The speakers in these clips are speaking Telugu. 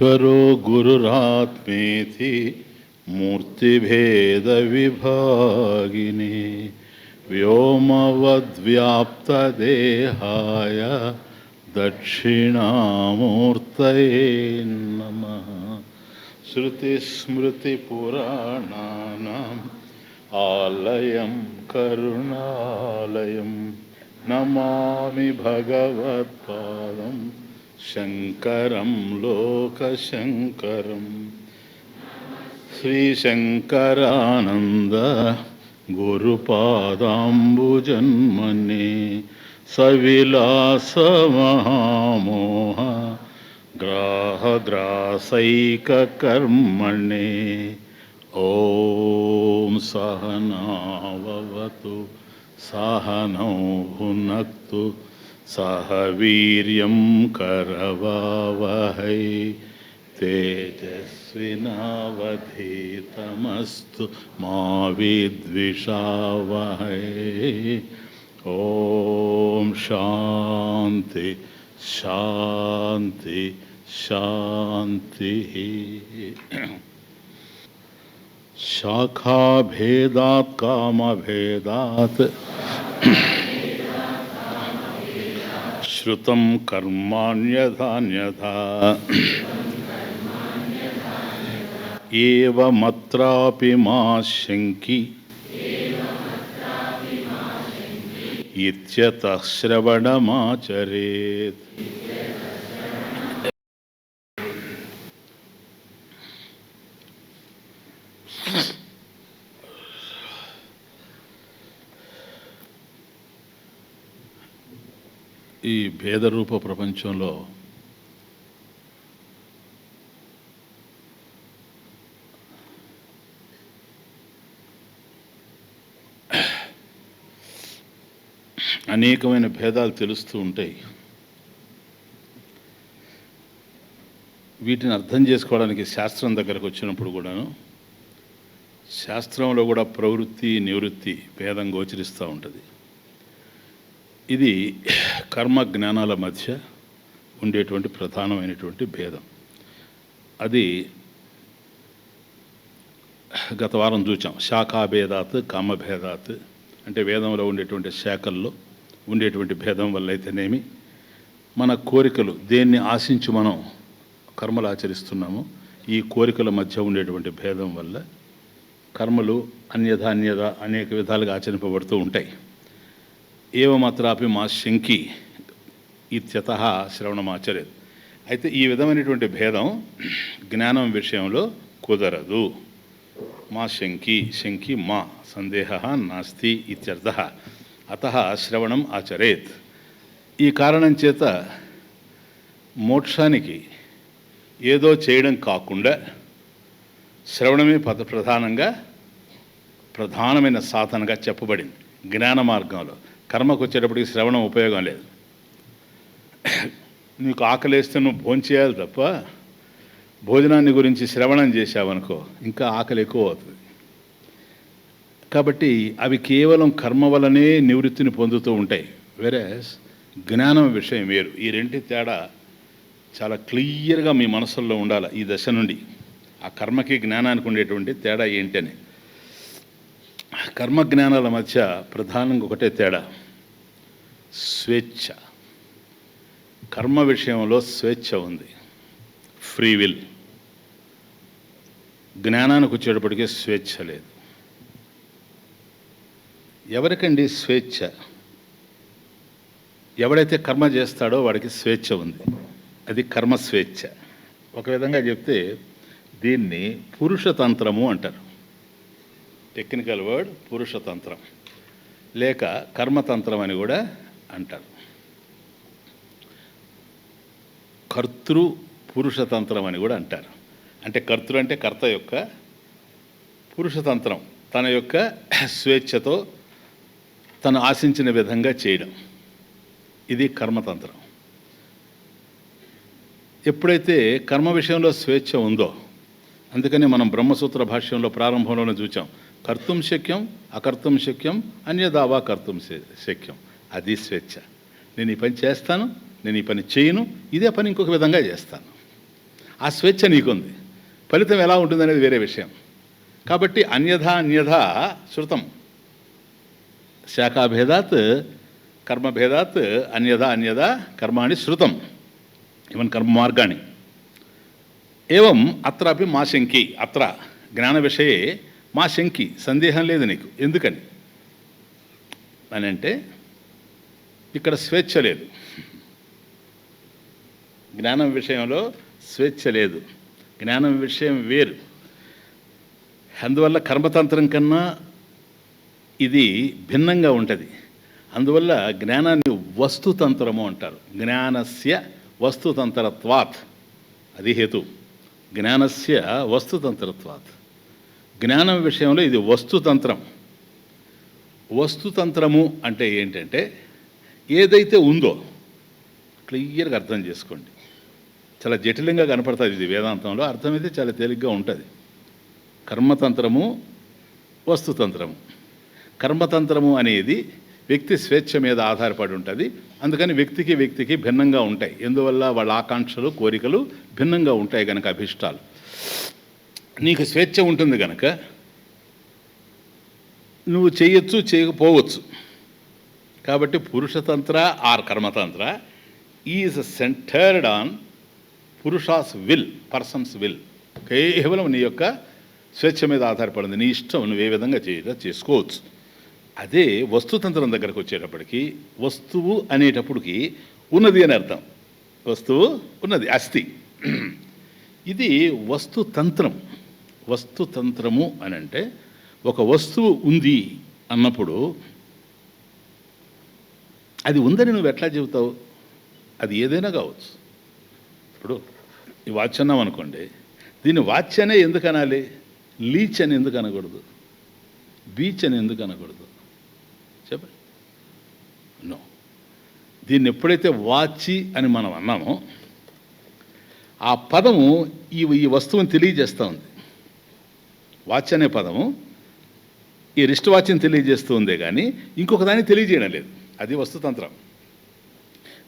ఈశ్వరో గురురాత్మేతి మూర్తిభేద విభాగిని వ్యోమవద్వ్యాప్తదేహాయ దక్షిణామూర్తయే నమః. శృతిస్మృతిపురాణానాం ఆలయం కరుణాలయం నమామి భగవత్పాదం శంకరం లోకశంకరం. శ్రీశంకరానంద గురుపాదాంబుజన్మనే సవిలాసమహామోహ గ్రాహగ్రాసైకకర్మణే. ఓం సహనావవతు సహనౌ భునక్తు సహ వీర్యం కరవావహై తేజస్వినావధీతమస్తు మా విద్విషావహై. ఓం శాంతి శాంతి శాంతి. శాఖాభేదాత్ కామభేదాత్ శ్రుతం కర్మాణ్యథాన్యథా ఏవమత్రాపి మా శంకి ఇత్యతః శ్రవణమాచరేత్. ఈ భేదరూప ప్రపంచంలో అనేకమైన భేదాలు తెలుస్తూ ఉంటాయి. వీటిని అర్థం చేసుకోవడానికి శాస్త్రం దగ్గరకు వచ్చినప్పుడు కూడాను శాస్త్రంలో కూడా ప్రవృత్తి నివృత్తి భేదం గోచరిస్తూ ఉంటుంది. ఇది కర్మ జ్ఞానాల మధ్య ఉండేటువంటి ప్రధానమైనటువంటి భేదం. అది గత వారం చూచాం. శాఖాభేదాత్ కామభేదాత్ అంటే వేదంలో ఉండేటువంటి శాఖల్లో ఉండేటువంటి భేదం వల్ల అయితేనేమి, మన కోరికలు దేన్ని ఆశించి మనం కర్మలు ఆచరిస్తున్నామో ఈ కోరికల మధ్య ఉండేటువంటి భేదం వల్ల కర్మలు అన్యథ అనేక విధాలుగా ఆచరింపబడుతూ ఉంటాయి. ఏవమాత్రాపి మా శంకి ఇత్యతః శ్రవణమాచరేత్. అయితే ఈ విధమైనటువంటి భేదం జ్ఞానం విషయంలో కుదరదు. మా శంకి మా సందేహ నాస్తి ఇత్యర్థః అతః శ్రవణం ఆచరేత్. ఈ కారణం చేత మోక్షానికి ఏదో చేయడం కాకుండా శ్రవణమే ప్రధానమైన సాధనగా చెప్పబడింది జ్ఞాన మార్గంలో. కర్మకు వచ్చేటప్పటికి శ్రవణం ఉపయోగం లేదు. నీకు ఆకలేస్తే నువ్వు భోంచేయాలి తప్ప భోజనాన్ని గురించి శ్రవణం చేశావనుకో ఇంకా ఆకలి ఎక్కువ అవుతుంది. కాబట్టి అవి కేవలం కర్మ వలనే నివృత్తిని పొందుతూ ఉంటాయి. వేరే జ్ఞానం విషయం వేరు. ఈ రెంటి తేడా చాలా క్లియర్గా మీ మనసుల్లో ఉండాలి ఈ దశ నుండి. ఆ కర్మకి జ్ఞానానికి ఉండేటువంటి తేడా ఏంటని. కర్మ జ్ఞానాల మధ్య ప్రధానంగా ఒకటే తేడా, స్వేచ్ఛ. కర్మ విషయంలో స్వేచ్ఛ ఉంది, ఫ్రీ విల్. జ్ఞానానికి వచ్చేటప్పటికే స్వేచ్ఛ లేదు. ఎవరికండి స్వేచ్ఛ? ఎవడైతే కర్మ చేస్తాడో వాడికి స్వేచ్ఛ ఉంది. అది కర్మ స్వేచ్ఛ. ఒక విధంగా చెప్తే దీన్ని పురుషతంత్రము అంటారు. టెక్నికల్ వర్డ్ పురుషతంత్రం లేక కర్మతంత్రం అని కూడా అంటారు. కర్తృ పురుషతంత్రం అని కూడా అంటారు. అంటే కర్తృ అంటే కర్త యొక్క, పురుషతంత్రం తన యొక్క స్వేచ్ఛతో తను ఆశించిన విధంగా చేయడం. ఇది కర్మతంత్రం. ఎప్పుడైతే కర్మ విషయంలో స్వేచ్ఛ ఉందో, అందుకని మనం బ్రహ్మసూత్ర భాష్యంలో ప్రారంభంలోనే చూచాం, కర్తుం శక్యం అకర్తుం శక్యం అన్యదావా కర్తుం శక్యం. అది స్వేచ్ఛ. నేను ఈ పని చేస్తాను, నేను ఈ పని చేయను, ఇదే పని ఇంకొక విధంగా చేస్తాను. ఆ స్వేచ్ఛ నీకుంది. ఫలితం ఎలా ఉంటుందనేది వేరే విషయం. కాబట్టి అన్యథా శృతం, శాఖాభేదాత్ కర్మభేదాత్ అన్యథా కర్మాణి శృతం, ఈవెన్ కర్మ మార్గాన్ని. ఏవం అత్రాపి మా శంకి, అత్ర జ్ఞాన విషయే మా శంకి, సందేహం లేదు నీకు. ఎందుకని అని అంటే ఇక్కడ స్వేచ్ఛ లేదు, జ్ఞానం విషయంలో స్వేచ్ఛ లేదు, జ్ఞానం విషయం వేరు. అందువల్ల కర్మతంత్రం కన్నా ఇది భిన్నంగా ఉంటుంది. అందువల్ల జ్ఞానాన్ని వస్తుతంత్రము అంటారు. జ్ఞానస్య వస్తుతంత్రత్వాత్, అది హేతు. జ్ఞానస్య వస్తుతంత్రత్వాత్, జ్ఞానం విషయంలో ఇది వస్తుతంత్రం. వస్తుతంత్రము అంటే ఏంటంటే ఏదైతే ఉందో క్లియర్గా అర్థం చేసుకోండి. చాలా జటిలంగా కనపడుతుంది ఇది వేదాంతంలో, అర్థమైతే చాలా తేలిగ్గా ఉంటుంది. కర్మతంత్రము, వస్తుతంత్రము. కర్మతంత్రము అనేది వ్యక్తి స్వేచ్ఛ మీద ఆధారపడి ఉంటుంది. అందుకని వ్యక్తికి భిన్నంగా ఉంటాయి. ఎందువల్ల వాళ్ళ ఆకాంక్షలు, కోరికలు భిన్నంగా ఉంటాయి కనుక, అభిష్టాలు. నీకు స్వేచ్ఛ ఉంటుంది కనుక నువ్వు చేయొచ్చు, చేయకపోవచ్చు. కాబట్టి పురుషతంత్ర ఆర్ కర్మతంత్ర ఈజ్ సెంటర్డ్ ఆన్ పురుషాస్ విల్, పర్సన్స్ విల్. కేవలం నీ యొక్క స్వేచ్ఛ మీద ఆధారపడింది. నీ ఇష్టం, నువ్వు ఏ విధంగా చేసుకోవచ్చు. అదే వస్తుతంత్రం దగ్గరకు వచ్చేటప్పటికి, వస్తువు అనేటప్పటికి ఉన్నది అని అర్థం. వస్తువు ఉన్నది, అస్థి. ఇది వస్తుతంత్రం. వస్తుతంత్రము అని అంటే ఒక వస్తువు ఉంది అన్నప్పుడు అది ఉందని నువ్వు ఎట్లా చెబుతావు? అది ఏదైనా కావచ్చు. ఇప్పుడు ఈ వాచ్ అన్నాం అనుకోండి, దీన్ని వాచ్ అనే ఎందుకు అనాలి? లీచ్ అని ఎందుకు అనకూడదు? బీచ్ అని ఎందుకు అనకూడదు? చెప్పండి. నో, దీన్ని ఎప్పుడైతే వాచి అని మనం అన్నామో ఆ పదము ఈ వస్తువుని తెలియజేస్తూ ఉంది. వాచ్ అనే పదము ఈ రిస్ట్ వాచ్ని తెలియజేస్తూ ఉందే కానీ ఇంకొక దాన్ని తెలియజేయడం లేదు. అది వస్తుతంత్రం.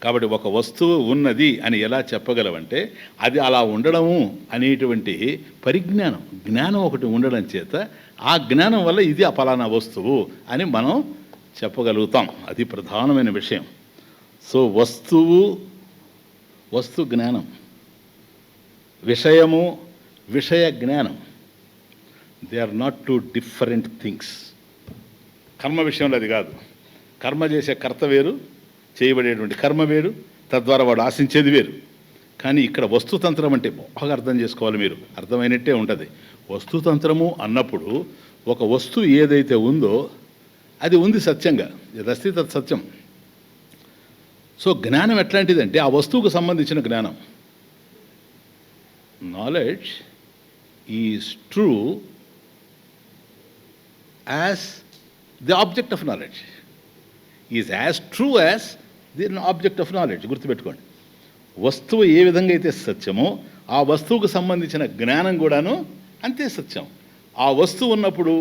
కాబట్టి ఒక వస్తువు ఉన్నది అని ఎలా చెప్పగలవంటే అది అలా ఉండడము అనేటువంటి పరిజ్ఞానం, జ్ఞానం ఒకటి ఉండడం చేత ఆ జ్ఞానం వల్ల ఇది ఆ ఫలానా వస్తువు అని మనం చెప్పగలుగుతాం. అది ప్రధానమైన విషయం. సో వస్తు జ్ఞానం, విషయము విషయ జ్ఞానం, they are not two different things. కర్మ విషయంలో అది కాదు. కర్మ చేసే కర్త వేరు, చేయబడేటువంటి కర్మ వేరు, తద్వారా వాడు ఆశించేది వేరు. కానీ ఇక్కడ వస్తుతంత్రం అంటే బాగా అర్థం చేసుకోవాలి మీరు, అర్థమైనట్టే ఉంటుంది. వస్తుతంత్రము అన్నప్పుడు ఒక వస్తువు ఏదైతే ఉందో అది ఉంది సత్యంగా, యదస్తి తత్ సత్యం. సో జ్ఞానం ఎట్లాంటిదంటే ఆ వస్తువుకు సంబంధించిన జ్ఞానం. Knowledge is true as the object of knowledge, is as true as the object of knowledge. గుర్తుపెట్టుకోండి, వస్తువు ఏ విధంగా అయితే సత్యమో ఆ వస్తువుకు సంబంధించిన జ్ఞానం కూడాను అంతే సత్యం. ఆ వస్తువు ఉన్నప్పుడు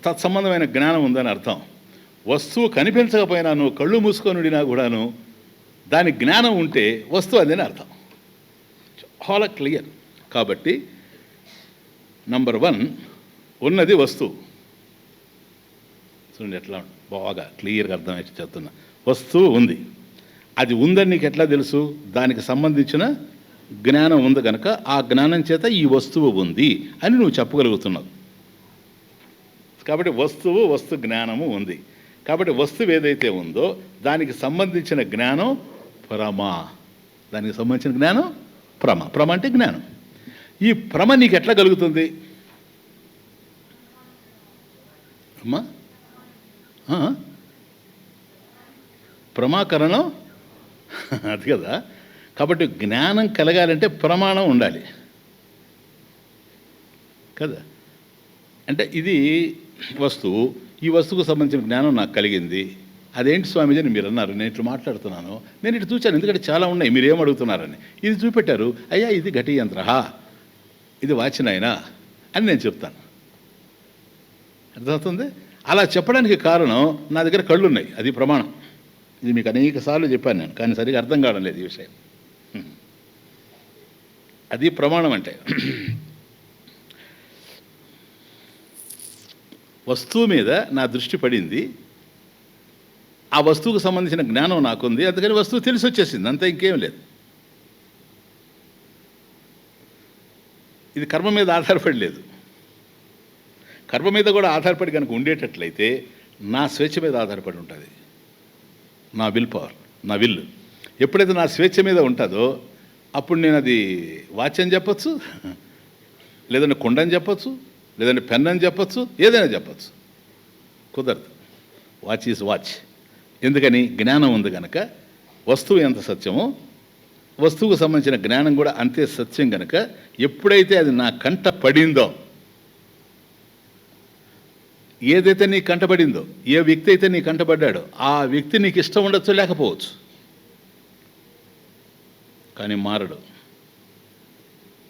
తత్సంబంధమైన జ్ఞానం ఉందని అర్థం. వస్తువు కనిపించకపోయినా నువ్వు కళ్ళు మూసుకొనిడినా కూడాను దాని జ్ఞానం ఉంటే వస్తువు అదని అర్థం. చాలా క్లియర్. కాబట్టి నంబర్ 1 ఉన్నది వస్తువు. చూడండి ఎట్లా బాగా క్లియర్గా అర్థమైతే చెప్తున్నా. వస్తువు ఉంది, అది ఉందని నీకు ఎట్లా తెలుసు? దానికి సంబంధించిన జ్ఞానం ఉంది కనుక ఆ జ్ఞానం చేత ఈ వస్తువు ఉంది అని నువ్వు చెప్పగలుగుతున్నావు. కాబట్టి వస్తు జ్ఞానము ఉంది. కాబట్టి వస్తువు ఏదైతే ఉందో దానికి సంబంధించిన జ్ఞానం ప్రమా. దానికి సంబంధించిన జ్ఞానం ప్రమ అంటే జ్ఞానం. ఈ ప్రమ నీకు ఎట్లా కలుగుతుంది అమ్మా? ప్రమాకరణం అది కదా. కాబట్టి జ్ఞానం కలగాలంటే ప్రమాణం ఉండాలి కదా. అంటే ఇది వస్తువు, ఈ వస్తువుకు సంబంధించిన జ్ఞానం నాకు కలిగింది. అదేంటి స్వామీజీ అని మీరు అన్నారు, నేను ఇట్లా మాట్లాడుతున్నాను, నేను ఇటు చూశాను, ఎందుకంటే చాలా ఉన్నాయి, మీరు ఏం అడుగుతున్నారని. ఇది చూపెట్టారు, అయ్యా ఇది ఘటి యంత్ర, ఇది వాచినాయనా అని నేను చెప్తాను. అర్థమవుతుంది? అలా చెప్పడానికి కారణం నా దగ్గర కళ్ళు ఉన్నాయి, అది ప్రమాణం. ఇది మీకు అనేక సార్లు చెప్పాను నేను, కానీ సరిగా అర్థం కావడం లేదు ఈ విషయం. అది ప్రమాణం అంటే. వస్తువు మీద నా దృష్టి పడింది, ఆ వస్తువుకు సంబంధించిన జ్ఞానం నాకుంది, అందుకని వస్తువు తెలిసి వచ్చేసింది, అంతే, ఇంకేం లేదు. ఇది కర్మ మీద ఆధారపడి లేదు. కర్మ మీద కూడా ఆధారపడి కనుక ఉండేటట్లయితే నా స్వేచ్ఛ మీద ఆధారపడి ఉంటుంది, నా విల్ పవర్, నా విల్లు. ఎప్పుడైతే నా స్వేచ్ఛ మీద ఉంటుందో అప్పుడు నేను అది వాచ్ అని చెప్పచ్చు, లేదంటే కుండ అని చెప్పచ్చు, లేదంటే పెన్ అని చెప్పచ్చు, ఏదైనా చెప్పచ్చు. కుదరదు. Watch is watch. ఎందుకని? జ్ఞానం ఉంది కనుక. వస్తువు ఎంత సత్యమో వస్తువుకు సంబంధించిన జ్ఞానం కూడా అంతే సత్యం కనుక ఎప్పుడైతే అది నా కంట పడిందో, ఏదైతే నీ కంటపడిందో, ఏ వ్యక్తి అయితే నీ కంటపడ్డాడో ఆ వ్యక్తి నీకు ఇష్టం ఉండొచ్చు, లేకపోవచ్చు, కానీ మారడు.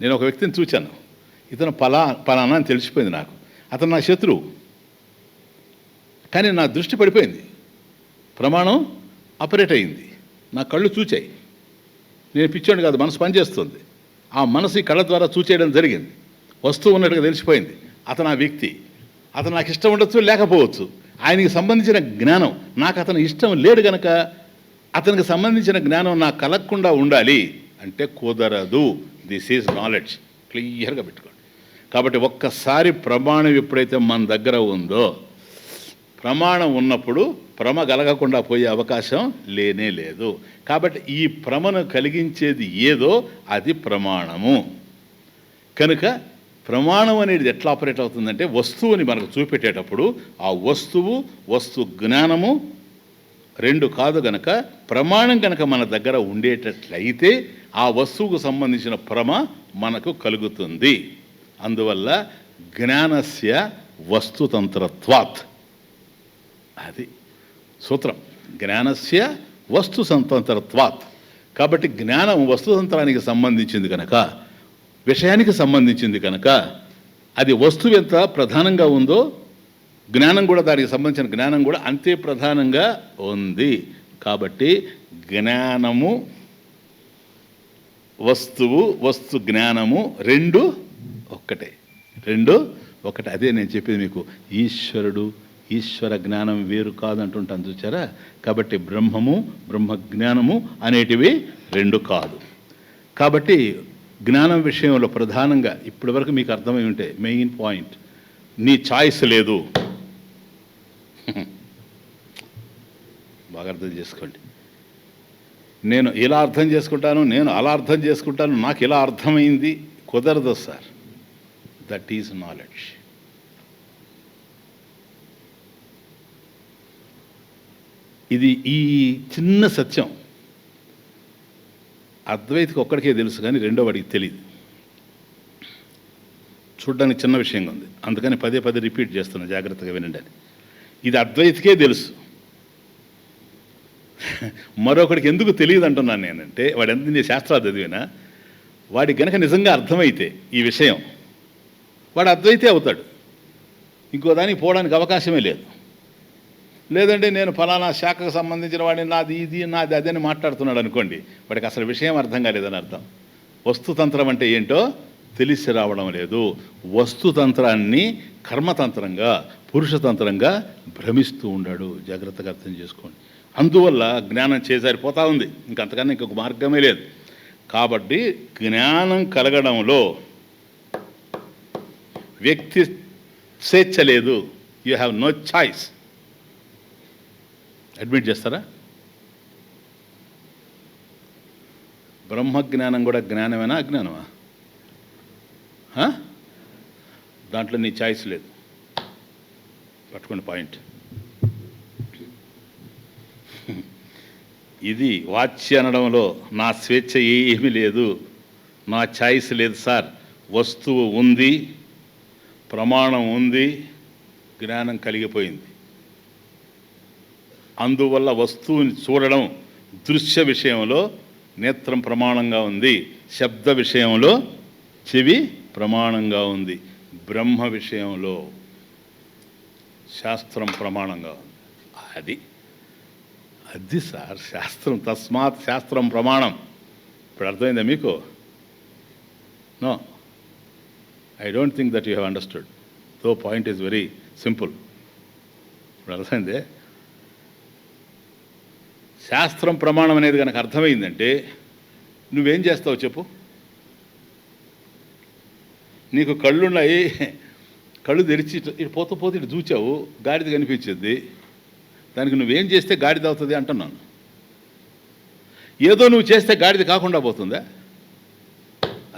నేను ఒక వ్యక్తిని చూశాను, ఇతను పలానా అని తెలిసిపోయింది నాకు, అతను నా శత్రువు, కానీ నా దృష్టి పడిపోయింది, ప్రమాణం ఆపరేట్ అయింది, నా కళ్ళు చూచాయి. నేను పిచ్చోండి కాదు, మనసు పనిచేస్తుంది. ఆ మనసు ఈ కళ్ళ ద్వారా చూచేయడం జరిగింది. వస్తువు ఉన్నట్టుగా తెలిసిపోయింది. అతను ఆ వ్యక్తి, అతను నాకు ఇష్టం ఉండొచ్చు, లేకపోవచ్చు. ఆయనకి సంబంధించిన జ్ఞానం నాకు అతను ఇష్టం లేడు కనుక అతనికి సంబంధించిన జ్ఞానం నాకు కలగకుండా ఉండాలి అంటే కుదరదు. This is knowledge. క్లియర్గా పెట్టుకోండి. కాబట్టి ఒక్కసారి ప్రమాణం ఎప్పుడైతే మన దగ్గర ఉందో, ప్రమాణం ఉన్నప్పుడు భ్రమ కలగకుండా పోయే అవకాశం లేనే లేదు. కాబట్టి ఈ భ్రమను కలిగించేది ఏదో అది ప్రమాణము. కనుక ప్రమాణం అనేది ఎట్లా ఆపరేట్ అవుతుందంటే, వస్తువుని మనకు చూపెట్టేటప్పుడు ఆ వస్తు జ్ఞానము రెండు కాదు గనక ప్రమాణం కనుక మన దగ్గర ఉండేటట్లయితే ఆ వస్తువుకు సంబంధించిన భ్రమ మనకు కలుగుతుంది. అందువల్ల జ్ఞానస్య వస్తుతంత్రత్వాత్, అది సూత్రం. జ్ఞానస్య వస్తు సంతంత్రత్వాత్. కాబట్టి జ్ఞానం వస్తుతంత్రానికి సంబంధించింది కనుక, విషయానికి సంబంధించింది కనుక, అది వస్తువు ఎంత ప్రధానంగా ఉందో జ్ఞానం కూడా, దానికి సంబంధించిన జ్ఞానం కూడా అంతే ప్రధానంగా ఉంది. కాబట్టి జ్ఞానము, వస్తు జ్ఞానము రెండు ఒక్కటే. అదే నేను చెప్పేది మీకు. ఈశ్వర జ్ఞానం వేరు కాదంటుంటాను, చూచారా? కాబట్టి బ్రహ్మ జ్ఞానము అనేటివి రెండు కాదు. కాబట్టి జ్ఞానం విషయంలో ప్రధానంగా ఇప్పటి వరకు మీకు అర్థమై ఉంటే మెయిన్ పాయింట్, నీ చాయిస్ లేదు. బాగా అర్థం చేసుకోండి. నేను ఇలా అర్థం చేసుకుంటాను, నేను అలా అర్థం చేసుకుంటాను, నాకు ఇలా అర్థమైంది, కుదరదు సార్. That is knowledge. ఇది ఈ చిన్న సత్యం అద్వైతికి ఒక్కడికే తెలుసు, కానీ రెండో వాడికి తెలియదు. చూడడానికి చిన్న విషయంగా ఉంది, అందుకని పదే రిపీట్ చేస్తున్నా, జాగ్రత్తగా వినండి అని. ఇది అద్వైతికే తెలుసు, మరొకడికి ఎందుకు తెలియదు అంటున్నాను నేనంటే, వాడు ఎంత శాస్త్రాలు చదివినా వాడికి గనక నిజంగా అర్థమైతే ఈ విషయం, వాడు అద్వైతే అవుతాడు. ఇంకో దానికి పోవడానికి అవకాశమే లేదు. లేదంటే నేను ఫలానా శాఖకు సంబంధించిన వాడిని, నాది ఇది నాది అది అని మాట్లాడుతున్నాడు అనుకోండి, వాడికి అసలు విషయం అర్థం కాలేదని అర్థం. వస్తుతంత్రం అంటే ఏంటో తెలిసి రావడం లేదు. వస్తుతంత్రాన్ని కర్మతంత్రంగా, పురుషతంత్రంగా భ్రమిస్తూ ఉన్నాడు. జాగ్రత్తగా అర్థం చేసుకోండి. అందువల్ల జ్ఞానం చేజారిపోతూ ఉంది, ఇంకంతకన్నా ఇంకొక మార్గమే లేదు. కాబట్టి జ్ఞానం కలగడంలో వ్యక్తి స్వేచ్ఛ లేదు. You have no choice. Admit చేస్తారా? బ్రహ్మజ్ఞానం కూడా జ్ఞానమేనా అజ్ఞానమా? దాంట్లో నీ చాయిస్ లేదు. పట్టుకోండి పాయింట్. ఇది వాచ్య అనడంలో నా స్వేచ్ఛ ఏమీ లేదు, నా చాయిస్ లేదు సార్. వస్తువు ఉంది, ప్రమాణం ఉంది, జ్ఞానం కలిగిపోయింది. అందువల్ల వస్తువుని చూడడం దృశ్య విషయంలో నేత్రం ప్రమాణంగా ఉంది, శబ్ద విషయంలో చెవి ప్రమాణంగా ఉంది, బ్రహ్మ విషయంలో శాస్త్రం ప్రమాణంగా ఉంది. అది సార్ శాస్త్రం. తస్మాత్ శాస్త్రం ప్రమాణం. ఇప్పుడు అర్థమైందా మీకు? No, I don't think that you have understood. Though point is very simple. ఇప్పుడు అర్థమైందే, శాస్త్రం ప్రమాణం అనేది కనుక అర్థమైందంటే నువ్వేం చేస్తావు చెప్పు. నీకు కళ్ళున్నాయి, కళ్ళు తెరిచి ఇటు పోతూ పోతే ఇటు చూచావు, గాడిద కనిపించింది, దానికి నువ్వేం చేస్తే గాడిద అవుతుంది అంటున్నాను. ఏదో నువ్వు చేస్తే గాడిద కాకుండా పోతుందా?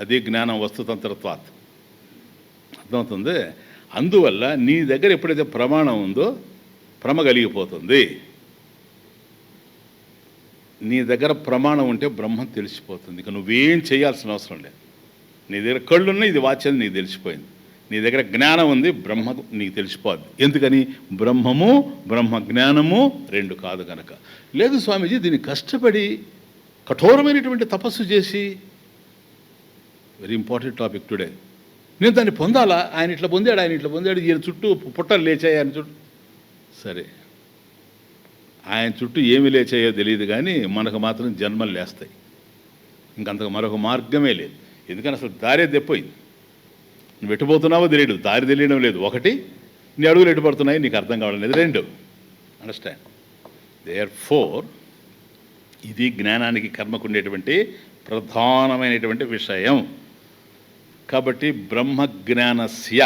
అది జ్ఞానం వస్తుతంత్రత్వాత్. అర్థమవుతుంది. అందువల్ల నీ దగ్గర ఎప్పుడైతే ప్రమాణం ఉందో భ్రమ కలిగిపోతుంది. నీ దగ్గర ప్రమాణం ఉంటే బ్రహ్మం తెలిసిపోతుంది. ఇక నువ్వేం చేయాల్సిన అవసరం లేదు. నీ దగ్గర కళ్ళున్నా ఇది వాచ్యం నీకు తెలిసిపోయింది. నీ దగ్గర జ్ఞానం ఉంది, బ్రహ్మ నీకు తెలిసిపోద్ది. ఎందుకని? బ్రహ్మము బ్రహ్మ జ్ఞానము రెండు కాదు కనుక. లేదు స్వామీజీ, దీన్ని కష్టపడి కఠోరమైనటువంటి తపస్సు చేసి, వెరీ ఇంపార్టెంట్ టాపిక్ టుడే, నేను దాన్ని పొందాలా? ఆయన ఇట్లా పొందాడు, ఆయన ఇట్లా పొందాడు, ఈయన చుట్టూ పుట్టలు లేచాయి, ఆయన చుట్టూ. సరే, ఆయన చుట్టూ ఏమి లేచాయో తెలియదు, కానీ మనకు మాత్రం జన్మలు లేస్తాయి. ఇంకంతకు మరొక మార్గమే లేదు. ఎందుకని అసలు దారే తెప్పోయింది. నువ్వు ఎట్టుపోతున్నావో తెలియదు, దారి తెలియడం లేదు. ఒకటి, నీ అడుగులు ఎట్టుపడుతున్నాయి నీకు అర్థం కావడం లేదు. రెండు, అండర్స్టాండ్. దేర్ఫోర్ ఇది జ్ఞానానికి కర్మకు ఉండేటువంటి ప్రధానమైనటువంటి విషయం. కాబట్టి బ్రహ్మజ్ఞానస్య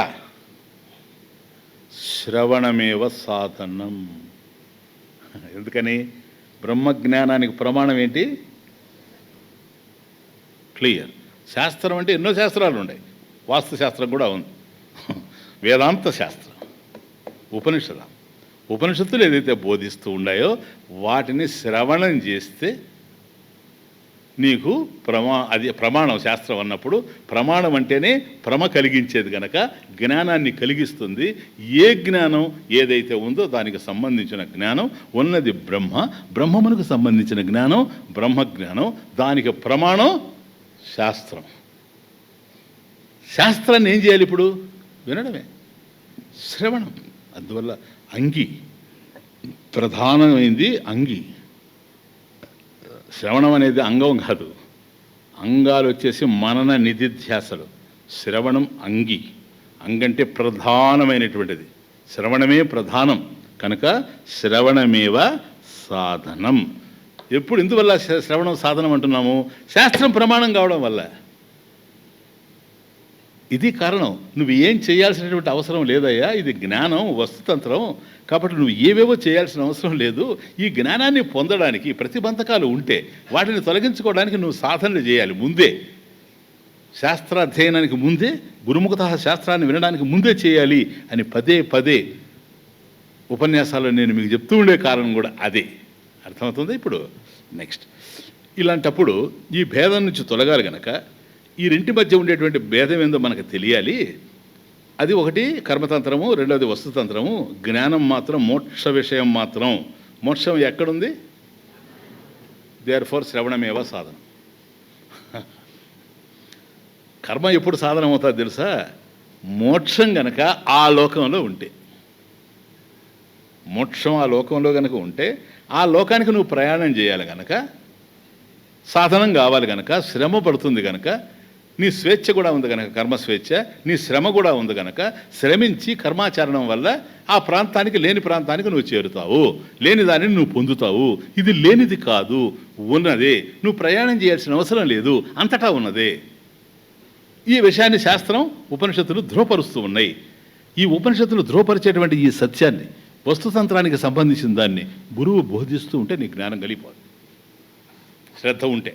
శ్రవణమేవ సాధనం. ఎందుకని? బ్రహ్మజ్ఞానానికి ప్రమాణం ఏంటి? క్లియర్. శాస్త్రం అంటే ఎన్నో శాస్త్రాలు ఉన్నాయి. వాస్తుశాస్త్రం కూడా ఉంది, వేదాంత శాస్త్రం, ఉపనిషత్తులు ఏదైతే బోధిస్తూ ఉన్నాయో వాటిని శ్రవణం చేస్తే నీకు అది ప్రమాణం. శాస్త్రం అన్నప్పుడు ప్రమాణం అంటేనే భ్రమ కలిగించేది కనుక జ్ఞానాన్ని కలిగిస్తుంది. ఏ జ్ఞానం ఏదైతే ఉందో దానికి సంబంధించిన జ్ఞానం ఉన్నది బ్రహ్మమునకు సంబంధించిన జ్ఞానం బ్రహ్మజ్ఞానం. దానికి ప్రమాణం శాస్త్రం. శాస్త్రాన్ని ఏం చేయాలి? ఇప్పుడు వినడమే, శ్రవణం. అందువల్ల అంగి ప్రధానమైంది. అంగి శ్రవణం అనేది అంగం కాదు. అంగాలు వచ్చేసి మనన నిధిధ్యాసలు. శ్రవణం అంగి. అంగంటే ప్రధానమైనటువంటిది. శ్రవణమే ప్రధానం కనుక శ్రవణమేవ సాధనం. ఎప్పుడు ఎందువల్ల శ్రవణం సాధనం అంటున్నాము? శాస్త్రం ప్రమాణం కావడం వల్ల. ఇది కారణం. నువ్వు ఏం చేయాల్సినటువంటి అవసరం లేదయ్యా, ఇది జ్ఞానం వస్తుతంత్రం. కాబట్టి నువ్వు ఏవేవో చేయాల్సిన అవసరం లేదు. ఈ జ్ఞానాన్ని పొందడానికి ప్రతిబంధకాలు ఉంటే వాటిని తొలగించుకోవడానికి నువ్వు సాధనలు చేయాలి ముందే. శాస్త్రాధ్యయనానికి ముందే, గురుముఖత శాస్త్రాన్ని వినడానికి ముందే చేయాలి అని పదే పదే ఉపన్యాసాల్లో నేను మీకు చెప్తూ ఉండే కారణం కూడా అదే. అర్థమవుతుంది. ఇప్పుడు నెక్స్ట్, ఇలాంటప్పుడు ఈ భేదం నుంచి తొలగాలి గనక ఈ రెంటి మధ్య ఉండేటువంటి భేదం ఏందో మనకు తెలియాలి. అది ఒకటి కర్మతంత్రము, రెండవది వస్తుతంత్రము. జ్ఞానం మాత్రం మోక్ష విషయం మాత్రం. మోక్షం ఎక్కడుంది? దేర్ఫోర్ శ్రవణమేవ సాధనం. కర్మ ఎప్పుడు సాధనం అవుతుంది తెలుసా? మోక్షం గనక ఆ లోకంలో ఉంటే. మోక్షం ఆ లోకంలో కనుక ఉంటే ఆ లోకానికి నువ్వు ప్రయాణం చేయాలి కనుక, సాధనం కావాలి కనుక, శ్రమ పడుతుంది కనుక, నీ స్వేచ్ఛ కూడా ఉంది కనుక, కర్మస్వేచ్ఛ, నీ శ్రమ కూడా ఉంది కనుక, శ్రమించి కర్మాచరణం వల్ల ఆ ప్రాంతానికి, లేని ప్రాంతానికి నువ్వు చేరుతావు, లేని దానిని నువ్వు పొందుతావు. ఇది లేనిది కాదు, ఉన్నదే. నువ్వు ప్రయాణం చేయాల్సిన అవసరం లేదు, అంతటా ఉన్నదే. ఈ విషయాన్ని శాస్త్రం, ఉపనిషత్తులు ధృవపరుస్తూ ఉన్నాయి. ఈ ఉపనిషత్తులు ధృవపరిచేటువంటి ఈ సత్యాన్ని, వస్తుతంత్రానికి సంబంధించిన దాన్ని గురువు బోధిస్తూ ఉంటే నీ జ్ఞానం కలిగిపోదు, శ్రద్ధ ఉంటే.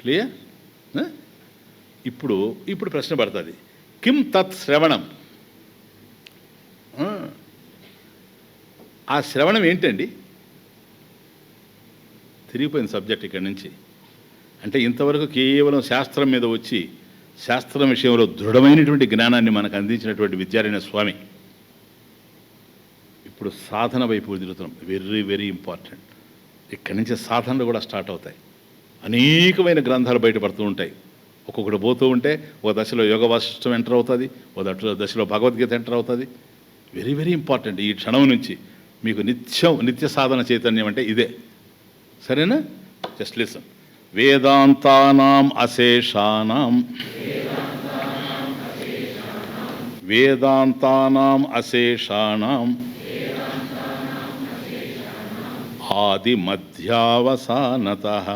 క్లియర్? ఇప్పుడు ప్రశ్న పడుతుంది, కిం తత్ శ్రవణం? ఆ శ్రవణం ఏంటండి? తిరిగిపోయింది సబ్జెక్ట్ ఇక్కడి నుంచి. అంటే ఇంతవరకు కేవలం శాస్త్రం మీద వచ్చి శాస్త్రం విషయంలో దృఢమైనటువంటి జ్ఞానాన్ని మనకు అందించినటువంటి విద్యారణ్య స్వామి ఇప్పుడు సాధన వైపు తిరుగుతున్నాం. Very very important. ఇక్కడి నుంచి సాధనలు కూడా స్టార్ట్ అవుతాయి. అనేకమైన గ్రంథాలు బయటపడుతూ ఉంటాయి. ఒక్కొక్కటి పోతూ ఉంటే ఒక దశలో యోగ వాసిష్టం ఎంటర్ అవుతుంది, ఒక దశలో భగవద్గీత ఎంటర్ అవుతుంది. Very very important. ఈ క్షణం నుంచి మీకు నిత్య సాధన చైతన్యం అంటే ఇదే. సరేనా? Just listen. వేదాంతానాం అశేషానాం వేదాంతానాం అశేషానాం ఆది మధ్యావసానతః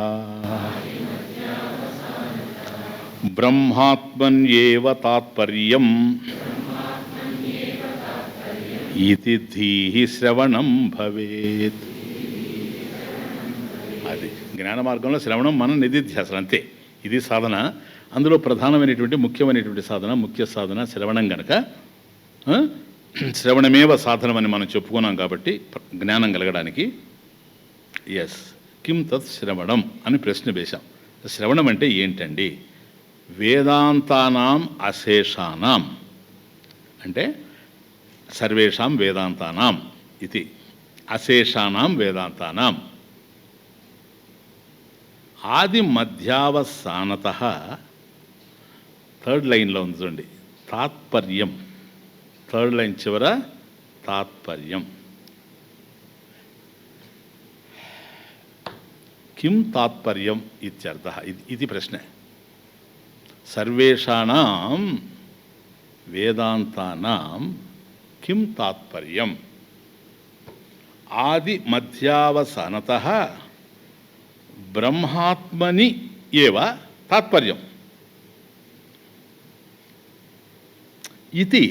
బ్రహ్మాత్మన్యేవ తాత్పర్యం ఇతి ధీహి శ్రవణం భవేత్. అది జ్ఞాన మార్గంలో శ్రవణం మన నిధిధ్యాసనం అంతే. ఇది సాధన. అందులో ప్రధానమైనటువంటి ముఖ్యమైనటువంటి సాధన, ముఖ్య సాధన శ్రవణం గనక శ్రవణమేవ సాధనమని మనం చెప్పుకున్నాం. కాబట్టి జ్ఞానం కలగడానికి ఎస్ కిం తత్ శ్రవణం అని ప్రశ్న వేశాం. శ్రవణం అంటే ఏంటండి? వేదాంతానాం అశేషానాం అంటే సర్వేషాం వేదాంతానాం ఇది అశేషానాం వేదాంతానాం ఆది మధ్యావసానతః. థర్డ్ లైన్లో ఉంది చూడండి, తాత్పర్యం. థర్డ్ లైన్ చివర తాత్పర్యం. కిం తాత్పర్యం ఇత్యర్థః. ఇది ప్రశ్న. సర్వేషాణం వేదాంతానాం కిం తాత్పర్యం ఆది మధ్యావసానతః బ్రహ్మాత్మని ఏవ తాత్పర్యం ఇది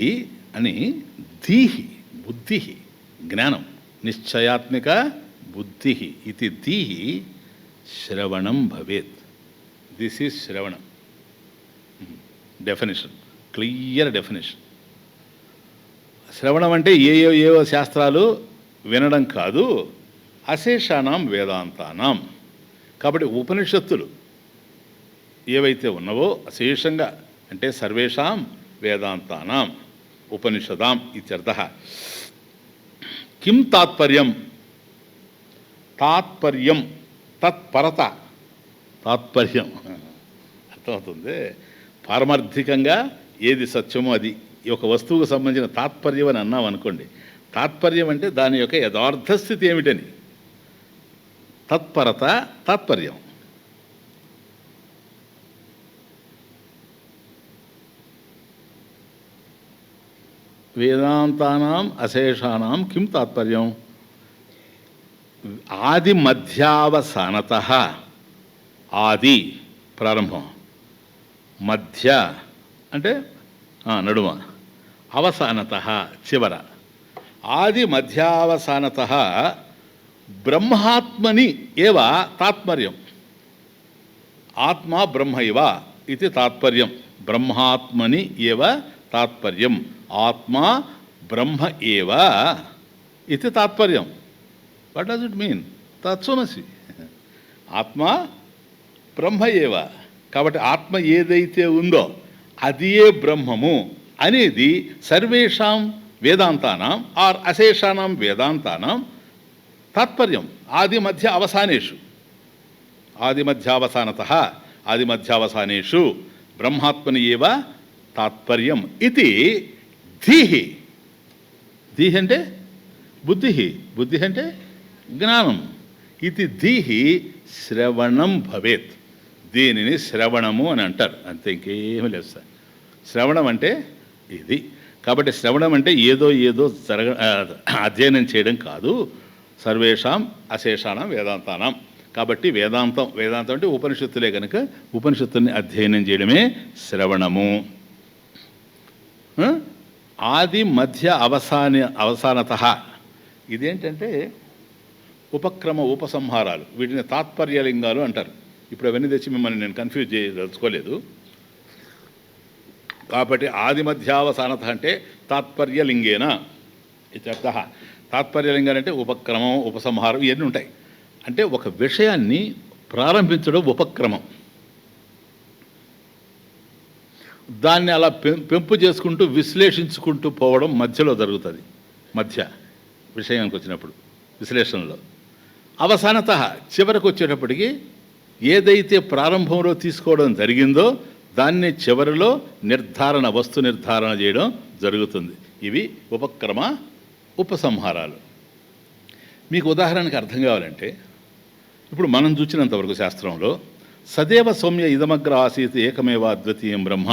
అని ధీహి బుద్ధి జ్ఞానం నిశ్చయాత్మిక బుద్ధి ఇది ధీహి శ్రవణం భవేత్. దిస్ ఈజ్ శ్రవణం. Definition, clear definition. శ్రవణం అంటే ఏవో శాస్త్రాలు వినడం కాదు, అశేషానాం వేదాంతానాం. కాబట్టి ఉపనిషత్తులు ఏవైతే ఉన్నవో అశేషంగా అంటే సర్వేషాం వేదాంతానాం ఉపనిషదాం ఇత్యర్థః. కిం తాత్పర్యం? తాత్పర్యం తత్పరత. తాత్పర్యం అర్థమవుతుంది. పారమార్థికంగా ఏది సత్యమో అది. ఒక వస్తువుకు సంబంధించిన తాత్పర్యం అని అన్నాం అనుకోండి. తాత్పర్యం అంటే దాని యొక్క యథార్థ స్థితి ఏమిటని. తత్పరత తాత్పర్యం. వేదాంతానాం అశేషానాం కిం తాత్పర్యం? ఆది మధ్యావసానతః. ఆది ప్రారంభం, మధ్య అంటే నడుమ, అవసానతః చివర. ఆది మధ్యావసానతః బ్రహ్మాత్మని ఏవ తాత్పర్యం. ఆత్మ బ్రహ్మ ఇవ ఇది తాత్పర్యం. బ్రహ్మాత్మని ఏవ తాత్పర్యం. ఆత్మ బ్రహ్మ ఏవ ఇది తాత్పర్యం. What does it mean? తత్వమసి. ఆత్మ బ్రహ్మ ఏవ. కాబట్టి ఆత్మ ఏదైతే ఉందో అదియే బ్రహ్మము అనేది సర్వేషాం వేదాంతానాం ఆర్ అశేషానాం వేదాంతానాం తాత్పర్యం. ఆది మధ్య అవసానేషు, ఆది మధ్యావసానతః ఆది మధ్యావసానేషు బ్రహ్మాత్మని ఏవ తాత్పర్యం ఇది ధీహి. ధీహి అంటే బుద్ధి, బుద్ధి అంటే జ్ఞానం. ఇది ధీహి శ్రవణం భవేత్. దీనిని శ్రవణము అని అంటారు. అంతే, ఇంకేమీ లేదు సార్. శ్రవణం అంటే ఇది. కాబట్టి శ్రవణం అంటే ఏదో అధ్యయనం చేయడం కాదు. సర్వేషాం అశేషానాం వేదాంతానాం. కాబట్టి వేదాంతం అంటే ఉపనిషత్తులే కనుక ఉపనిషత్తుల్ని అధ్యయనం చేయడమే శ్రవణము. ఆది మధ్య అవసానతః ఇదేంటంటే ఉపక్రమ ఉపసంహారాలు. వీటిని తాత్పర్యలింగాలు అంటారు. ఇప్పుడు అవన్నీ తెచ్చి మిమ్మల్ని నేను కన్ఫ్యూజ్ చేయదలుచుకోలేదు. కాబట్టి ఆది మధ్యావసానత అంటే తాత్పర్యలింగేన ఇత్యర్థః. తాత్పర్యలింగాలు అంటే ఉపక్రమం, ఉపసంహారం ఇవన్నీ ఉంటాయి. అంటే ఒక విషయాన్ని ప్రారంభించడం ఉపక్రమం. దాన్ని అలా పెంపు చేసుకుంటూ విశ్లేషించుకుంటూ పోవడం మధ్యలో జరుగుతుంది. మధ్య విషయానికి వచ్చినప్పుడు విశ్లేషణలో. అవసానత చివరకు వచ్చేటప్పటికి ఏదైతే ప్రారంభంలో తీసుకోవడం జరిగిందో దాన్ని చివరిలో వస్తు నిర్ధారణ చేయడం జరుగుతుంది. ఇవి ఉపక్రమ ఉపసంహారాలు. మీకు ఉదాహరణకు అర్థం కావాలంటే ఇప్పుడు మనం చూసినంతవరకు శాస్త్రంలో సదేవ సౌమ్య ఇదమగ్ర ఆసీత్ ఏకమేవ అద్వితీయం బ్రహ్మ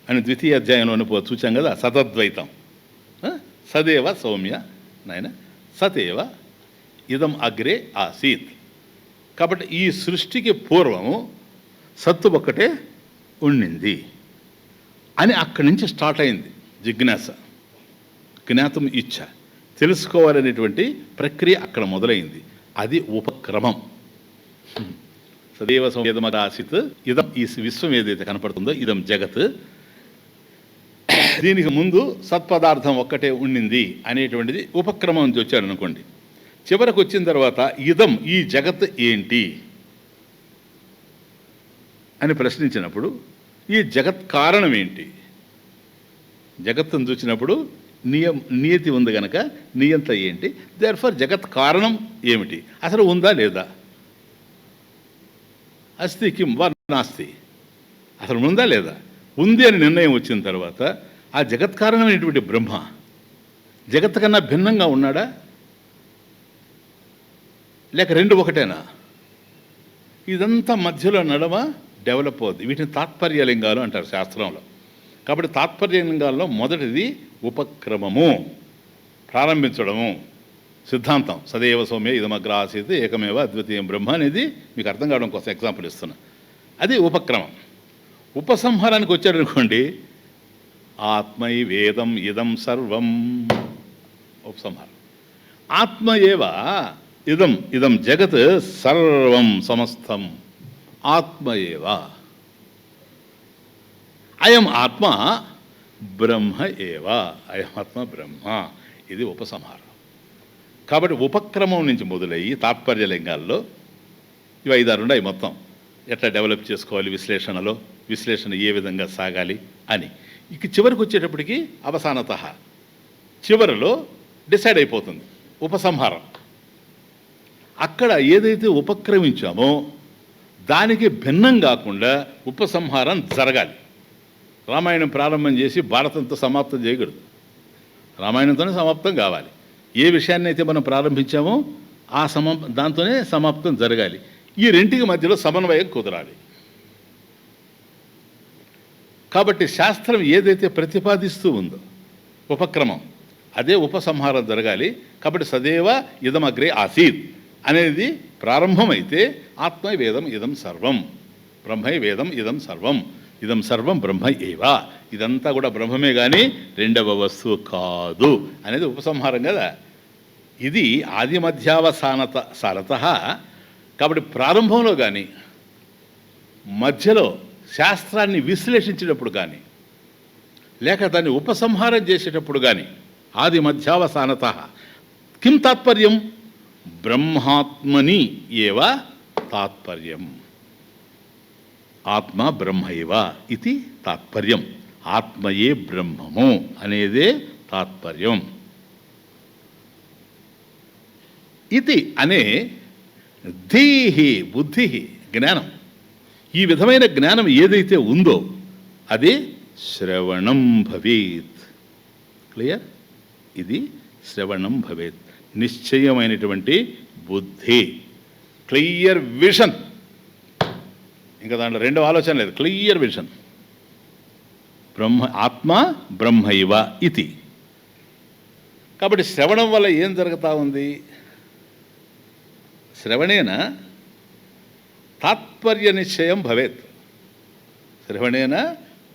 అని ద్వితీయ అధ్యాయంలోనే చూచాం కదా, సతద్వైతం. సదేవ సౌమ్య నాయన సతేవ ఇదం అగ్రే ఆసీత్. కాబట్టి ఈ సృష్టికి పూర్వము సత్తు ఒక్కటే ఉండింది అని అక్కడి నుంచి స్టార్ట్ అయింది జిజ్ఞాస, జ్ఞాతం ఇచ్ఛ, తెలుసుకోవాలనేటువంటి ప్రక్రియ అక్కడ మొదలైంది. అది ఉపక్రమం. సదేవ సంవేదమ ఆసిత్ ఇదం, ఈ విశ్వం ఏదైతే కనపడుతుందో ఇదం జగత్, దీనికి ముందు సత్పదార్థం ఒక్కటే ఉండింది అనేటువంటిది ఉపక్రమం నుంచి వచ్చాడు అనుకోండి. చివరకు వచ్చిన తర్వాత ఇదం, ఈ జగత్ ఏంటి అని ప్రశ్నించినప్పుడు ఈ జగత్ కారణం ఏంటి? జగత్తును చూసినప్పుడు నియతి ఉంది కనుక నియంత ఏంటి, దేర్ఫర్ జగత్ కారణం ఏమిటి, అసలు ఉందా లేదా, అస్తి కిం వా నాస్తి, అసలు ఉందా లేదా, ఉంది అని నిర్ణయం వచ్చిన తర్వాత ఆ జగత్ కారణమైనటువంటి బ్రహ్మ జగత్ కన్నా భిన్నంగా ఉన్నాడా, లేక రెండు ఒకటేనా? ఇదంతా మధ్యలో నడమ డెవలప్ అవుద్ది. వీటిని తాత్పర్యలింగాలు అంటారు శాస్త్రంలో. కాబట్టి తాత్పర్యలింగాల్లో మొదటిది ఉపక్రమము, ప్రారంభించడము, సిద్ధాంతం. సదేవ సౌమ్య ఇదమగ్ర ఆసీత్ ఏకమేవ అద్వితీయం బ్రహ్మ అనేది మీకు అర్థం కావడం కోసం ఎగ్జాంపుల్ ఇస్తున్నా. అది ఉపక్రమం. ఉపసంహారానికి వచ్చారనుకోండి, ఆత్మై వేదం ఇదం సర్వం, ఉపసంహారం. ఆత్మ ఏవ ఇదం, ఇదం జగత్ సర్వం సమస్తం ఆత్మ ఏవ, అయం ఆత్మ బ్రహ్మ ఏవ, అయం ఆత్మ బ్రహ్మ. ఇది ఉపసంహారం. కాబట్టి ఉపక్రమం నుంచి మొదలయ్యి తాత్పర్యలింగాల్లో ఇవి 5-6 ఉన్నాయి మొత్తం. ఎట్లా డెవలప్ చేసుకోవాలి విశ్లేషణలో, విశ్లేషణ ఏ విధంగా సాగాలి అని. ఇక చివరికి వచ్చేటప్పటికి అవసానత, చివరిలో డిసైడ్ అయిపోతుంది ఉపసంహారం. అక్కడ ఏదైతే ఉపక్రమించామో దానికి భిన్నం కాకుండా ఉపసంహారం జరగాలి. రామాయణం ప్రారంభం చేసి భారతంతో సమాప్తం చేయకూడదు, రామాయణంతోనే సమాప్తం కావాలి. ఏ విషయాన్ని అయితే మనం ప్రారంభించామో ఆ దాంతోనే సమాప్తం జరగాలి. ఈ రెంటికి మధ్యలో సమన్వయం కుదరాలి. కాబట్టి శాస్త్రం ఏదైతే ప్రతిపాదిస్తూ ఉందో ఉపక్రమం, అదే ఉపసంహారం జరగాలి. కాబట్టి సదేవ ఇదమగ్రే ఆసీత్ అనేది ప్రారంభమైతే ఆత్మై వేదం ఇదం సర్వం, బ్రహ్మై వేదం ఇదం సర్వం, ఇదం సర్వం బ్రహ్మ ఏవ, ఇదంతా కూడా బ్రహ్మమే కానీ రెండవ వస్తువు కాదు అనేది ఉపసంహారం కదా. ఇది ఆది మధ్యావసానత సారత. కాబట్టి ప్రారంభంలో కానీ మధ్యలో శాస్త్రాన్ని విశ్లేషించేటప్పుడు కానీ లేక దాన్ని ఉపసంహారం చేసేటప్పుడు కానీ ఆది మధ్యావసానత కిం తాత్పర్యం, బ్రహ్మాత్మని ఏవ తాత్పర్యం, ఆత్మ బ్రహ్మైవ ఇది తాత్పర్యం. ఆత్మయే బ్రహ్మము అనేదే తాత్పర్యం. ఇది అనే ధీహి బుద్ధి జ్ఞానం, ఈ విధమైన జ్ఞానం ఏదైతే ఉందో అది శ్రవణం భవేత్. క్లియర్? ఇది శ్రవణం భవేత్, నిశ్చయమైనటువంటి బుద్ధి, క్లియర్ విజన్. ఇంకా దాంట్లో రెండవ ఆలోచన లేదు, క్లియర్ విజన్. బ్రహ్మ ఆత్మ బ్రహ్మైవ ఇది. కాబట్టి శ్రవణం వల్ల ఏం జరుగుతూ ఉంది? శ్రవణేన తాత్పర్య నిశ్చయం భవేత్, శ్రవణేన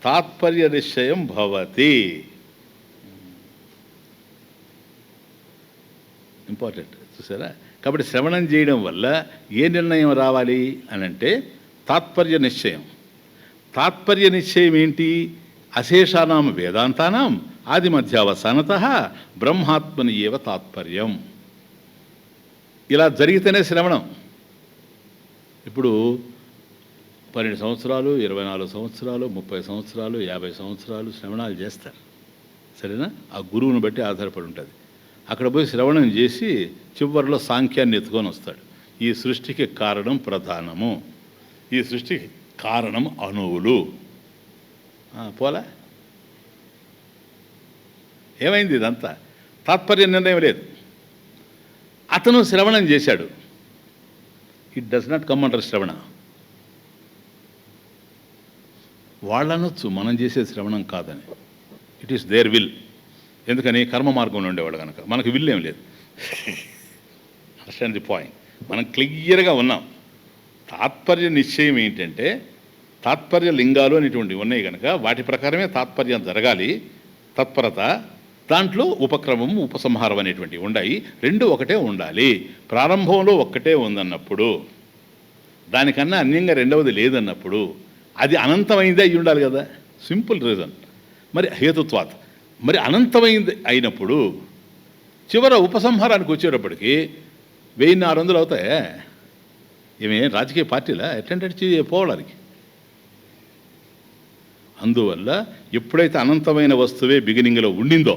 తాత్పర్య నిశ్చయం భవతి. ఇంపార్టెంట్, చూసారా? కాబట్టి శ్రవణం చేయడం వల్ల ఏ నిర్ణయం రావాలి అని అంటే తాత్పర్య నిశ్చయం. తాత్పర్య నిశ్చయం ఏంటి? అశేషానాం వేదాంతానాం ఆది మధ్యావసానత బ్రహ్మాత్మని ఏవ తాత్పర్యం. ఇలా జరిగితేనే శ్రవణం. ఇప్పుడు 12 సంవత్సరాలు, 24 సంవత్సరాలు, 30 సంవత్సరాలు, 50 సంవత్సరాలు శ్రవణాలు చేస్తారు, సరేనా? ఆ గురువుని బట్టి ఆధారపడి ఉంటుంది. అక్కడ పోయి శ్రవణం చేసి చివరిలో సాంఖ్యాన్ని ఎత్తుకొని వస్తాడు. ఈ సృష్టికి కారణం ప్రధానము, ఈ సృష్టికి కారణం అణువులు. పోలా? ఏమైంది? ఇదంతా తాత్పర్య నిర్ణయం లేదు. అతను శ్రవణం చేశాడు. It does not come under శ్రవణ. వాళ్ళు అనొచ్చు మనం చేసే శ్రవణం కాదని. It is their will. ఎందుకని? కర్మ మార్గంలో ఉండేవాడు కనుక. మనకు విల్ ఏం లేదు. Understand the point. మనం క్లియర్గా ఉన్నాం. తాత్పర్య నిశ్చయం ఏంటంటే, తాత్పర్య లింగాలు అనేటువంటివి ఉన్నాయి కనుక వాటి ప్రకారమే తాత్పర్యం జరగాలి. తత్పరత, దాంట్లో ఉపక్రమము ఉపసంహారం అనేటువంటివి ఉన్నాయి. రెండు ఒకటే ఉండాలి. ప్రారంభంలో ఒక్కటే ఉందన్నప్పుడు, దానికన్నా అన్యంగా రెండవది లేదన్నప్పుడు అది అనంతమైందే అయి ఉండాలి కదా. Simple reason. మరి హేతుత్వాత్. మరి అనంతమైంది అయినప్పుడు చివర ఉపసంహారానికి వచ్చేటప్పటికి 1400 అవుతాయే. ఏమే రాజకీయ పార్టీలా అటెండెడ్ పోవడానికి. అందువల్ల ఎప్పుడైతే అనంతమైన వస్తువే బిగినింగ్లో ఉండిందో,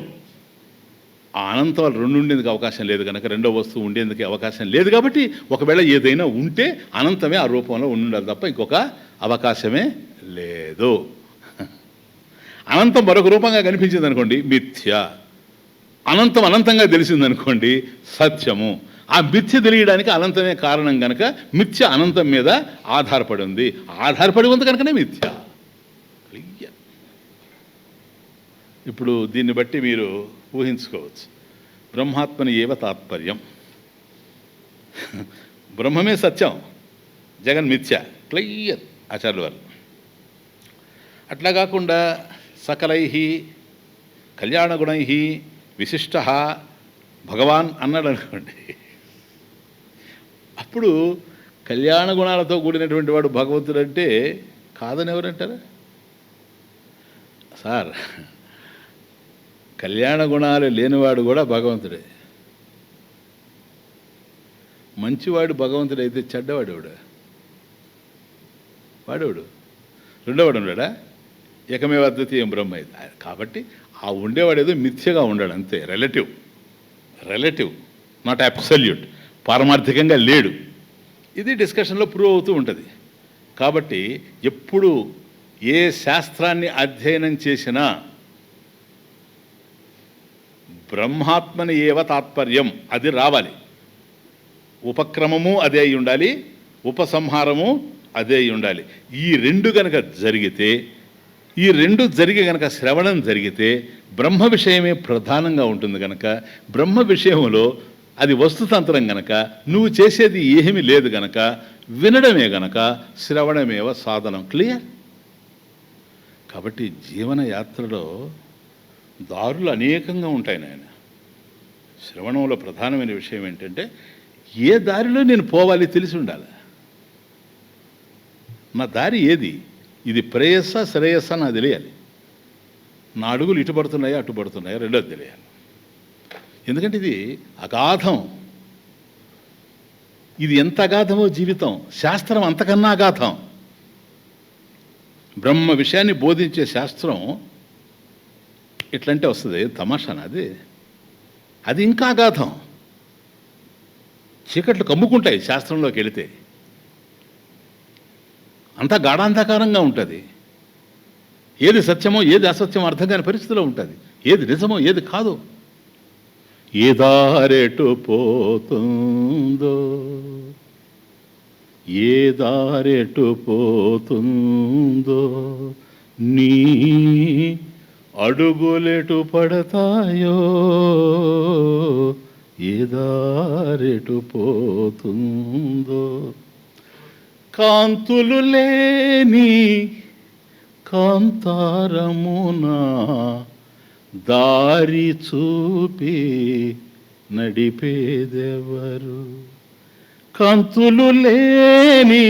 ఆ అనంతం రెండు ఉండేందుకు అవకాశం లేదు కనుక రెండో వస్తువు ఉండేందుకు అవకాశం లేదు. కాబట్టి ఒకవేళ ఏదైనా ఉంటే అనంతమే ఆ రూపంలో ఉండాలి తప్ప ఇంకొక అవకాశమే లేదు. అనంతం మరొక రూపంగా కనిపించింది అనుకోండి మిథ్య. అనంతం అనంతంగా తెలిసిందనుకోండి సత్యము. ఆ మిథ్య తెలియడానికి అనంతమే కారణం కనుక మిథ్య అనంతం మీద ఆధారపడి ఉంది. ఆధారపడి ఉంది కనుకనే మిథ్య. ఇప్పుడు దీన్ని బట్టి మీరు ఊహించుకోవచ్చు. బ్రహ్మాత్మని ఏవ తాత్పర్యం. బ్రహ్మమే సత్యం, జగన్ మిథ్య. క్లియర్ ఆచార్యుల వారు. అట్లా కాకుండా సకలై కళ్యాణగుణై విశిష్ట భగవాన్ అన్నాడు అనుకోండి, అప్పుడు కళ్యాణ గుణాలతో కూడినటువంటి వాడు భగవంతుడు అంటే కాదని ఎవరంటారు? సార్, కళ్యాణ గుణాలు లేనివాడు కూడా భగవంతుడే. మంచివాడు భగవంతుడు అయితే చెడ్డవాడు ఎవడు? వాడేవాడు రెండోవాడు ఉన్నాడా? ఏకమేవ అద్వితీయం బ్రహ్మ. కాబట్టి ఆ ఉండేవాడు ఏదో మిథ్యగా ఉండాడు అంతే. Relative not absolute. పారమార్థికంగా లేడు. ఇది డిస్కషన్లో ప్రూవ్ అవుతూ ఉంటుంది. కాబట్టి ఎప్పుడు ఏ శాస్త్రాన్ని అధ్యయనం చేసినా బ్రహ్మాత్మని ఏవ తాత్పర్యం అది రావాలి. ఉపక్రమము అదే అయి ఉండాలి, ఉపసంహారము అదే అయి ఉండాలి. ఈ రెండు గనక జరిగితే, ఈ రెండు జరిగి గనక శ్రవణం జరిగితే బ్రహ్మ విషయమే ప్రధానంగా ఉంటుంది కనుక, బ్రహ్మ విషయంలో అది వస్తుతంత్రం గనక నువ్వు చేసేది ఏమీ లేదు గనక వినడమే గనక శ్రవణమేవ సాధనం. క్లియర్? కాబట్టి జీవన యాత్రలో దారులు అనేకంగా ఉంటాయి నాయన. శ్రవణంలో ప్రధానమైన విషయం ఏంటంటే ఏ దారిలో నేను పోవాలి తెలిసి ఉండాలి. నా దారి ఏది, ఇది ప్రేయస్స శ్రేయస్స నాకు తెలియాలి. నా అడుగులు ఇటు పడుతున్నాయా అటు పడుతున్నాయా రెండోది తెలియాలి. ఎందుకంటే ఇది అగాధం. ఇది ఎంత అగాధమో జీవితం, శాస్త్రం అంతకన్నా అగాధం. బ్రహ్మ విషయాన్ని బోధించే శాస్త్రం ఎట్లంటే వస్తుంది, తమాషానా అది? అది ఇంకా అగాధం. చీకట్లు కమ్ముకుంటాయి శాస్త్రంలోకి వెళితే. అంతా గాఢాంధకారంగా ఉంటుంది. ఏది సత్యమో ఏది అసత్యమో అర్థం కాని పరిస్థితిలో ఉంటుంది. ఏది నిజమో ఏది కాదో, ఏ దారెటు పోతుందో, ఏ దారెటు పోతుందో, నీ అడుగులెటు పడతాయో, ఏ దారెటు పోతుందో, కాంతులు లేని కాంతారమునా దారి చూపి నడిపేదెవరు? కాంతులు లేని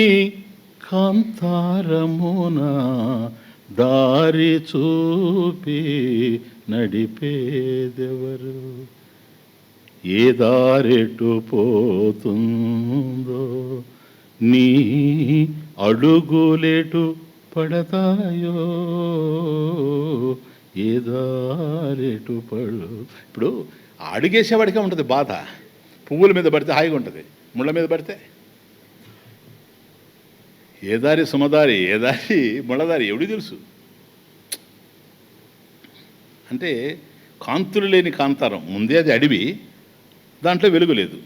కాంతారమునా దారి చూపి నడిపేదెవరు? ఏ దారెటు పోతుందో, నీ అడుగులెటు పడతాయో, ఏ దారెటు పడు. ఇప్పుడు అడుగేసేవాడికే ఉంటుంది బాధ. పువ్వుల మీద పడితే హాయిగా ఉంటుంది, ముళ్ళ మీద పడితే ఏ దారి సుమదారి, ఏ దారి ముళ్ళదారి ఎవడికి తెలుసు? అంటే కాంతులు లేని కాంతారం. ముందే అది అడవి, దాంట్లో వెలుగు లేదు.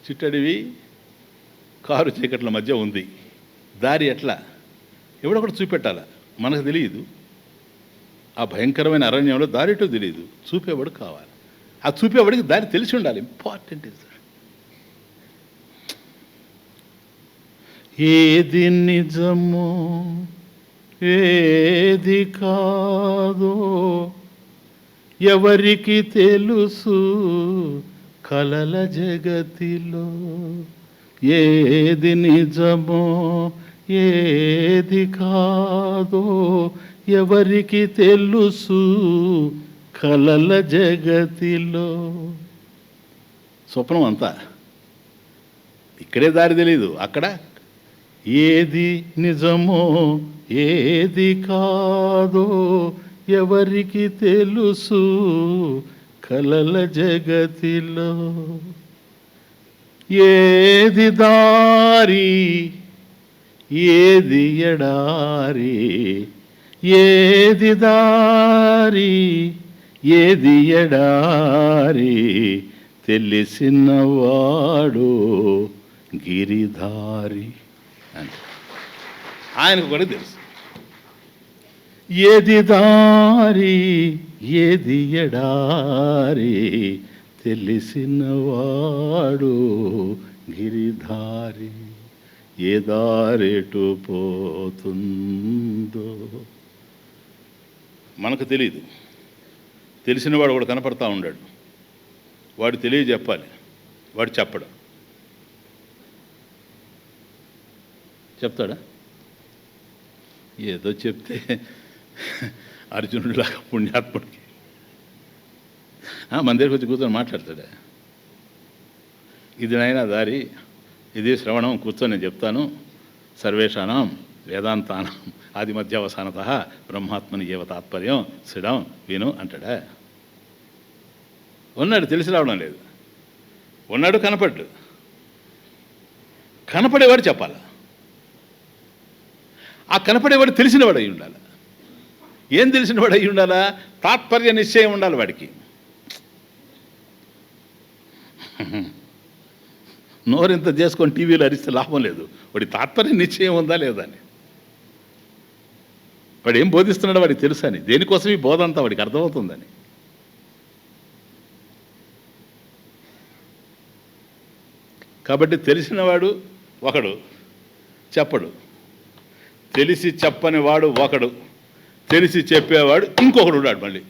చిట్టడివి కారు చీకట్ల మధ్య ఉంది. దారి ఎట్లా ఎవడొకటి చూపెట్టాల, మనకు తెలియదు. ఆ భయంకరమైన అరణ్యంలో దారిటో తెలియదు, చూపేవాడు కావాలి. ఆ చూపేవాడికి దారి తెలిసి ఉండాలి. ఇంపార్టెంట్ ఇస్ ఏది నిజమో ఏది కాదో ఎవరికి తెలుసు కలల జగతిలో. ఏది నిజమో ఏది కాదో ఎవరికి తెలుసు కలల జగతిలో. స్వప్నం అంతా ఇక్కడే దారి తెలీదు, అక్కడ ఏది నిజమో ఏది కాదో ఎవరికి తెలుసు కలల జగతిలో. ఏది దారి ఏది ఎడారి, ఏది దారి ఏది ఎడారి తెలిసినవాడు గిరిధారి అని ఆయనకు కూడా తెలుసు. ఏది దారి ఏది ఎడారి తెలిసినవాడు గిరిధారి. ఏ దారెటు పోతుందో మనకు తెలియదు, తెలిసినవాడు వాడు కనపడతా ఉన్నాడు, వాడు తెలియజెప్పాలి, వాడు చెప్పడు. చెప్తాడా? ఏదో చెప్తే అర్జునుడిలాగా పుణ్యాత్ముడికి మన దగ్గరికి వచ్చి కూర్చొని మాట్లాడతాడా? ఇది నైనా దారి, ఇది శ్రవణం, కూర్చొని నేను చెప్తాను. సర్వేషాణం వేదాంతానం ఆది మధ్యావసానత బ్రహ్మాత్మని ఏవ తాత్పర్యం శ్రీడం విను అంటాడా? ఉన్నాడు, తెలిసి రావడం లేదు. ఉన్నాడు, కనపడ్డు. కనపడేవాడు చెప్పాలి. ఆ కనపడేవాడు తెలిసినవాడు అయి ఉండాలి. ఏం తెలిసినవాడు అయి ఉండాలా? తాత్పర్య నిశ్చయం ఉండాలి వాడికి. నోరింత చేసుకొని టీవీలో అరిస్తే లాభం లేదు. వాడి తాత్పర్య నిశ్చయం ఉందా లేదా అని. వాడు ఏం బోధిస్తున్నాడో వాడికి తెలుసా అని, దేనికోసం ఈ బోధ అంతా వాడికి అర్థమవుతుందని. కాబట్టి తెలిసినవాడు ఒకడు, చెప్పడు. తెలిసి చెప్పని వాడు ఒకడు, తెలిసి చెప్పేవాడు ఇంకొకడు ఉన్నాడు. మళ్ళీ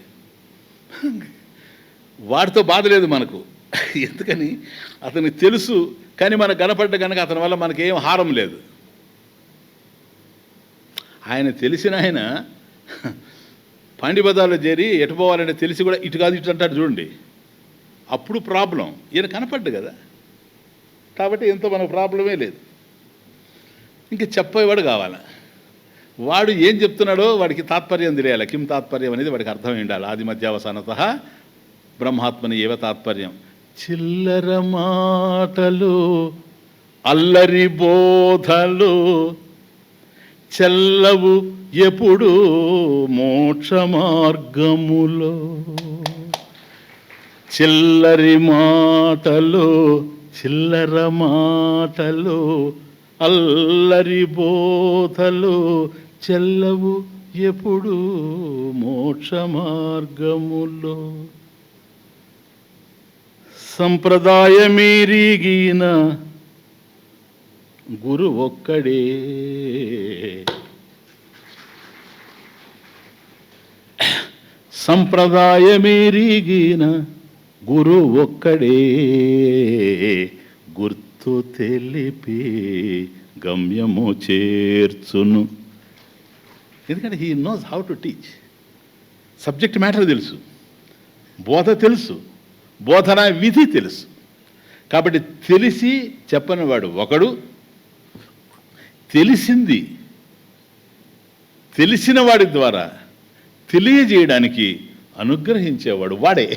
వాడితో బాధ లేదు మనకు. ఎందుకని? అతనికి తెలుసు, కానీ మనకు కనపడ్డ కనుక అతని వల్ల మనకేం హారం లేదు. ఆయన తెలిసిన ఆయన పాండిబజార్లో చేరి ఎటు పోవాలంటే తెలిసి కూడా ఇటు కాదు ఇటు అంటాడు చూడండి, అప్పుడు ప్రాబ్లం. ఈయన కనపడ్డు కదా, కాబట్టి ఎంతో మనకు ప్రాబ్లమే లేదు. ఇంక చెప్పేవాడు కావాలా. వాడు ఏం చెప్తున్నాడో వాడికి తాత్పర్యం తెలియాలి. కిం తాత్పర్యం అనేది వాడికి అర్థం ఉండాలి. ఆది మధ్యావసానత బ్రహ్మాత్మని ఏవ తాత్పర్యం. చిల్లర మాటలు అల్లరి బోధలు చెల్లవు ఎప్పుడు మోక్ష మార్గములో. చిల్లరి మాటలు చిల్లర మాటలు అల్లరి బోధలు చెల్లవు ఎప్పుడు మోక్ష మార్గములో. సంప్రదాయమీరిగిన గురు ఒక్కడే, సంప్రదాయమీరిగిన గురు ఒక్కడే గుర్తు తెలిపి గమ్యము చేర్చును. ఎందుకంటే he knows how to teach. Subject matter తెలుసు, బోధ తెలుసు, బోధనా విధి తెలుసు. కాబట్టి తెలిసి చెప్పని వాడు ఒకడు, తెలిసింది తెలిసిన వాడి ద్వారా తెలియజేయడానికి అనుగ్రహించేవాడు వాడే.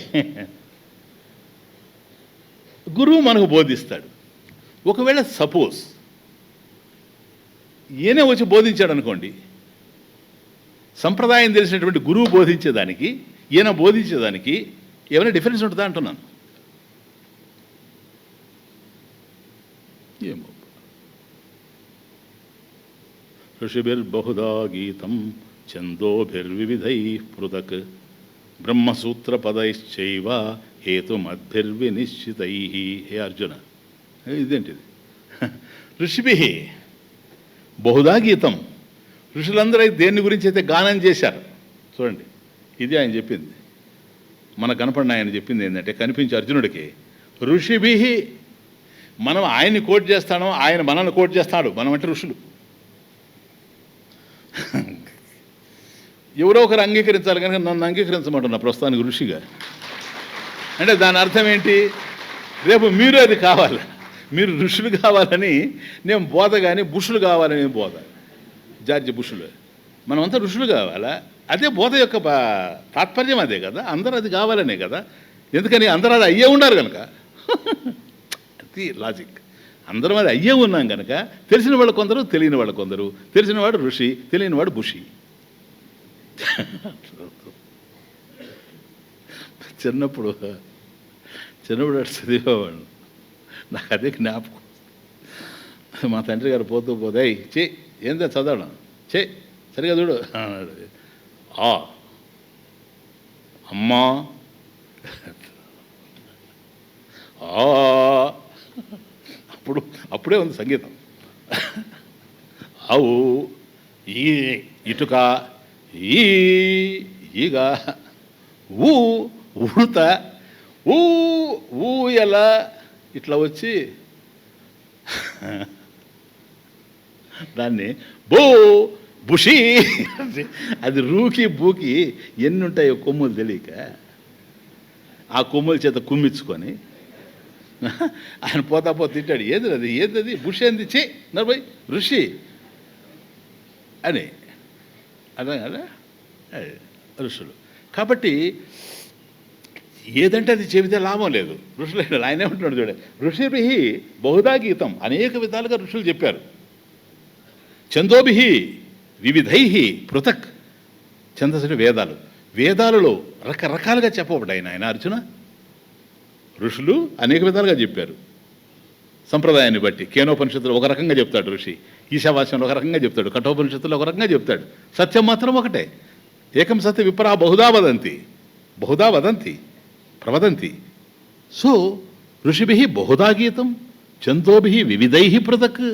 గురువు మనకు బోధిస్తాడు. ఒకవేళ సపోజ్ ఈయనే వచ్చి బోధించాడు అనుకోండి, సంప్రదాయం తెలిసినటువంటి గురువు బోధించేదానికి ఈయన బోధించేదానికి ఏమైనా డిఫరెన్స్ ఉంటుందా అంటున్నాను. ఏమో ఋషిభిర్బహుదా గీతం ఛందోభిర్వివిధై పృథక్ బ్రహ్మసూత్రపదైశ్చైవ హేతుమద్భిర్వినిశ్చితై. హే అర్జున, ఇదేంటిది? ఋషిభి బహుదా గీతం. ఋషులందరూ దేని గురించి అయితే గానం చేశారు చూడండి. ఇది ఆయన చెప్పింది. మనకు కనపడిన ఆయన చెప్పింది ఏంటంటే, కనిపించే అర్జునుడికి ఋషిభి. మనం ఆయన్ని కోట్ చేస్తాను, ఆయన మనల్ని కోట్ చేస్తాడు. మనం అంటే ఋషులు. ఎవరో ఒకరు అంగీకరించాలి కనుక నన్ను అంగీకరించమంటున్నా ప్రస్తుతానికి ఋషిగా. అంటే దాని అర్థం ఏంటి? రేపు మీరు అది కావాలి, మీరు ఋషులు కావాలని నేను బోధ, కానీ బుషులు కావాలని బోధ. జార్జ్ బుషులు. మనమంతా ఋషులు కావాలా? అదే బోధ యొక్క తాత్పర్యం అదే కదా. అందరూ అది కావాలనే కదా. ఎందుకని? అందరూ అది అయ్యే ఉండారు కనుక. అది లాజిక్. అందరం అది అయ్యే ఉన్నాం కనుక తెలిసిన వాళ్ళు కొందరు, తెలియని వాళ్ళు కొందరు. తెలిసినవాడు ఋషి, తెలియనివాడు బుషి. చిన్నప్పుడు అటు చదివేవాడు. నాకు అదే జ్ఞాపకం. మా తండ్రి గారు పోతూ పోతే, చే ఏందా చదవడం, చే సరిగా చూడు అన్నాడు. అమ్మా అప్పుడే ఉంది సంగీతం. ఆవు, ఈ ఇటుక, ఈగ, ఉడత, ఎలా ఇట్లా వచ్చి దాన్ని బుషి. అది రూకి బూకి ఎన్ని ఉంటాయో కొమ్ములు తెలియక ఆ కొమ్ముల చేత కుమ్మించుకొని ఆయన పోతా తింటాడు. ఏది బుషి అంది, చే నర్భై ఋషి అని అర్థం కదా ఋషులు. కాబట్టి ఏదంటే అది చెబితే లాభం లేదు. ఋషులు ఆయన ఏమంటున్నాడు చూడండి, ఋషిభి బహుదా గీతం. అనేక విధాలుగా ఋషులు చెప్పారు. ఛందోభి వివిధై పృథక్. ఛందస్సులు వేదాలు. వేదాలలో రకరకాలుగా చెప్పబడ్డాయి ఆయన అర్జున. ఋషులు అనేక విధాలుగా చెప్పారు సంప్రదాయాన్ని బట్టి. కేనోపనిషత్తులు ఒక రకంగా చెప్తాడు ఋషి, ఈశావాస్యంలో ఒక రకంగా చెప్తాడు, కఠోపనిషత్తులో ఒక రకంగా చెప్తాడు. సత్యం మాత్రం ఒకటే. ఏకం సత్య విప్రా బహుదా వదంతి ప్రవదంతి. సో ఋషిభి బహుదా గీతం ఛందోభి వివిధై పృథక్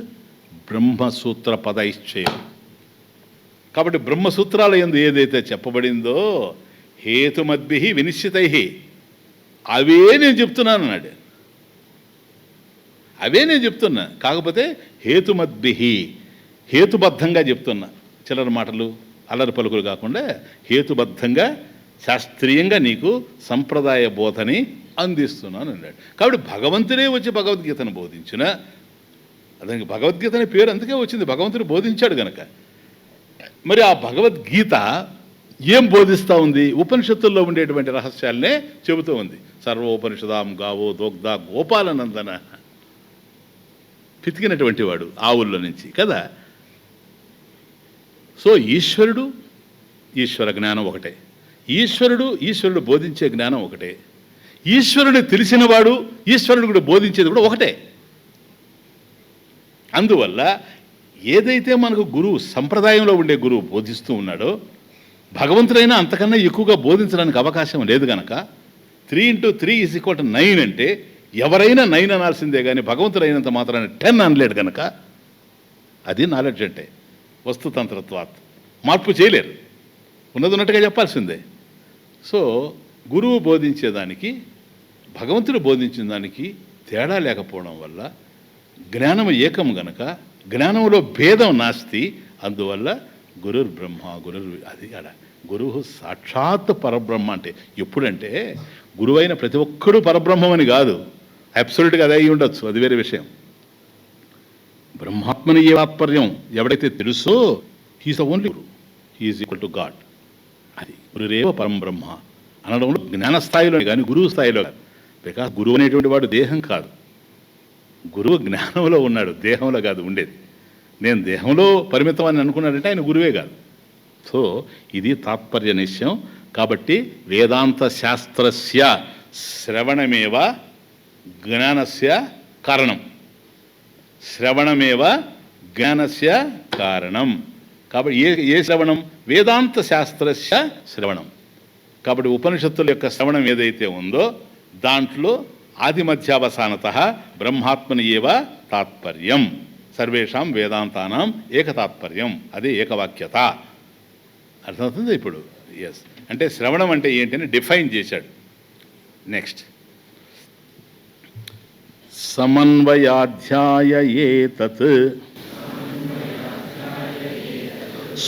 బ్రహ్మసూత్ర పదైశ్చయం. కాబట్టి బ్రహ్మసూత్రాల యందు ఏదైతే చెప్పబడిందో హేతుమద్భి వినిశ్చితై, అవే నేను చెప్తున్నాను అన్నాడు. అవే నేను చెప్తున్నా, కాకపోతే హేతుమద్భి, హేతుబద్ధంగా చెప్తున్నా. చిల్లర మాటలు అల్లరి పలుకులు కాకుండా హేతుబద్ధంగా శాస్త్రీయంగా నీకు సంప్రదాయ బోధని అందిస్తున్నాను అన్నాడు. కాబట్టి భగవంతుడే వచ్చి భగవద్గీతను బోధించిన, అతనికి భగవద్గీత అనే పేరు అందుకే వచ్చింది, భగవంతుడు బోధించాడు గనక. మరి ఆ భగవద్గీత ఏం బోధిస్తూ ఉంది? ఉపనిషత్తుల్లో ఉండేటువంటి రహస్యాలనే చెబుతూ ఉంది. సర్వోపనిషదాం గావో దోగ్ధ గోపాలనందన. పితికినటువంటి వాడు ఆవుల్లో నుంచి కదా. సో ఈశ్వర జ్ఞానం ఒకటే. ఈశ్వరుడు బోధించే జ్ఞానం ఒకటే. ఈశ్వరుని తెలిసినవాడు ఈశ్వరుడు కూడా బోధించేది కూడా ఒకటే. అందువల్ల ఏదైతే మనకు గురువు, సంప్రదాయంలో ఉండే గురువు బోధిస్తూ ఉన్నాడో, భగవంతుడైనా అంతకన్నా ఎక్కువగా బోధించడానికి అవకాశం లేదు కనుక 3 × 3 = 9 అంటే ఎవరైనా 9 అనాల్సిందే కానీ భగవంతుడైనంత మాత్రాన్ని 10 అనలేడు కనుక అది నాలెడ్జ్ అంటే. వస్తుతంత్రత్వాత్ మార్పు చేయలేరు, ఉన్నది ఉన్నట్టుగా చెప్పాల్సిందే. సో గురువు బోధించేదానికి భగవంతుడు బోధించిన దానికి తేడా లేకపోవడం వల్ల జ్ఞానం ఏకం గనక జ్ఞానంలో భేదం నాస్తి. అందువల్ల గురుర్ బ్రహ్మ అది అడ గురువు సాక్షాత్ పరబ్రహ్మ. అంటే ఎప్పుడంటే గురువైన ప్రతి ఒక్కడూ పరబ్రహ్మం అని కాదు, అబ్సల్యూట్గా అది అయి ఉండొచ్చు, అది వేరే విషయం. బ్రహ్మాత్మని ఏ తాత్పర్యం ఎవడైతే తెలుసో he's the only guru, he is equal to God. అది గురురేవ పరం బ్రహ్మ అనడంలో జ్ఞానస్థాయిలో కానీ గురువు స్థాయిలో కాదు. బికాస్ గురువు అనేటువంటి వాడు దేహం కాదు, గురువు జ్ఞానంలో ఉన్నాడు, దేహంలో కాదు ఉండేది. నేను దేహంలో పరిమితం అని అనుకున్నాడంటే ఆయన గురువే కాదు. సో ఇది తాత్పర్య నిశ్చయం. కాబట్టి వేదాంత శాస్త్రస్య శ్రవణమేవ జ్ఞానస్య కారణం. శ్రవణమేవ జ్ఞానస్య కారణం. కాబట్టి ఏ శ్రవణం? వేదాంత శాస్త్రస్య శ్రవణం. కాబట్టి ఉపనిషత్తుల యొక్క శ్రవణం ఏదైతే ఉందో దాంట్లో ఆదిమధ్యావసానత బ్రహ్మాత్మని ఏవ తాత్పర్యం, సర్వేషాం వేదాంతానాం ఏకతాత్పర్యం, అదే ఏకవాక్యత. అర్థమవుతుంది ఇప్పుడు? ఎస్. అంటే శ్రవణం అంటే ఏంటని డిఫైన్ చేశాడు. నెక్స్ట్, సమన్వయాధ్యాయ ఏతత్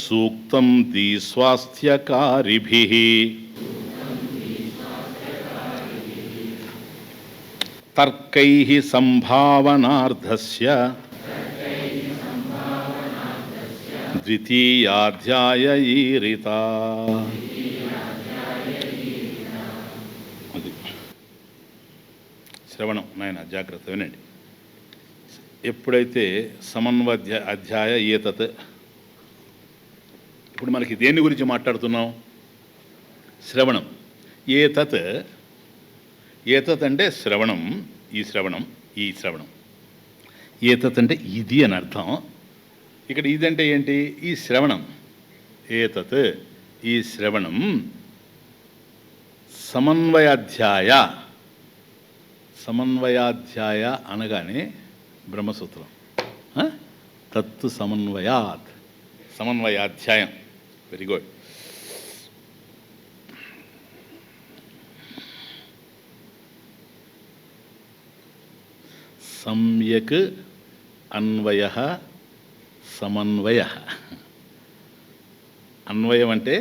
సూక్తం దీస్వాస్థ్యకారిభిః తర్కైః సంభావనార్థస్య ద్వితీయాధ్యాయ ఈరిత. అది శ్రవణం. నాయన జాగ్రత్త వినండి. ఎప్పుడైతే అధ్యాయ ఏతత్, ఇప్పుడు మనకి దేని గురించి మాట్లాడుతున్నాం? శ్రవణం. ఏతత్ అంటే శ్రవణం, ఈ శ్రవణం. ఏతత్ అంటే ఇది అని అర్థం. ఇక్కడ ఇదంటే ఏంటి? ఈ శ్రవణం. ఏతత్, ఈ శ్రవణం. సమన్వయాధ్యాయ అనగానే బ్రహ్మసూత్రం. తత్తు సమన్వయాధ్యాయం. Very good. సమ్యక్ అన్వయ సమన్వయ. అన్వయం అంటే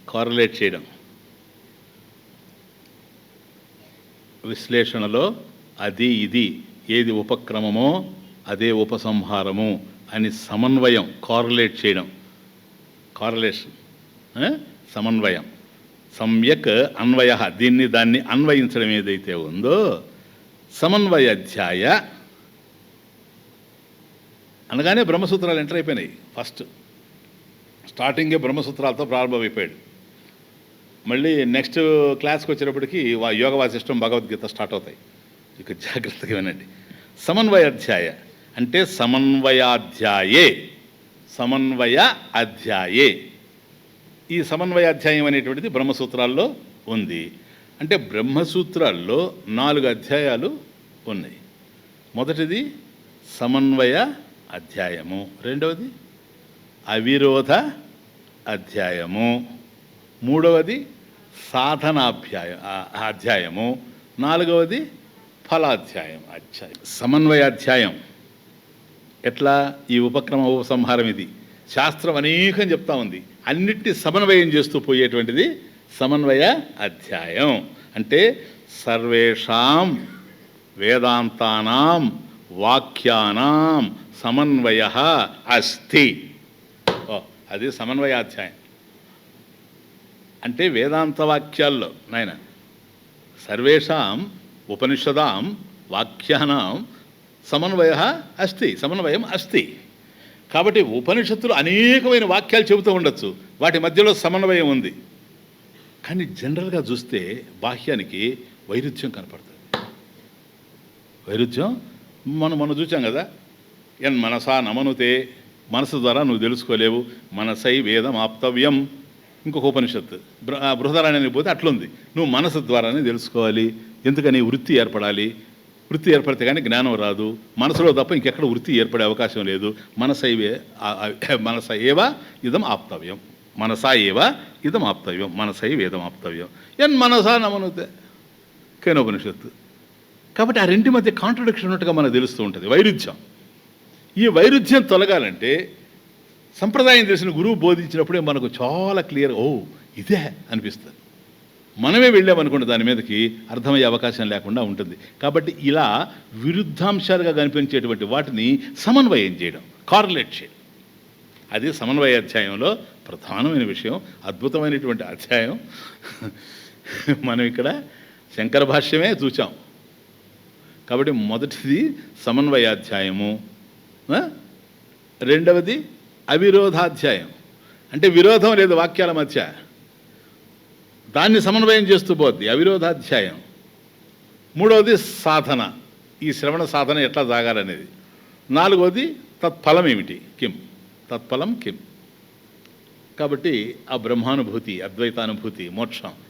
కారలేట్ చేయడం. విశ్లేషణలో అది ఇది ఏది ఉపక్రమమో అదే ఉపసంహారము అని సమన్వయం, కారలేట్ చేయడం, కారలేషన్, సమన్వయం. సమ్యక్ అన్వయ, దాన్ని అన్వయించడం ఏదైతే ఉందో సమన్వయాధ్యాయ అనగానే బ్రహ్మసూత్రాలు ఎంటర్ అయిపోయినాయి. ఫస్ట్ స్టార్టింగే బ్రహ్మసూత్రాలతో ప్రారంభమైపోయాడు. మళ్ళీ నెక్స్ట్ క్లాస్కి వచ్చేటప్పటికి యోగ వాసిష్టం, భగవద్గీత స్టార్ట్ అవుతాయి. ఇక జాగ్రత్తగా వినండి. సమన్వయాధ్యాయ అంటే సమన్వయ అధ్యాయే. ఈ సమన్వయాధ్యాయం అనేటువంటిది బ్రహ్మసూత్రాల్లో ఉంది. అంటే బ్రహ్మసూత్రాల్లో 4 అధ్యాయాలు ఉన్నాయి. మొదటిది సమన్వయ అధ్యాయము, రెండవది అవిరోధ అధ్యాయము, మూడవది అధ్యాయము, నాలుగవది ఫలాధ్యాయం. సమన్వయాధ్యాయం ఎట్లా? ఈ ఉపక్రమ ఉపసంహారం ఇది శాస్త్రం అనేకం చెప్తా ఉంది. అన్నిటినీ సమన్వయం చేస్తూ పోయేటువంటిది సమన్వయ అధ్యాయం. అంటే సర్వేషాం వేదాంతానాం వాక్యానాం సమన్వయ అస్తి. అది సమన్వయాధ్యాయం. అంటే వేదాంత వాక్యాల్లో నాయన సర్వేషాం ఉపనిషదాం వాక్యానాం సమన్వయం అస్తి. కాబట్టి ఉపనిషత్తులు అనేకమైన వాక్యాలు చెబుతూ ఉండొచ్చు, వాటి మధ్యలో సమన్వయం ఉంది. కానీ జనరల్గా చూస్తే బాహ్యానికి వైరుధ్యం కనపడుతుంది. వైరుధ్యం మనం చూసాం కదా. మనసా నమనుతే, మనసు ద్వారా నువ్వు తెలుసుకోలేవు. మనసై వేదం ఆప్తవ్యం. ఇంకొక ఉపనిషత్తు బృహదారణ్యానికి పోతే అట్లుంది, నువ్వు మనసు ద్వారానే తెలుసుకోవాలి. ఎందుకని? వృత్తి ఏర్పడాలి. వృత్తి ఏర్పడితే కానీ జ్ఞానం రాదు. మనసులో తప్ప ఇంకెక్కడ వృత్తి ఏర్పడే అవకాశం లేదు. మనస ఏవ ఇదం ఆప్తవ్యం, మనసా ఏవ ఇదం ఆప్తవ్యం, మనసై వేదం ఆప్తవ్యం. మనసా నమనుతే కేనోపనిషత్తు. కాబట్టి ఆ రెంటి మధ్య కాంట్రడిక్షన్ ఉన్నట్టుగా మనకు తెలుస్తూ ఉంటుంది, వైరుధ్యం. ఈ వైరుధ్యం తొలగాలంటే సంప్రదాయం తెలిసిన గురువు బోధించినప్పుడే మనకు చాలా క్లియర్, ఇదే అనిపిస్తుంది. మనమే వెళ్ళామనుకుంటే దాని మీదకి అర్థమయ్యే అవకాశం లేకుండా ఉంటుంది. కాబట్టి ఇలా విరుద్ధాంశాలుగా కనిపించేటువంటి వాటిని సమన్వయం చేయడం, కారలేట్ చేయడం, అది సమన్వయ అధ్యాయంలో ప్రధానమైన విషయం. అద్భుతమైనటువంటి అధ్యాయం. మనం ఇక్కడ శంకర భాష్యమే చూచాం. కాబట్టి మొదటిది సమన్వయాధ్యాయము, రెండవది అవిరోధాధ్యాయం. అంటే విరోధం లేదు వాక్యాల మధ్య, దాన్ని సమన్వయం చేస్తూ పోద్ది అవిరోధాధ్యాయం. మూడవది సాధన, ఈ శ్రవణ సాధన ఎట్లా సాగాలనేది. నాలుగవది తత్ఫలం ఏమిటి, కిం తత్ఫలం కిం. కాబట్టి ఆ బ్రహ్మానుభూతి, అద్వైతానుభూతి,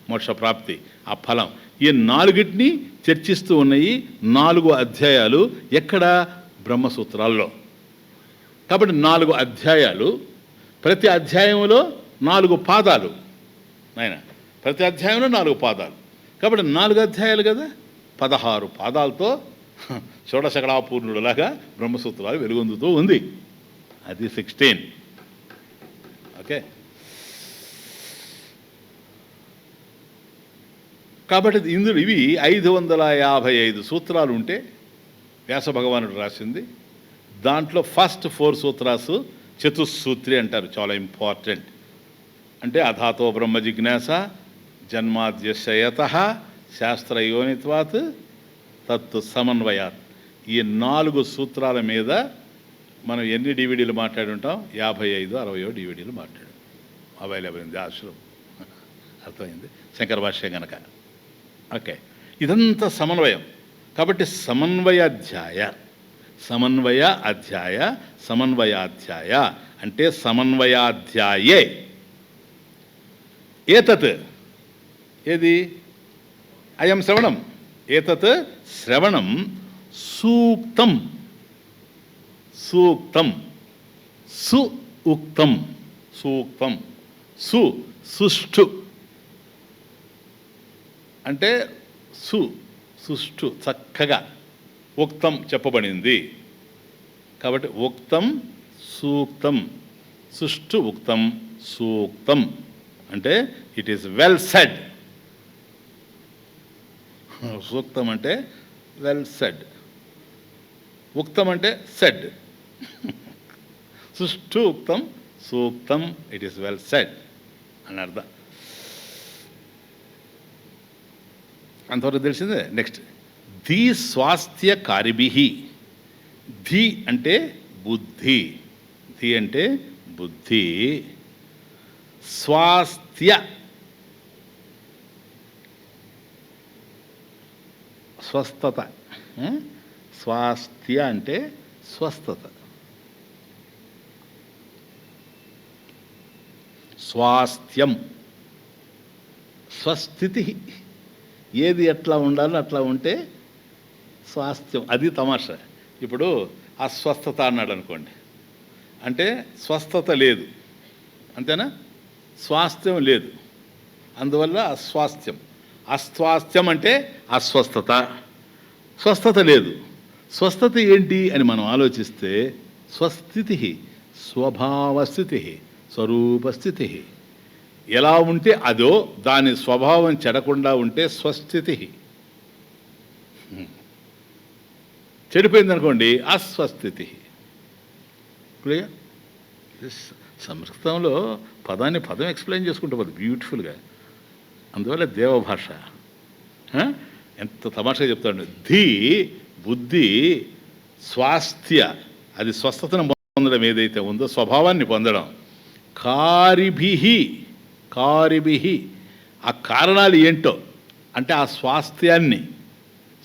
మోక్ష ప్రాప్తి, ఆ ఫలం, ఈ నాలుగిటిని చర్చిస్తూ ఉన్నాయి 4 అధ్యాయాలు. ఎక్కడ? బ్రహ్మసూత్రాల్లో. కాబట్టి 4 అధ్యాయాలు, ప్రతి అధ్యాయంలో 4 పాదాలు. నాయన ప్రతి అధ్యాయంలో 4 పాదాలు. కాబట్టి 4 అధ్యాయాలు కదా, 16 పాదాలతో షోడశకళాపూర్ణుడులాగా బ్రహ్మసూత్రాలు వెలుగొందుతూ ఉంది. అది 16. ఓకే. కాబట్టి ఇందులో ఇవి 555 సూత్రాలు ఉంటే వ్యాస భగవానుడు రాసింది. దాంట్లో ఫస్ట్ 4 సూత్రాసు చతుస్సూత్రి అంటారు, చాలా ఇంపార్టెంట్. అంటే అథాతో బ్రహ్మ జిజ్ఞాస, జన్మాద్యశయత, శాస్త్రయోనిత్వాత్, తత్తు సమన్వయాత్. ఈ 4 సూత్రాల మీద మనం ఎన్ని డివిడీలు మాట్లాడి ఉంటాం? 55-60 డివిడీలు మాట్లాడాం. అవైలబుల్ ఉంది ఆశ్రమం. అర్థమైంది శంకర భాష్యం కనుక. ఓకే, ఇదంతా సమన్వయం. కాబట్టి సమన్వయాధ్యాయ అంటే సమన్వయాధ్యాయే ఏతత్, ఏది? అయం శ్రవణం, ఏతత్ శ్రవణం సూక్తం, ఉక్తం, సూక్తం, సుష్ఠు అంటే సుష్ఠు చక్కగా, ఉక్తం చెప్పబడింది. కాబట్టి ఉక్తం, సూక్తం, సుష్ఠు, ఉక్తం, సూక్తం అంటే ఇట్ ఈస్ వెల్ సెడ్. సూక్తం అంటే వెల్ సెడ్, ఉక్తం అంటే said. సుష్ఠు, ఉక్తం, Suktam, it is well said అని అర్థం. అంతవరకు తెలిసిందే. నెక్స్ట్, ధీ స్వాస్థ్య కారిభి. ధీ అంటే బుద్ధి, ధీ అంటే బుద్ధి. స్వాస్థ్య, స్వస్థత. స్వాస్థ్య అంటే స్వస్థత. స్వాస్థ్యం, స్వస్థితి. ఏది ఎట్లా ఉండాలో అట్లా ఉంటే స్వాస్థ్యం. అది తమాషా. ఇప్పుడు అస్వస్థత అన్నాడు అనుకోండి, అంటే స్వస్థత లేదు, అంతేనా? స్వాస్థ్యం లేదు, అందువల్ల అస్వాస్థ్యం. అస్వాస్థ్యం అంటే అస్వస్థత, స్వస్థత లేదు. స్వస్థత ఏంటి అని మనం ఆలోచిస్తే స్వస్థితి, స్వభావస్థితి, స్వరూపస్థితి. ఎలా ఉంటే అదో దాని స్వభావం చెడకుండా ఉంటే స్వస్థితి. చెడిపోయిందనుకోండి అస్వస్థితి. క్లియర్? సంస్కృతంలో పదం ఎక్స్ప్లెయిన్ చేసుకుంటూ పోదు బ్యూటిఫుల్గా. అందువల్ల దేవభాష. ఎంత తమాషగా చెప్తాడు. ధీ బుద్ధి, స్వాస్థ్య అది స్వస్థతను పొందడం ఏదైతే ఉందో, స్వభావాన్ని పొందడం. కారిభి ఆ కారణాలు ఏంటో అంటే ఆ స్వాస్థ్యాన్ని,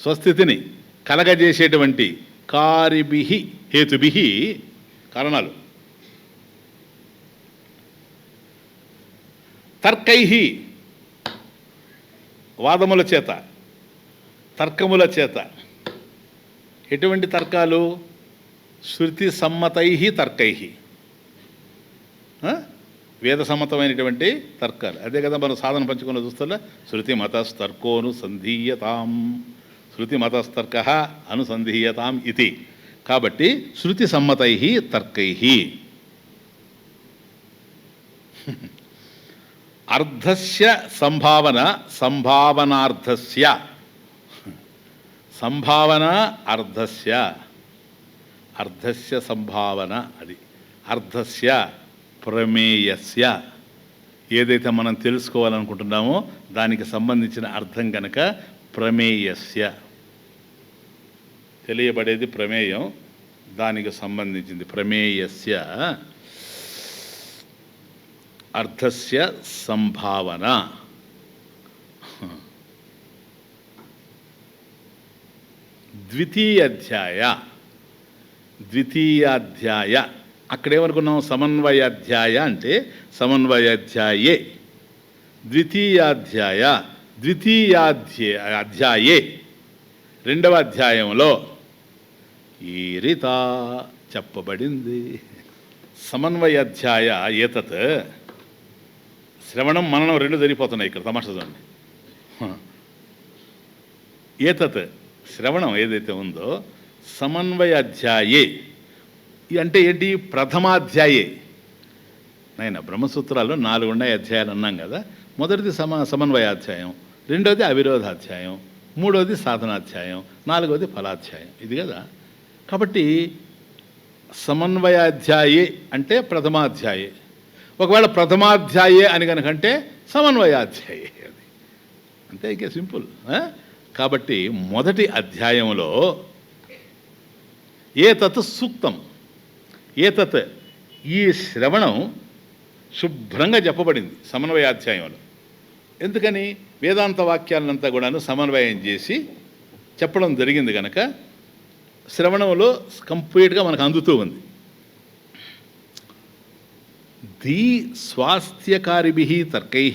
స్వస్థితిని కలగజేసేటువంటి కారిభి, హేతుభి కారణాలు. తర్కై వాదముల చేత, తర్కముల చేత. ఎటువంటి తర్కాలు? శృతి సమ్మతై తర్కై, వేద సమ్మతమైనటువంటి తర్కాలు. అదే కదా మనం సాధన పంచుకున్న చూస్తున్నా. శృతి మతస్తర్కోను సంధీయతాం, శృతి మతస్తర్క అనుసంధీయతాం ఇది. కాబట్టి శృతి సమ్మతై తర్కై. అర్ధస్య సంభావన, సంభావనార్థస్య, సంభావన అర్ధస్య, అర్ధస్య సంభావన అది. అర్ధస్య ప్రమేయస్య, ఏదైతే మనం తెలుసుకోవాలనుకుంటున్నామో దానికి సంబంధించిన అర్థం కనుక ప్రమేయస్య, తెలియబడేది ప్రమేయం, దానికి సంబంధించింది. ప్రమేయస్య అర్థస్య సంభావన. ద్వితీయాధ్యాయ అక్కడేమనుకున్నాం, సమన్వయాధ్యాయ అంటే సమన్వయాధ్యాయే, ద్వితీయాధ్యాయ అధ్యాయే, రెండవ అధ్యాయంలో ఈ రీత చెప్పబడింది. సమన్వయాధ్యాయ ఏతత్, శ్రవణం మననం రెండు జరిగిపోతున్నాయి ఇక్కడ, తమాషా చూడండి. ఏతత్ శ్రవణం ఏదైతే ఉందో సమన్వయాధ్యాయే అంటే ఏంటి, ప్రథమాధ్యాయే. నాయన బ్రహ్మసూత్రాల్లో 4 ఉన్నాయి అధ్యాయాలు అన్నాం కదా. మొదటిది సమన్వయాధ్యాయం, రెండోది అవిరోధాధ్యాయం, మూడోది సాధనాధ్యాయం, నాలుగోది ఫలాధ్యాయం, ఇది కదా. కాబట్టి సమన్వయాధ్యాయే అంటే ప్రథమాధ్యాయే, ఒకవేళ ప్రథమాధ్యాయే అని కనుకంటే సమన్వయాధ్యాయే, అది అంతే, ఇంకే సింపుల్. కాబట్టి మొదటి అధ్యాయంలో ఏతత్ సూక్తం, ఏతత్ ఈ శ్రవణం శుభ్రంగా చెప్పబడింది సమన్వయాధ్యాయంలో. ఎందుకని, వేదాంత వాక్యాలంతా కూడాను సమన్వయం చేసి చెప్పడం జరిగింది కనుక శ్రవణంలో కంప్లీట్గా మనకు అందుతూ ఉంది. ధీ స్వాస్థ్యకారిభి తర్కై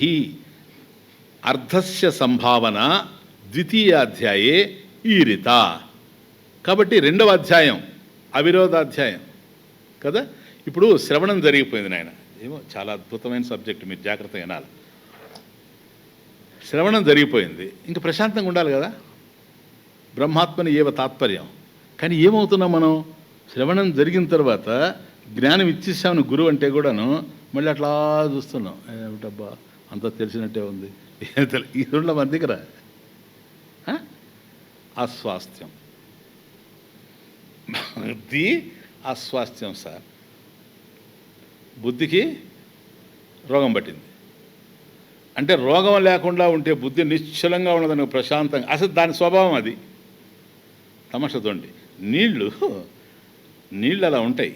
అర్ధస్య సంభావన ద్వితీయాధ్యాయే ఈరిత. కాబట్టి రెండవ అధ్యాయం అవిరోధాధ్యాయం కదా. ఇప్పుడు శ్రవణం జరిగిపోయింది నాయన, ఏమో చాలా అద్భుతమైన సబ్జెక్ట్, మీరు జాగ్రత్తగా వినాలి. శ్రవణం జరిగిపోయింది, ఇంకా ప్రశాంతంగా ఉండాలి కదా. బ్రహ్మాత్మని ఏవ తాత్పర్యం. కానీ ఏమవుతున్నాం మనం, శ్రవణం జరిగిన తర్వాత జ్ఞానం ఇచ్చేసామని గురువు అంటే కూడాను మళ్ళీ అట్లా చూస్తున్నాం, ఏమిటబ్బా అంతా తెలిసినట్టే ఉంది, ఈ రెండు మన దగ్గర అస్వాస్థ్యం, బుద్ధి అస్వాస్థ్యం సార్. బుద్ధికి రోగం పట్టింది అంటే రోగం లేకుండా ఉంటే బుద్ధి నిశ్చలంగా ఉన్నదని ప్రశాంతంగా, అసలు దాని స్వభావం అది. తమాషా చూడండి, నీళ్ళు అలా ఉంటాయి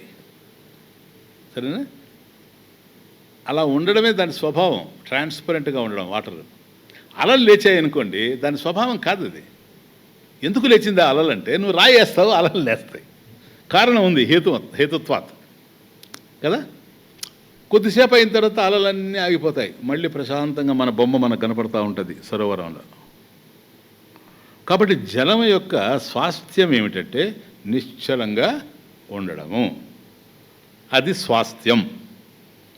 సరేనా, అలా ఉండడమే దాని స్వభావం, ట్రాన్స్పరెంట్గా ఉండడం. వాటర్ అలలు లేచాయి అనుకోండి, దాని స్వభావం కాదు అది. ఎందుకు లేచింది అలలు అంటే, నువ్వు రాయేస్తావు అలలు లేస్తాయి, కారణం ఉంది, హేతుత్వాత్ కదా. కొద్దిసేపు అయిన తర్వాత అలలన్నీ ఆగిపోతాయి, మళ్ళీ ప్రశాంతంగా మన బొమ్మ మనకు కనపడతా ఉంటుంది సరోవరంలో. కాబట్టి జలం యొక్క స్వాస్థ్యం ఏమిటంటే నిశ్చలంగా ఉండడము, అది స్వాస్థ్యం,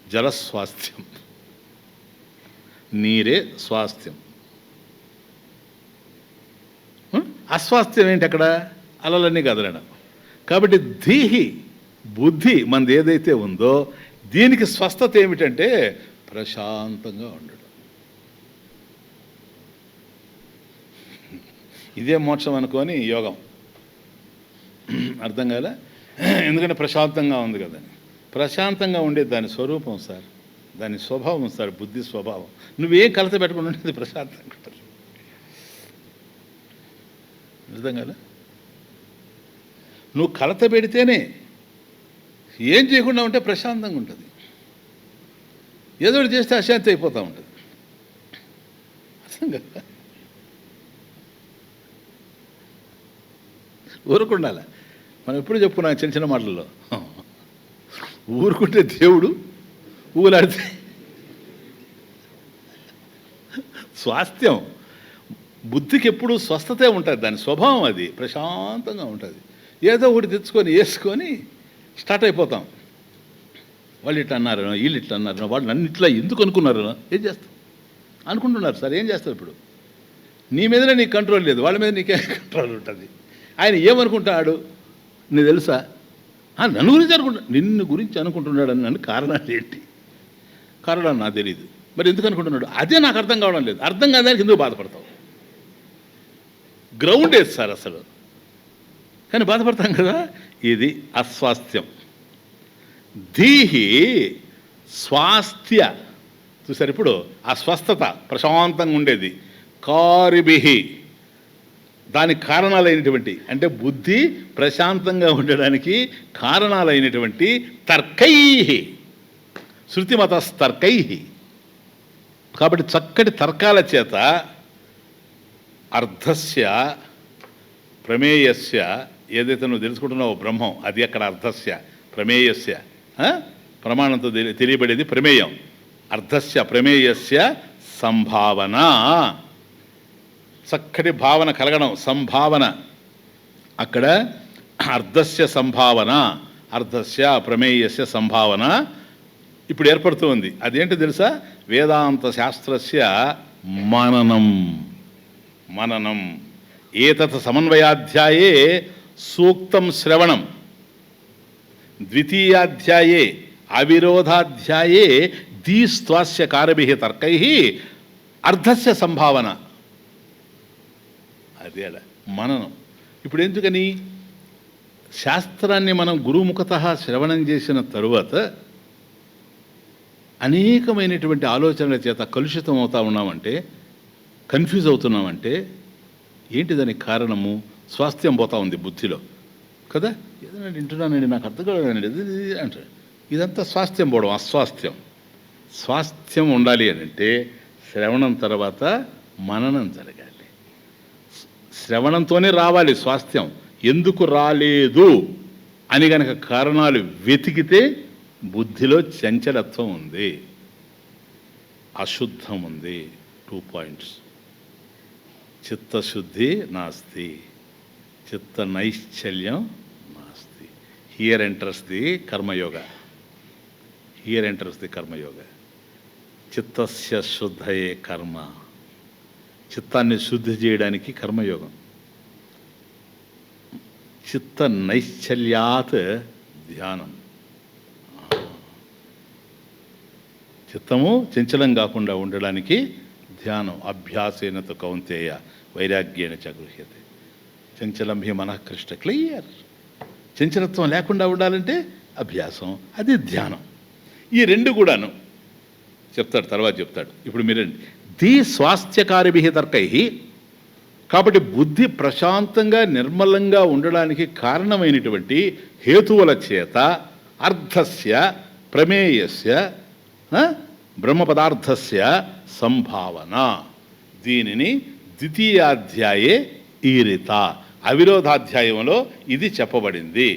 జలస్వాస్థ్యం. నీరే స్వాస్థ్యం. అస్వాస్థ్యం ఏంటి అక్కడ, అలలన్నీ కదలడం. కాబట్టి ధీహి బుద్ధి మనది ఏదైతే ఉందో దీనికి స్వస్థత ఏమిటంటే ప్రశాంతంగా ఉండడం. ఇదే మోక్షం అనుకొని యోగం, అర్థం కాలే. ఎందుకంటే ప్రశాంతంగా ఉంది కదని. ప్రశాంతంగా ఉండే దాని స్వరూపం సార్, దాని స్వభావం సార్, బుద్ధి స్వభావం. నువ్వేం కలత పెట్టుకుని ఉండేది ప్రశాంతంగా ఉంటుంది, అర్థం కాలే. నువ్వు కలత పెడితేనే, ఏం చేయకుండా ఉంటే ప్రశాంతంగా ఉంటుంది. ఏదో చేస్తే అశాంతి అయిపోతూ ఉంటుంది, అర్థం కదా. ఊరుకుండాలి. మనం ఎప్పుడు చెప్పుకున్నాం చిన్న చిన్న మాటల్లో, ఊరుకుంటే దేవుడు, ఊలాడితే స్వాస్థ్యం. బుద్ధికి ఎప్పుడు స్వస్థతే ఉంటుంది, దాని స్వభావం అది, ప్రశాంతంగా ఉంటుంది. ఏదో ఒకటి తెచ్చుకొని వేసుకొని స్టార్ట్ అయిపోతాం. వాళ్ళు ఇట్లా అన్నారు, వీళ్ళు ఇట్లా అన్నారు, వాళ్ళు నన్ను ఇట్లా ఎందుకు అనుకున్నారు, ఏం చేస్తాం అనుకుంటున్నారు సార్, ఏం చేస్తారు. ఇప్పుడు నీ మీదనే నీకు కంట్రోల్ లేదు, వాళ్ళ మీద నీకే కంట్రోల్ ఉంటుంది. ఆయన ఏమనుకుంటాడు నీకు తెలుసా, నన్ను గురించి నిన్ను గురించి అనుకుంటున్నాడు అని. కారణాలు ఏంటి, కారణాలు నాకు తెలియదు, మరి ఎందుకు అనుకుంటున్నాడు అదే నాకు అర్థం కావడం లేదు. అర్థం కాదానికి ఎందుకు బాధపడతావు, గ్రౌండ్ వేసి సార్ అసలు, కానీ బాధపడతాం కదా. ఇది అస్వాస్థ్యం. ధీహి స్వాస్థ్య, చూసారు ఇప్పుడు ఆ స్వస్థత, ప్రశాంతంగా ఉండేది. కారిభిహి, దానికి కారణాలైనటువంటి, అంటే బుద్ధి ప్రశాంతంగా ఉండడానికి కారణాలైనటువంటి తర్కై, శృతిమతస్తర్కై. కాబట్టి చక్కటి తర్కాల చేత అర్ధస్య ప్రమేయస్య, ఏదైతే నువ్వు తెలుసుకుంటున్నావో బ్రహ్మం, అది అక్కడ అర్ధస్య ప్రమేయస్య ప్రమాణంతో తెలియబడేది ప్రమేయం. అర్థస్య ప్రమేయస్య సంభావన, చక్కటి భావన కలగడం, సంభావన. అక్కడ అర్థస్య సంభావన, అర్థస్య ప్రమేయస్య సంభావన ఇప్పుడు ఏర్పడుతూ ఉంది. అదేంటి తెలుసా? వేదాంత శాస్త్రస్య మననం. మననం ఏతత్ సమన్వయాధ్యాయే సూక్తం శ్రవణం, ద్వితీయాధ్యాయే అవిరోధాధ్యాయే దీస్త్వాస్య కారభిః తర్కైః అర్థస్య సంభావన. అదే మననం. ఇప్పుడు ఎందుకని? శాస్త్రాన్ని మనం గురుముఖతః శ్రవణం చేసిన తరువాత అనేకమైనటువంటి ఆలోచనల చేత కలుషితం అవుతా ఉన్నామంటే, కన్ఫ్యూజ్ అవుతున్నామంటే ఏంటి దానికి కారణము? స్వాస్థ్యం పోతా ఉంది బుద్ధిలో కదా. ఏదైనా వింటున్నానండి, నాకు అర్థం కాలేదండి అంటారు. ఇదంతా స్వాస్థ్యం పోవడం, అస్వాస్థ్యం. స్వాస్థ్యం ఉండాలి అని అంటే శ్రవణం తర్వాత మననం జరగాలి. శ్రవణంతోనే రావాలి స్వాస్థ్యం. ఎందుకు రాలేదు అని గనక కారణాలు వెతికితే బుద్ధిలో చంచలత్వం ఉంది, అశుద్ధం ఉంది. 2 పాయింట్స్. చిత్తశుద్ధి నాస్తి, చిత్త నైశ్చల్యం నాస్తి. హియర్ ఎంటర్స్ ది కర్మయోగ. హియర్ ఎంటర్స్ ది కర్మయోగ. చిత్తస్య శుద్ధయే కర్మ. చిత్తాన్ని శుద్ధి చేయడానికి కర్మయోగం. చిత్త నైశ్చల్యాత్ ధ్యానం. చిత్తము చంచలం కాకుండా ఉండడానికి ధ్యానం. అభ్యాసేనతో కౌంతేయ వైరాగ్యేన చ గృహ్యతే. చంచలం హి మనఃకృష్ట. క్లియర్. చంచలత్వం లేకుండా ఉండాలంటే అభ్యాసం, అది ధ్యానం. ఈ రెండు కూడాను చెప్తాడు, తర్వాత చెప్తాడు. ఇప్పుడు మీరండి. ది స్వాస్థ్యకారిభిః తర్కైః. కాబట్టి బుద్ధి ప్రశాంతంగా నిర్మలంగా ఉండడానికి కారణమైనటువంటి హేతువుల చేత అర్థస్య ప్రమేయస్య బ్రహ్మ పదార్థస్య సంభావన. దీనిని ద్వితీయాధ్యాయే ఈరిత, అవిరోధాధ్యాయంలో ఇది చెప్పబడింది.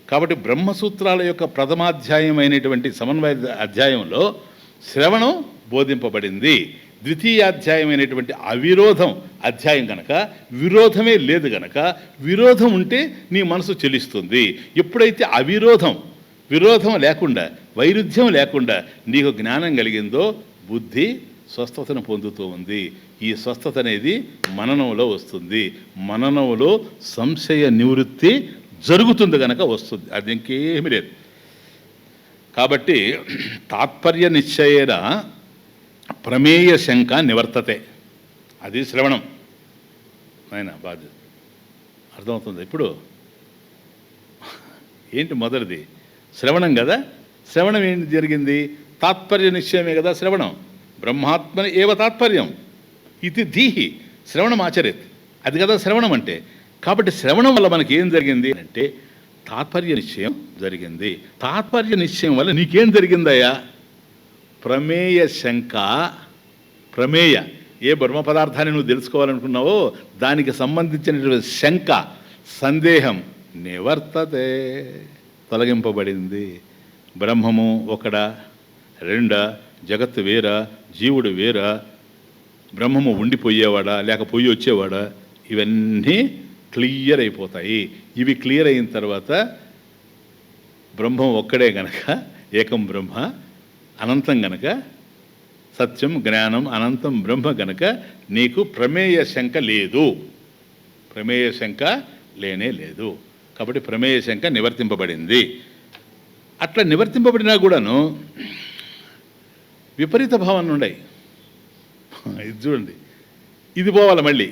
కాబట్టి బ్రహ్మసూత్రాల యొక్క ప్రథమాధ్యాయం అయినటువంటి సమన్వయ అధ్యాయంలో శ్రవణం బోధింపబడింది. ద్వితీయాధ్యాయమైనటువంటి అవిరోధం అధ్యాయం కనుక విరోధమే లేదు గనక, విరోధం ఉంటే నీ మనసు చెలిస్తుంది. ఎప్పుడైతే అవిరోధం, విరోధం లేకుండా, వైరుధ్యం లేకుండా నీకు జ్ఞానం కలిగిందో బుద్ధి స్వస్థతను పొందుతూ ఉంది. ఈ స్వస్థత అనేది మననంలో వస్తుంది. మననంలో సంశయ నివృత్తి జరుగుతుంది కనుక వస్తుంది, అది ఇంకేమీ లేదు. కాబట్టి తాత్పర్య నిశ్చయేన ప్రమేయ శంక నివర్తతే. అది శ్రవణం. ఆయన బాధ్యత అర్థమవుతుంది. ఇప్పుడు ఏంటి మొదటిది? శ్రవణం కదా. శ్రవణం ఏంటి జరిగింది? తాత్పర్య నిశ్చయమే కదా శ్రవణం. బ్రహ్మాత్మని ఏవ తాత్పర్యం ఇది ధీహి శ్రవణం ఆచరేత్. అది కదా శ్రవణం అంటే. కాబట్టి శ్రవణం వల్ల మనకి ఏం జరిగింది అంటే తాత్పర్య నిశ్చయం జరిగింది. తాత్పర్య నిశ్చయం వల్ల నీకేం జరిగిందయ్యా? ప్రమేయ శంక. ప్రమేయ ఏ బ్రహ్మ పదార్థాన్ని నువ్వు తెలుసుకోవాలనుకున్నావో దానికి సంబంధించినటువంటి శంక, సందేహం నివర్తతే, తొలగింపబడింది. బ్రహ్మము ఒకడా, రెండా, జగత్తు వేరా, జీవుడు వేరా, బ్రహ్మము ఉండిపోయేవాడా లేక పోయి వచ్చేవాడా, ఇవన్నీ క్లియర్ అయిపోతాయి. ఇవి క్లియర్ అయిన తర్వాత బ్రహ్మం ఒక్కడే గనక, ఏకం బ్రహ్మ, అనంతం గనక, సత్యం జ్ఞానం అనంతం బ్రహ్మ గనక నీకు ప్రమేయ శంక లేదు. ప్రమేయ శంక లేనే లేదు. కాబట్టి ప్రమేయ శంక నివర్తింపబడింది. అట్లా నివర్తింపబడినా కూడాను విపరీత భావన ఉన్నాయి. ఇది చూడండి, ఇది పోవాలి మళ్ళీ.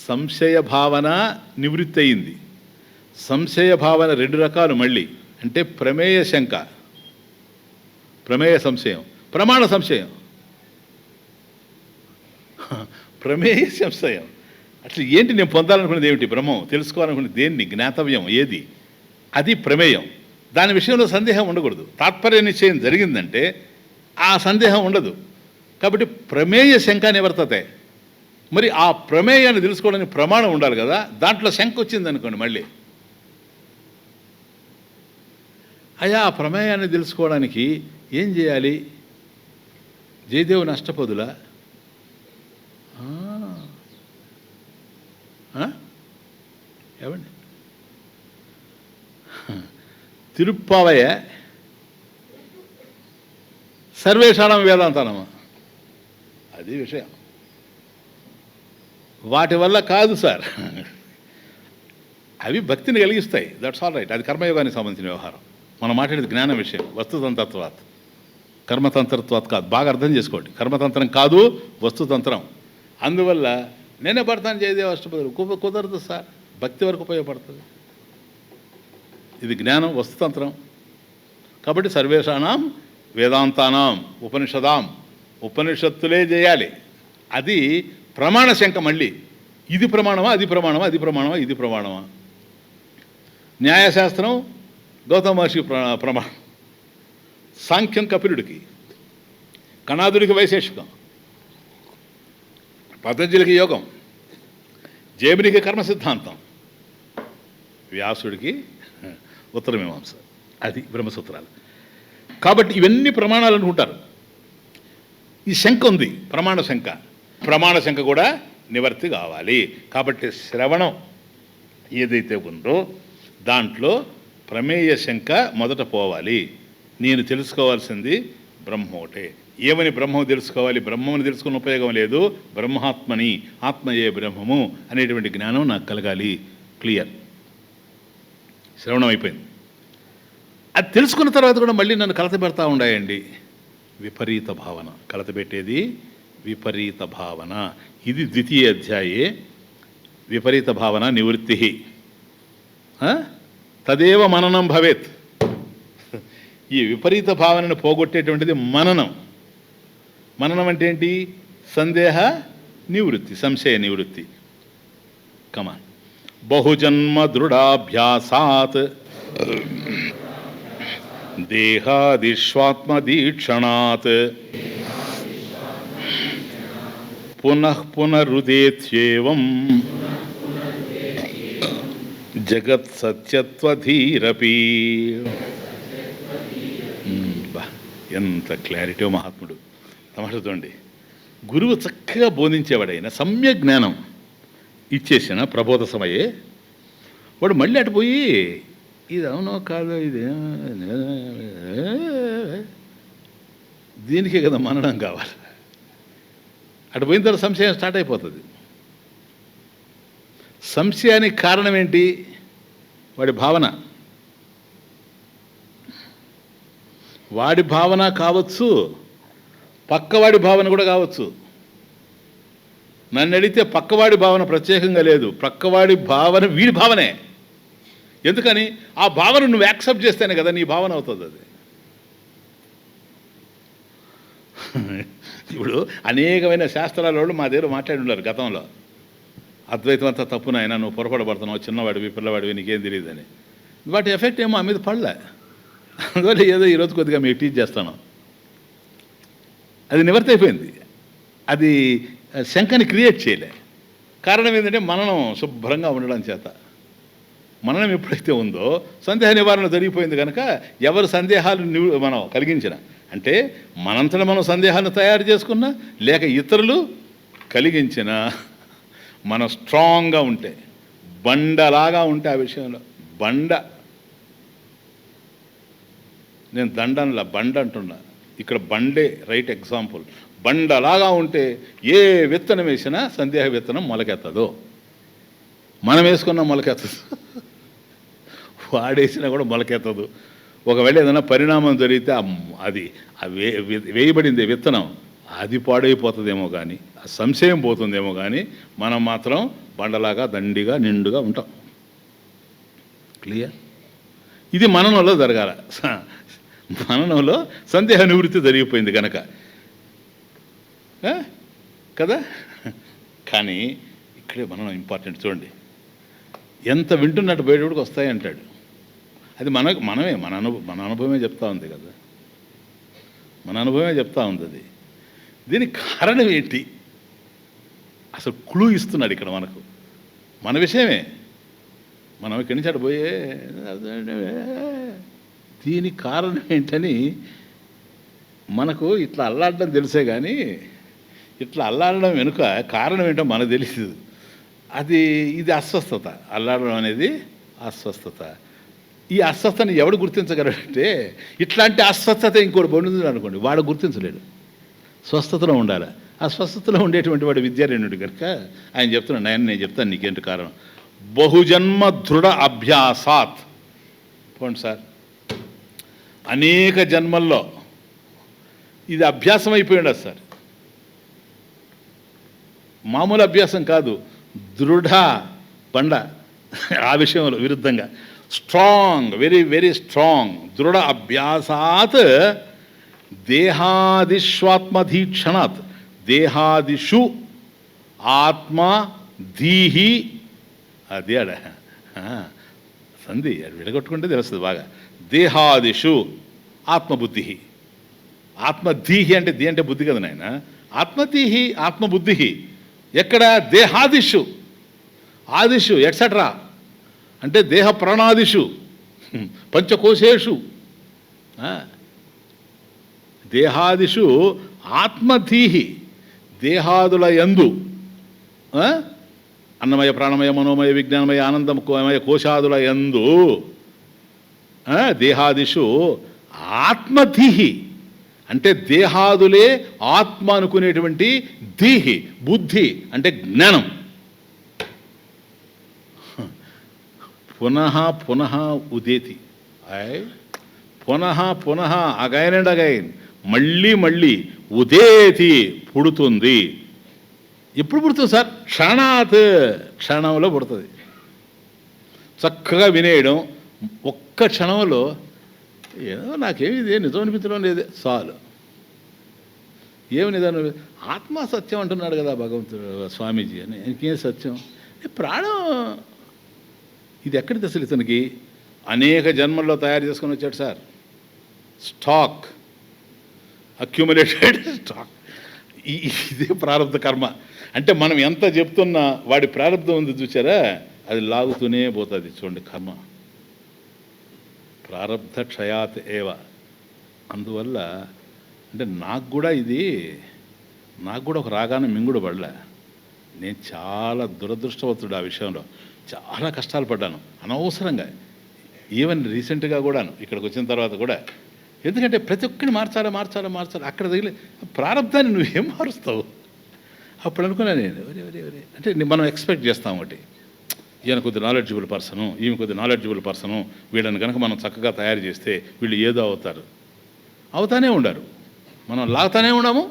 సంశయ భావన నివృత్తి అయింది. సంశయ భావన రెండు రకాలు మళ్ళీ. అంటే ప్రమేయ శంక, ప్రమేయ సంశయం, ప్రమాణ సంశయం. ప్రమేయ సంశయం అట్లా ఏంటి? నేను పొందాలనుకునేది ఏమిటి? బ్రహ్మం. తెలుసుకోవాలనుకునేది దేన్ని? జ్ఞాతవ్యం ఏది? అది ప్రమేయం. దాని విషయంలో సందేహం ఉండకూడదు. తాత్పర్య నిశ్చయం జరిగిందంటే ఆ సందేహం ఉండదు. కాబట్టి ప్రమేయ శంక నివర్తతే. మరి ఆ ప్రమేయాన్ని తెలుసుకోవడానికి ప్రమాణం ఉండాలి కదా. దాంట్లో శంక వచ్చింది అనుకోండి మళ్ళీ, అయ్యా ఆ ప్రమేయాన్ని తెలుసుకోవడానికి ఏం చేయాలి? జయదేవుని అష్టపదులా? ఏమండి తిరుప్పావయ్య సర్వేషాణం వేదాంతానమా? అది విషయం. వాటి వల్ల కాదు సార్, అవి భక్తిని కలిగిస్తాయి, దట్స్ ఆల్ రైట్. అది కర్మయోగానికి సంబంధించిన వ్యవహారం. మనం మాట్లాడేది జ్ఞానం విషయం, వస్తుతంత్రత్వాత్, కర్మతంత్రత్వాత్ కాదు. బాగా అర్థం చేసుకోండి, కర్మతంత్రం కాదు వస్తుతంత్రం. అందువల్ల నేనే పడతాను జయదేవ అష్టపదులు కుదరదు సార్, భక్తి వరకు ఉపయోగపడుతుంది. ఇది జ్ఞానం, వస్తుతంత్రం. కాబట్టి సర్వేషాణం వేదాంతానాం ఉపనిషదాం, ఉపనిషత్తులే చేయాలి. అది ప్రమాణ శంక. మళ్ళీ ఇది ప్రమాణమా, అది ప్రమాణమా, అది ప్రమాణమా, ఇది ప్రమాణమా? న్యాయశాస్త్రం గౌతమ మహర్షి ప్రమాణం, సాంఖ్యం కపిలుడికి, కణాదుడికి వైశేషికం, పతంజలికి యోగం, జైమినికి కర్మ సిద్ధాంతం, వ్యాసుడికి ఉత్తరమీమాంస, అది బ్రహ్మసూత్రాలు. కాబట్టి ఇవన్నీ ప్రమాణాలు అనుకుంటారు. ఈ శంక ఉంది, ప్రమాణ శంక. ప్రమాణ శంక కూడా నివర్తి కావాలి. కాబట్టి శ్రవణం ఏదైతే ఉందో దాంట్లో ప్రమేయ శంక మొదట పోవాలి. నేను తెలుసుకోవాల్సింది బ్రహ్మ ఒకటే. ఏమని బ్రహ్మం తెలుసుకోవాలి? బ్రహ్మని తెలుసుకున్న ఉపయోగం లేదు. బ్రహ్మాత్మని, ఆత్మయే బ్రహ్మము అనేటువంటి జ్ఞానం నాకు కలగాలి. క్లియర్. శ్రవణం అయిపోయింది. అది తెలుసుకున్న తర్వాత కూడా మళ్ళీ నన్ను కలతపెడతా ఉండాయండి విపరీత భావన. కలతపెట్టేది విపరీత భావన. ఇది ద్వితీయ అధ్యాయే విపరీత భావన నివృత్తి. తదేవ మననం భవేత్. ఈ విపరీత భావనను పోగొట్టేటువంటిది మననం. మననం అంటే ఏంటి? సందేహ నివృత్తి, సంశయ నివృత్తి. కమాన్. బహుజన్మ దృఢాభ్యాసాత్ దేహాదిష్వాత్మదీక్షణాత్ పునః పునరుదేత్యేవం జగత్ సత్యత్వధీరపి. ఎంత క్లారిటీ మహాత్ముడు. తమాషండి, గురువు చక్కగా బోధించేవాడైనా సమ్యక్ జ్ఞానం ఇచ్చేసిన ప్రబోధ సమయే వాడు మళ్ళీ అటు పోయి ఇది అవునో కాదో, ఇది దీనికే కదా మననం కావాలి. అటు పోయిన తర్వాత సంశయం స్టార్ట్ అయిపోతుంది. సంశయానికి కారణం ఏంటి? వాడి భావన. వాడి భావన కావచ్చు, పక్కవాడి భావన కూడా కావచ్చు. నన్ను అడిగితే పక్కవాడి భావన ప్రత్యేకంగా లేదు, పక్కవాడి భావన వీడి భావనే. ఎందుకని? ఆ భావన నువ్వు యాక్సెప్ట్ చేస్తేనే కదా నీ భావన అవుతుంది. అది ఇప్పుడు అనేకమైన శాస్త్రాల వాళ్ళు మా దగ్గర మాట్లాడి ఉన్నారు గతంలో. అద్వైతం అంతా తప్పున అయినా నువ్వు పొరపడబడుతున్నావు, చిన్నవాడివి, పిల్లవాడివి, నీకేం తెలియదని. వాటి ఎఫెక్ట్ ఏమో ఆ మీద పడలే. అందువల్ల ఏదో ఈరోజు కొద్దిగా మీకు టీచ్ చేస్తాను. అది నివర్తి అయిపోయింది. అది శంకని క్రియేట్ చేయలే. కారణం ఏంటంటే మననం శుభ్రంగా ఉండడం చేత. మననం ఎప్పుడైతే ఉందో సందేహ నివారణ జరిగిపోయింది కనుక ఎవరు సందేహాలు మనం కలిగించిన, అంటే మనంతటా మనం సందేహాలను తయారు చేసుకున్నా లేక ఇతరులు కలిగించిన, మనం స్ట్రాంగ్గా ఉంటే, బండలాగా ఉంటే ఆ విషయంలో బండ, నేను దండనలా బండ అంటున్నా, ఇక్కడ బండే రైట్ ఎగ్జాంపుల్. బండలాగా ఉంటే ఏ విత్తనం వేసినా సందేహ విత్తనం మొలకెత్తదు. మనం వేసుకున్నా మొలకెత్తదు, వాడేసినా కూడా మొలకెత్తదు. ఒకవేళ ఏదైనా పరిణామం జరిగితే అది వేయబడింది విత్తనం, అది పాడైపోతుందేమో కానీ, ఆ సంశయం పోతుందేమో కానీ, మనం మాత్రం బండలాగా దండిగా నిండుగా ఉంటాం. క్లియర్? ఇది మననంలో జరగాల. మననంలో సందేహ నివృత్తి జరిగిపోయింది కనుక కదా. కానీ ఇక్కడే మనం ఇంపార్టెంట్ చూడండి. ఎంత వింటున్నట్టు బయటకు వస్తాయంటాడు. అది మనమే మన అనుభవమే చెప్తా ఉంది కదా, మన అనుభవమే చెప్తా ఉంది. అది దీనికి కారణం ఏంటి? అసలు క్లూ ఇస్తున్నాడు ఇక్కడ మనకు. మన విషయమే. మనం ఇక్కడి నుంచి అటు పోయే దీనికి కారణం ఏంటని మనకు ఇట్లా అల్లాడడం తెలిసే కానీ ఇట్లా అల్లాడడం వెనుక కారణం ఏంటో మనకు తెలియదు. ఇది అస్వస్థత. అల్లాడడం అనేది అస్వస్థత. ఈ అస్వస్థతని ఎవడు గుర్తించగలడంటే, ఇట్లాంటి అస్వస్థత ఇంకోటి పొందుతుంది అనుకోండి, వాడు గుర్తించలేడు. స్వస్థతలో ఉండాలి. ఆ స్వస్థతలో ఉండేటువంటి వాడు విద్యారణ్యుడు కనుక ఆయన చెప్తున్నాడు, నేను చెప్తాను నీకేంటి కారణం. బహుజన్మ దృఢ అభ్యాసాత్. పోండి సార్, అనేక జన్మల్లో ఇది అభ్యాసం అయిపోయింది సార్. మామూలు అభ్యాసం కాదు, దృఢ బండ. ఆ విషయంలో విరుద్ధంగా స్ట్రాంగ్, వెరీ వెరీ స్ట్రాంగ్. దృఢ అభ్యాసాత్ దేహాదిష్వాత్మధీక్షణాత్. దేహాదిషు ఆత్మ ధీహి. అదే ఆడ సంధి విడగొట్టుకుంటే తెలుస్తుంది బాగా. దేహాదిషు ఆత్మబుద్ధి. ఆత్మధీహి అంటే ది అంటే బుద్ధి కదా నాయన. ఆత్మధీహి ఆత్మబుద్ధి. ఎక్కడ? దేహాదిషు. ఆదిషు ఎట్సెట్రా అంటే దేహ ప్రాణాదిషు పంచకోశేషు. దేహాదిషు ఆత్మధీహి. దేహాదుల యందు అన్నమయ ప్రాణమయ మనోమయ విజ్ఞానమయ ఆనందమయ కోశాదుల యందు దేహాదిషు ఆత్మధీహి అంటే దేహాదులే ఆత్మ అనుకునేటువంటి ధీహి బుద్ధి అంటే జ్ఞానం. పునః పునః ఉదేతి. పునః పునః అగైన్ అండ్ అగైన్, మళ్ళీ మళ్ళీ ఉదేతి పుడుతుంది. ఎప్పుడు పుడుతుంది సార్? క్షణాత్, క్షణంలో పుడుతుంది. చక్కగా వినేయడం ఒక్క క్షణంలో. ఏదో నాకేమి ఇదే నిజం అనిపించడం లేదే చాలు. ఏమి నిజం? ఆత్మ సత్యం అంటున్నాడు కదా భగవంతుడు స్వామీజీ అని. ఇంకేం సత్యం? ప్రాణం ఇది ఎక్కడిది అసలు? ఇతనికి అనేక జన్మల్లో తయారు చేసుకొని వచ్చాడు సార్. Stock, accumulated stock. ఇదే ప్రారంభ కర్మ. అంటే మనం ఎంత చెప్తున్నా వాడి ప్రారంభం ఉంది చూసారా, అది లాగుతూనే పోతుంది. చూడండి కర్మ ప్రారబ్ధ క్షయాత్ ఏవ. అందువల్ల అంటే నాకు కూడా ఒక రాగానే మింగుడు పడలే. నేను చాలా దురదృష్టవంతుడు ఆ విషయంలో. చాలా కష్టాలు పడ్డాను అనవసరంగా. ఈవెన్ రీసెంట్గా కూడాను ఇక్కడికి వచ్చిన తర్వాత కూడా. ఎందుకంటే ప్రతి ఒక్కరిని మార్చాలి. అక్కడ తగిలే ప్రారంధాన్ని నువ్వేం మారుస్తావు? అప్పుడు అనుకున్నా నేను, ఒరే అంటే మనం ఎక్స్పెక్ట్ చేస్తాం ఒకటి, ఈయన కొద్ది నాలెడ్జిబుల్ పర్సను, ఈమె కొద్ది నాలెడ్జిబుల్ పర్సను, వీళ్ళని కనుక మనం చక్కగా తయారు చేస్తే వీళ్ళు ఏదో అవుతానే ఉండారు. మనం లాగుతానే ఉన్నాము.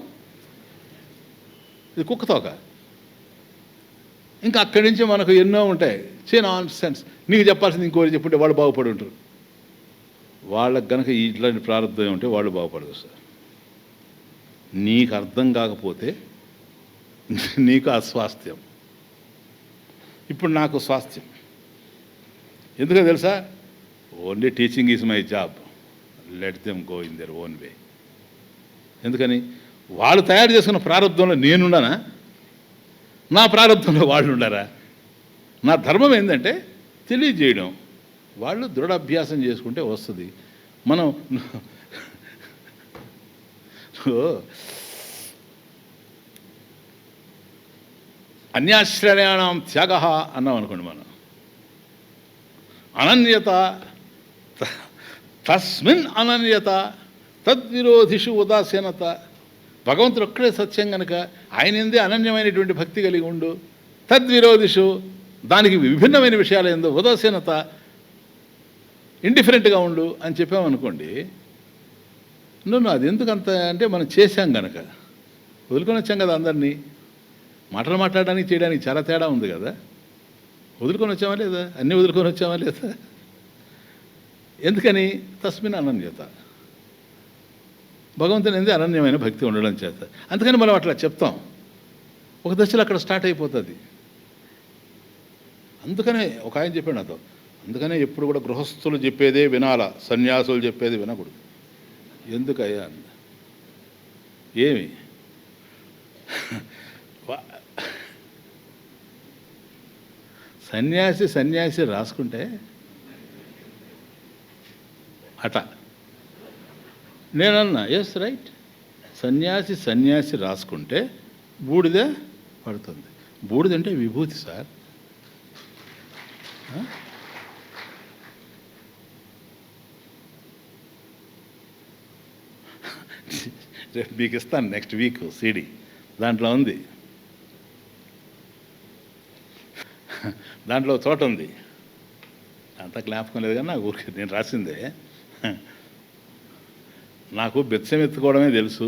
ఇది కుక్కతోక. ఇంకా అక్కడి నుంచి మనకు ఎన్నో ఉంటాయి. Non sense. నీకు చెప్పాల్సింది ఇంకోటి చెప్పుంటే వాళ్ళు బాగుపడి ఉంటారు. వాళ్ళకి కనుక ఇట్లాంటి ప్రారంభం ఉంటే వాళ్ళు బాగుపడదు సార్. నీకు అర్థం కాకపోతే నీకు అస్వాస్థ్యం. ఇప్పుడు నాకు స్వాస్థ్యం ఎందుకో తెలుసా? Only teaching is my job. Let them go in their own way. ఎందుకని? వాళ్ళు తయారు చేసుకున్న ప్రారంభంలో నేనున్నానా? నా ప్రారంభంలో వాళ్ళు ఉండారా? నా ధర్మం ఏంటంటే తెలియజేయడం. వాళ్ళు దృఢాభ్యాసం చేసుకుంటే వస్తుంది. మనం అన్యాశ్రయాణం త్యాగ అన్నాం అనుకోండి. మనం అనన్యత, తస్మిన్ అనన్యత తద్విరోధిషు ఉదాసీనత. భగవంతుడు ఒక్కడే సత్యం కనుక ఆయన ఎందే అనన్యమైనటువంటి భక్తి కలిగి ఉండు. తద్విరోధిషు దానికి విభిన్నమైన విషయాలు ఏందో ఉదాసీనత, ఇండిఫరెంట్గా ఉండు అని చెప్పామనుకోండి. నువ్వు అది ఎందుకు అంత అంటే మనం చేశాం కనుక వదులుకొని వచ్చాం కదా. అందరినీ మాటలు మాట్లాడడానికి చేయడానికి చాలా తేడా ఉంది కదా. వదులుకొని వచ్చామా లేదా? అన్నీ వదులుకొని వచ్చామా లేదా? ఎందుకని? తస్మిన్ అనన్యత. భగవంతుని ఎందు అనన్యమైన భక్తి ఉండడం చేత. అందుకని మనం అట్లా చెప్తాం. ఒక దశలో అక్కడ స్టార్ట్ అయిపోతుంది. అందుకనే ఒక ఆయన చెప్పాడు నాతో, అందుకనే ఎప్పుడు కూడా గృహస్థులు చెప్పేదే వినాలా, సన్యాసులు చెప్పేది వినకూడదు. ఎందుకయ్యా? ఏమి సన్యాసి రాసుకుంటే అట నేనన్నా ఎస్ రైట్. సన్యాసి రాసుకుంటే బూడిద పడుతుంది. బూడిద అంటే విభూతి సార్. రేపు మీకు ఇస్తాను నెక్స్ట్ వీక్ సీడీ, దాంట్లో ఉంది, దాంట్లో చోట ఉంది, అంత జ్ఞాపకం లేదు కానీ నాకు ఊరికి నేను రాసిందే. నాకు బెచ్చం ఎత్తుకోవడమే తెలుసు.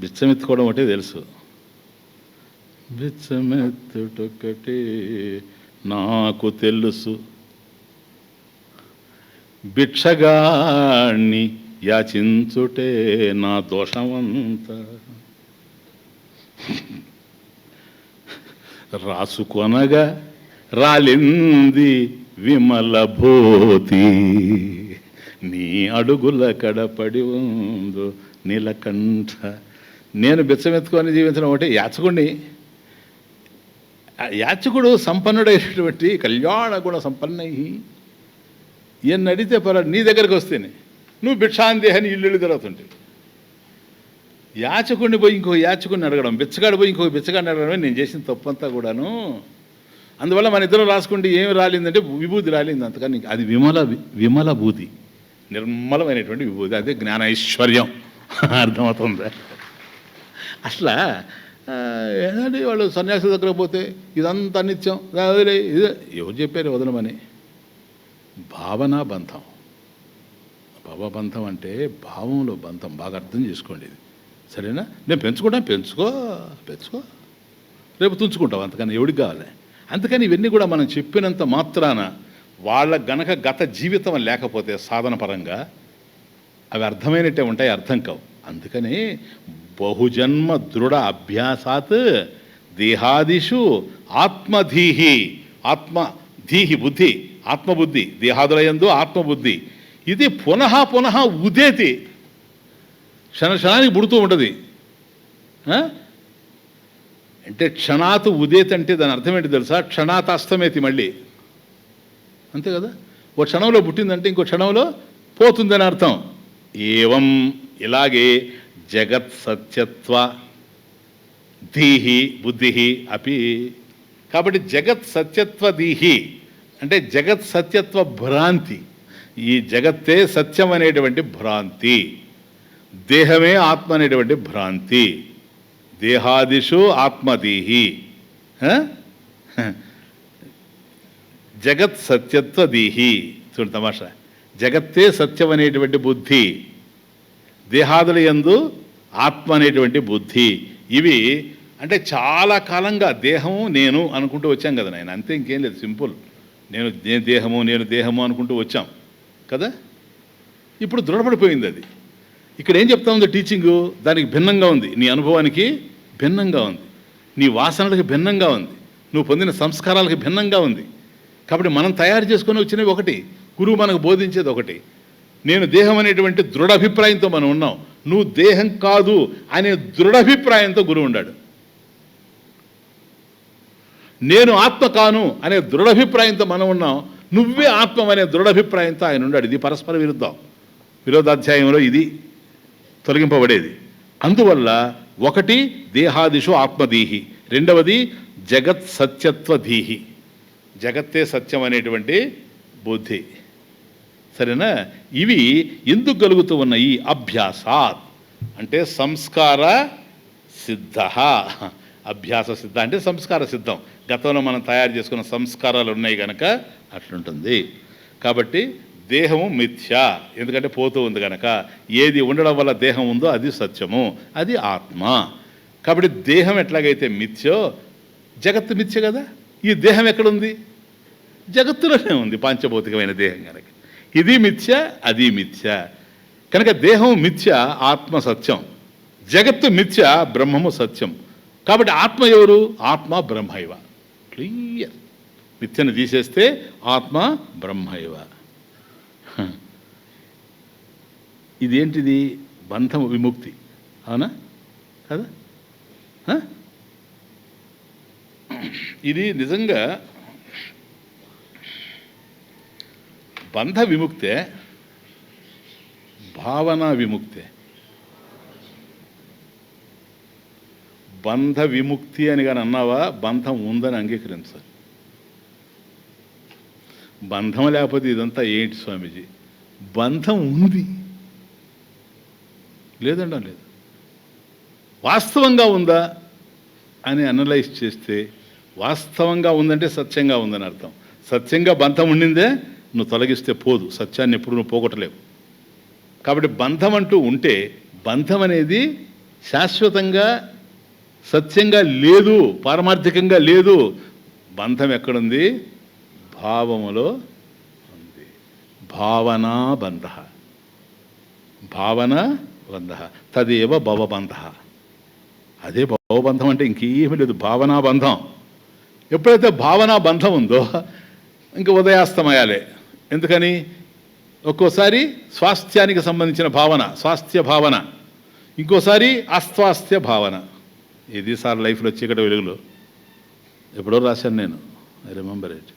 బిచ్చమెత్తుకోవడం ఒకటే తెలుసు. బిచ్చమెత్తుటొక్కటే నాకు తెలుసు, భిక్షగాణ్ణి యాచించుటే నా దోషమంతా. రాసుకొనగా రాలింది విమల భూతి, నీ అడుగుల కడపడి ఉందో నీలకంఠ. నేను బిచ్చమెత్తుకొని జీవించడం ఒకటి. యాచకుడిని, యాచకుడు సంపన్నుడైనటువంటి కళ్యాణ గుణ సంపన్నై ఈయన్ని అడిగితే పర్వాలేదు, నీ దగ్గరికి వస్తేనే నువ్వు భిక్షాందేహని ఇల్లు తిరుగుతుంటే. యాచకుడిని పోయి ఇంకో యాచకుడిని అడగడం, బిచ్చగాడు పోయి ఇంకో బిచ్చగాడిని అడగడం నేను చేసిన తప్పంతా కూడాను. అందువల్ల మన ఇద్దరు రాసుకుంటే ఏమి రాలిందంటే విభూతి రాలింది. అంతకని అది విమల భూతి, నిర్మలమైనటువంటి విభూతి, అదే జ్ఞానైశ్వర్యం. అర్థమవుతుందా? అట్లా ఏదండి వాళ్ళు సన్యాసి దగ్గర పోతే ఇదంతా నిత్యం వదిలే, ఇదే ఎవరు చెప్పారు వదలమని? భావనా బంధం. భావబంధం అంటే భావంలో బంధం. బాగా అర్థం చేసుకోండి ఇది, సరేనా? నేను పెంచుకుంటాను, పెంచుకో, రేపు తుంచుకుంటాం, అంతకని ఎవడికి కావాలి? అందుకని ఇవన్నీ కూడా మనం చెప్పినంత మాత్రాన వాళ్ళ గనక గత జీవితం లేకపోతే సాధన పరంగా అవి అర్థమైనట్టే ఉంటాయి, అర్థం కావు. అందుకని బహుజన్మ దృఢ అభ్యాసాత్ దేహాదిషు ఆత్మధీహి, ఆత్మధీహి బుద్ధి, ఆత్మబుద్ధి, దేహాదులయందు ఆత్మబుద్ధి, ఇది పునః పునః ఉదేతి, క్షణానికి పుడుతూ ఉంటుంది. అంటే క్షణాత్ ఉదేతి అంటే దాని అర్థం ఏంటి తెలుసా? క్షణాత్ అస్తమేతి, మళ్ళీ అంతే కదా. ఓ క్షణంలో పుట్టిందంటే ఇంకో క్షణంలో పోతుందని అర్థం. ఏవం, ఇలాగే జగత్ సత్యత్వ ధీహి బుద్ధి అపి. కాబట్టి జగత్ సత్యత్వ ధీహి అంటే జగత్ సత్యత్వ భ్రాంతి. ఈ జగత్తే సత్యం అనేటువంటి భ్రాంతి, దేహమే ఆత్మ అనేటువంటి భ్రాంతి. దేహాదిషు ఆత్మధీహి, జగత్ సత్యత్వ ధీహి. చూడు తమాషా, జగత్తే సత్యం అనేటువంటి బుద్ధి, దేహాదుల యందు ఆత్మ అనేటువంటి బుద్ధి. ఇవి అంటే చాలా కాలంగా దేహము నేను అనుకుంటూ వచ్చాం కదా నాయన, అంతే, ఇంకేం లేదు, సింపుల్. నేను దేహము అనుకుంటూ వచ్చాం కదా. ఇప్పుడు దృఢపడిపోయింది అది. ఇక్కడ ఏం చెప్తా ఉంది టీచింగు? దానికి భిన్నంగా ఉంది, నీ అనుభవానికి భిన్నంగా ఉంది, నీ వాసనలకు భిన్నంగా ఉంది, నువ్వు పొందిన సంస్కారాలకు భిన్నంగా ఉంది. కాబట్టి మనం తయారు చేసుకొని వచ్చినవి ఒకటి, గురువు మనకు బోధించేది ఒకటి. నేను దేహం అనేటువంటి దృఢాభిప్రాయంతో మనం ఉన్నాం, నువ్వు దేహం కాదు అనే దృఢాభిప్రాయంతో గురువు ఉన్నాడు. నేను ఆత్మ కాను అనే దృఢాభిప్రాయంతో మనం ఉన్నాం, నువ్వే ఆత్మ అనే దృఢాభిప్రాయంతో ఆయన ఉన్నాడు. ఇది పరస్పర విరోధాధ్యాయంలో ఇది తొలగింపబడేది. అందువల్ల ఒకటి దేహాదిషు ఆత్మధీహి, రెండవది జగత్ సత్యత్వ ధీహి, జగత్తే సత్యం అనేటువంటి బుద్ధి. సరేనా? ఇవి ఎందుకు కలుగుతూ ఉన్నాయి? అభ్యాసాత్ అంటే సంస్కార సిద్ధ. అభ్యాస సిద్ధ అంటే సంస్కార సిద్ధం. గతంలో మనం తయారు చేసుకున్న సంస్కారాలు ఉన్నాయి కనుక అట్లుంటుంది. కాబట్టి దేహము మిథ్య, ఎందుకంటే పోతూ ఉంది కనుక. ఏది ఉండడం వల్ల దేహం ఉందో అది సత్యము, అది ఆత్మ. కాబట్టి దేహం ఎట్లాగైతే మిథ్యో జగత్తు మిథ్య కదా. ఈ దేహం ఎక్కడుంది? జగత్తులోనే ఉంది, పాంచభౌతికమైన దేహం కనుక. ఇది మిథ్య, అది మిథ్య కనుక దేహం మిథ్య, ఆత్మ సత్యం. జగత్తు మిథ్య, బ్రహ్మము సత్యం. కాబట్టి ఆత్మ ఎవరు? ఆత్మ బ్రహ్మైవ. క్లియర్. మిథ్యను తీసేస్తే ఆత్మ బ్రహ్మైవ. ఇదేంటిది? బంధము, విముక్తి. అవునా కదా? ఇది నిజంగా బంధ విముక్తే, భావనా విముక్తే. బంధ విముక్తి అని కానీ అన్నావా, బంధం ఉందని అంగీకరించాలి. బంధం లేకపోతే ఇదంతా ఏంటి స్వామీజీ? బంధం ఉంది, లేదండి లేదు. వాస్తవంగా ఉందా అని అనలైజ్ చేస్తే వాస్తవంగా ఉందంటే సత్యంగా ఉందని అర్థం. సత్యంగా బంధం ఉండిందే నువ్వు తొలగిస్తే పోదు, సత్యాన్ని ఎప్పుడు నువ్వు పోగొట్టలేవు. కాబట్టి బంధం అంటూ ఉంటే బంధం అనేది శాశ్వతంగా సత్యంగా లేదు, పారమార్థికంగా లేదు. బంధం ఎక్కడుంది? భావములో ఉంది. భావనా బంధ, భావన బంధ తదేవ భవబంధ. అదే భవబంధం అంటే ఇంకేమీ లేదు, భావనా బంధం. ఎప్పుడైతే భావనా బంధం ఉందో ఇంక ఉదయాస్తమయాలే. ఎందుకని? ఒక్కోసారి స్వాస్థ్యానికి సంబంధించిన భావన, స్వాస్థ్య భావన, ఇంకోసారి అస్వాస్థ్య భావన. ఇది సార్ లైఫ్లో చీకటి వెలుగులో ఎప్పుడో రాశాను నేను, ఐ రిమెంబర్ ఇట్.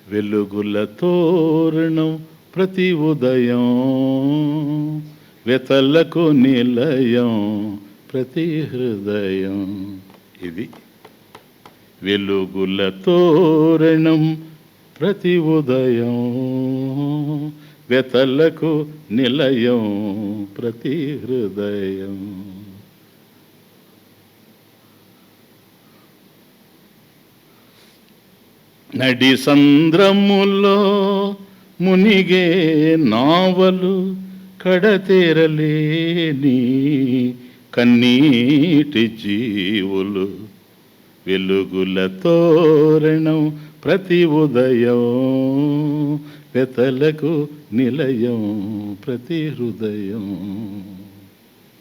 వెలుగుల తోరణం ప్రతి ఉదయం, వెతలకు నిలయం ప్రతి హృదయం. ఇది వెలుగుల తోరణం ప్రతి ఉదయం, వెతలకు నిలయం ప్రతి హృదయం. నడి సంద్రములో మునిగే నావలు, కడతేరలేని కన్నీటి జీవులు. వెలుగుల తోరణం ప్రతి ఉదయం, వెతలకు నిలయం ప్రతి హృదయం.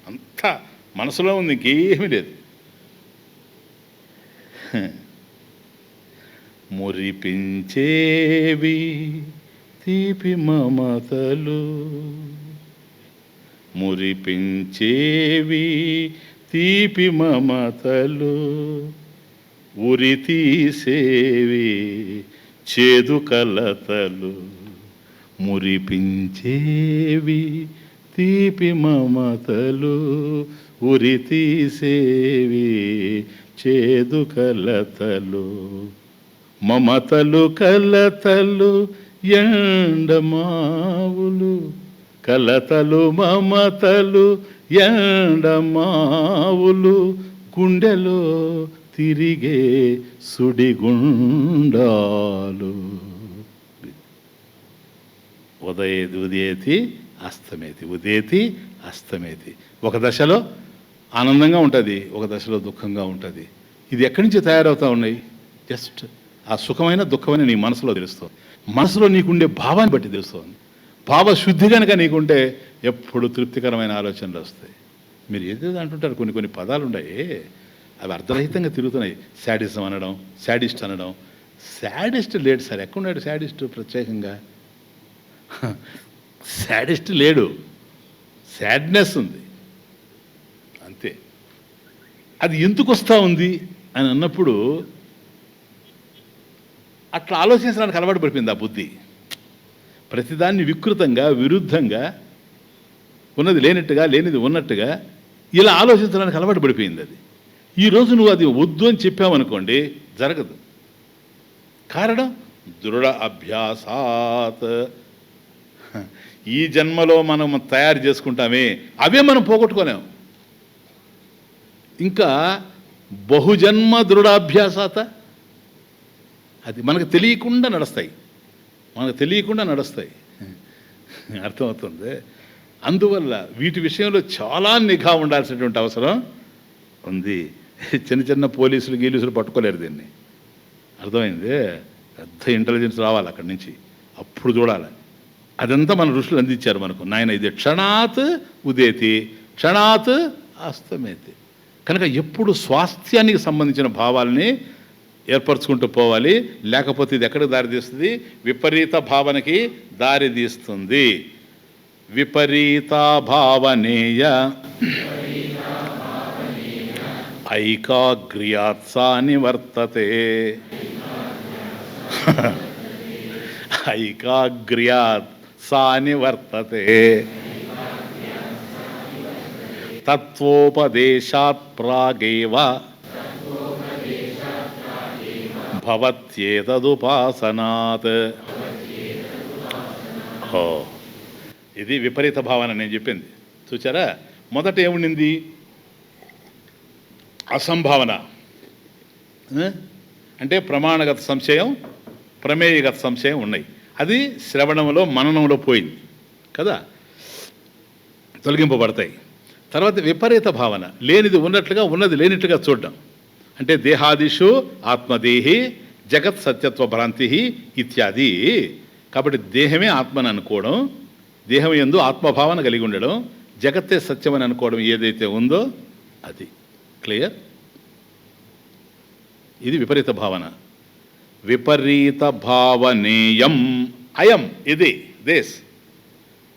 అంతా మనసులో ఉంది, ఇంకేమీ లేదు. మురిపించేవి తీపి మమతలు, మురిపించేవి తీపి మమతలు, ఉరి తీసేవి చేదు కలతలు. మురిపించేవి తీపి మమతలు, ఉరి తీసేవి చేదు కలతలు. మమతలు కలతలు ఎండమావులు, కలతలు మమతలు ఎండమావులు. గుండెలో తిరిగే సుడిగుండాలు. ఉదయేతి అస్తమేతి, ఉదేతి అస్తమేతి. ఒక దశలో ఆనందంగా ఉంటుంది, ఒక దశలో దుఃఖంగా ఉంటుంది. ఇది ఎక్కడి నుంచి తయారవుతూ ఉన్నాయి? జస్ట్ ఆ సుఖమైన దుఃఖమైన నీ మనసులో తెలుస్తుంది. మనసులో నీకుండే భావాన్ని బట్టి తెలుస్తుంది. భావశుద్ధి కనుక నీకుంటే ఎప్పుడు తృప్తికరమైన ఆలోచనలు వస్తాయి. మీరు ఏదేదో అంటుంటారు, కొన్ని కొన్ని పదాలు ఉన్నాయి, అవి అర్ధరహితంగా తిరుగుతున్నాయి. శాడిజం అనడం, శాడిస్ట్ అనడం. శాడిస్ట్ లేడు సార్, ఎక్కడున్నాడు శాడిస్ట్? ప్రత్యేకంగా శాడిస్ట్ లేడు, సాడ్నెస్ ఉంది అంతే. అది ఎందుకు వస్తూ ఉంది అని అన్నప్పుడు అట్లా ఆలోచించడానికి అలవాటు పడిపోయింది ఆ బుద్ధి. ప్రతిదాన్ని వికృతంగా, విరుద్ధంగా, ఉన్నది లేనట్టుగా, లేనిది ఉన్నట్టుగా ఇలా ఆలోచించడానికి అలవాటు పడిపోయింది అది. ఈరోజు నువ్వు అది వద్దు అని చెప్పావనుకోండి, జరగదు. కారణం దృఢ అభ్యాసాత్. ఈ జన్మలో మనం తయారు చేసుకుంటామే, అవే మనం పోగొట్టుకోలేము. ఇంకా బహుజన్మ దృఢాభ్యాసాత, అది మనకు తెలియకుండా నడుస్తాయి, మనకు తెలియకుండా నడుస్తాయి. అర్థమవుతుంది. అందువల్ల వీటి విషయంలో చాలా నిఘా ఉండాల్సినటువంటి అవసరం ఉంది. చిన్న చిన్న పోలీసులు గీలీసులు పట్టుకోలేరు దీన్ని. అర్థమైంది? పెద్ద ఇంటెలిజెన్స్ రావాలి అక్కడి నుంచి, అప్పుడు చూడాలి. అదంతా మన ఋషులు అందించారు మనకు. నాయన ఇది క్షణాత్ ఉదేతి, క్షణాత్ అస్తమేతి. కనుక ఎప్పుడు స్వాస్థ్యానికి సంబంధించిన భావాల్ని ఏర్పరచుకుంటూ పోవాలి. లేకపోతే ఇది ఎక్కడికి దారితీస్తుంది? విపరీత భావనకి దారితీస్తుంది. విపరీత భావనేయ ఐకాగ్ర్యాత్ సా నివర్తతే. ఐకాగ్ర్యాత్ సా నివర్తతే తత్వోపదేశాత్ ప్రాగేవ భవత్యేతదుపాసనాత్. ఓ, ఇది విపరీత భావన నేను చెప్పింది. చూచారా? మొదట ఏముండింది? అసంభావన. అంటే ప్రమాణగత సంశయం, ప్రమేయగత సంశయం ఉన్నాయి. అది శ్రవణంలో మననంలో పోయింది కదా, తొలగింపబడతాయి. తర్వాత విపరీత భావన, లేనిది ఉన్నట్లుగా ఉన్నది లేనిట్లుగా చూడడం. అంటే దేహాదిషు ఆత్మదేహి జగత్ సత్యత్వ భ్రాంతి ఇత్యాది. కాబట్టి దేహమే ఆత్మని అనుకోవడం, దేహం యందు ఆత్మభావన కలిగి ఉండడం, జగత్తే సత్యమని అనుకోవడం ఏదైతే ఉందో అది. క్లియర్? ఇది విపరీత భావన. విపరీత భావనేయం అయం, ఇది దేశ్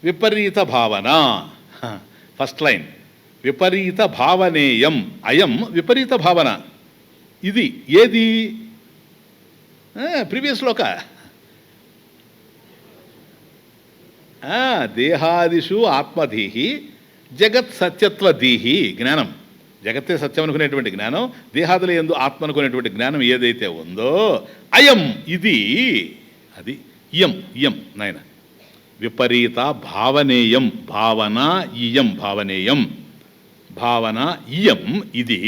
విపరీత భావన. ఫస్ట్ లైన్, విపరీత భావనేయం అయం విపరీత భావన. ఇది ఏది? ప్రీవియస్ లోక దేహాదిషు ఆత్మధీహి జగత్ సత్యత్వధీహి జ్ఞానం. జగత్తే సత్యం అనుకునేటువంటి జ్ఞానం, దేహాదుల యందు ఆత్మ అనుకునేటువంటి జ్ఞానం ఏదైతే ఉందో అయం, ఇది. అది ఇయం. ఇయం నాయన విపరీత భావనేయం. భావన ఇయం, భావనేయం భావన ఇయం, ఇది.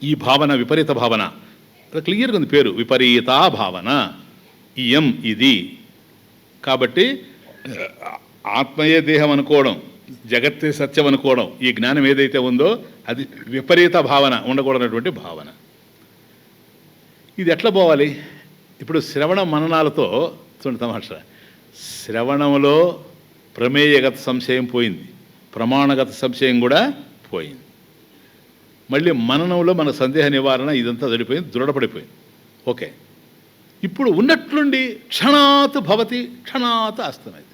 ఈ భావన విపరీత భావన. క్లియర్గా ఉంది పేరు, విపరీత భావన. ఇయం, ఇది. కాబట్టి ఆత్మయే దేహం అనుకోవడం, జగత్తే సత్యం అనుకోవడం, ఈ జ్ఞానం ఏదైతే ఉందో అది విపరీత భావన, ఉండకూడనటువంటి భావన. ఇది ఎట్లా పోవాలి? ఇప్పుడు శ్రవణ మననాలతో చూడండి తమాషా. శ్రవణంలో ప్రమేయగత సంశయం పోయింది, ప్రమాణగత సంశయం కూడా పోయింది. మళ్ళీ మననంలో మన సందేహ నివారణ ఇదంతా జరిగిపోయింది, దృఢపడిపోయింది. ఓకే, ఇప్పుడు ఉన్నట్లుండి క్షణాత్ భవతి క్షణాత్ అస్తమేది,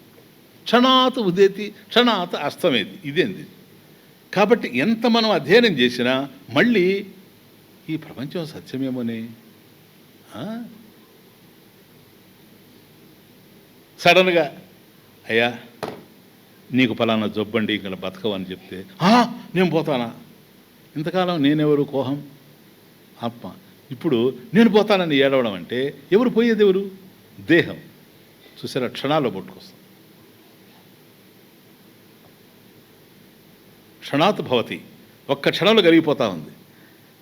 క్షణాత్ ఉదేతి క్షణాత్ అస్తమేది. ఇదేంది? కాబట్టి ఎంత మనం అధ్యయనం చేసినా మళ్ళీ ఈ ప్రపంచం సత్యమేమోనే. సడన్గా అయ్యా నీకు ఫలానా జబ్బండి ఇక్కడ బతకవని చెప్తే నేను పోతానా? ఇంతకాలం నేనెవరు? కోహం ఆత్మ. ఇప్పుడు నేను పోతానని ఏడవడం అంటే ఎవరు పోయేది? ఎవరు? దేహం. చూసారా, క్షణాల్లో పట్టుకొస్తాం. క్షణాత్ భవతి, ఒక్క క్షణంలో కలిగిపోతా ఉంది.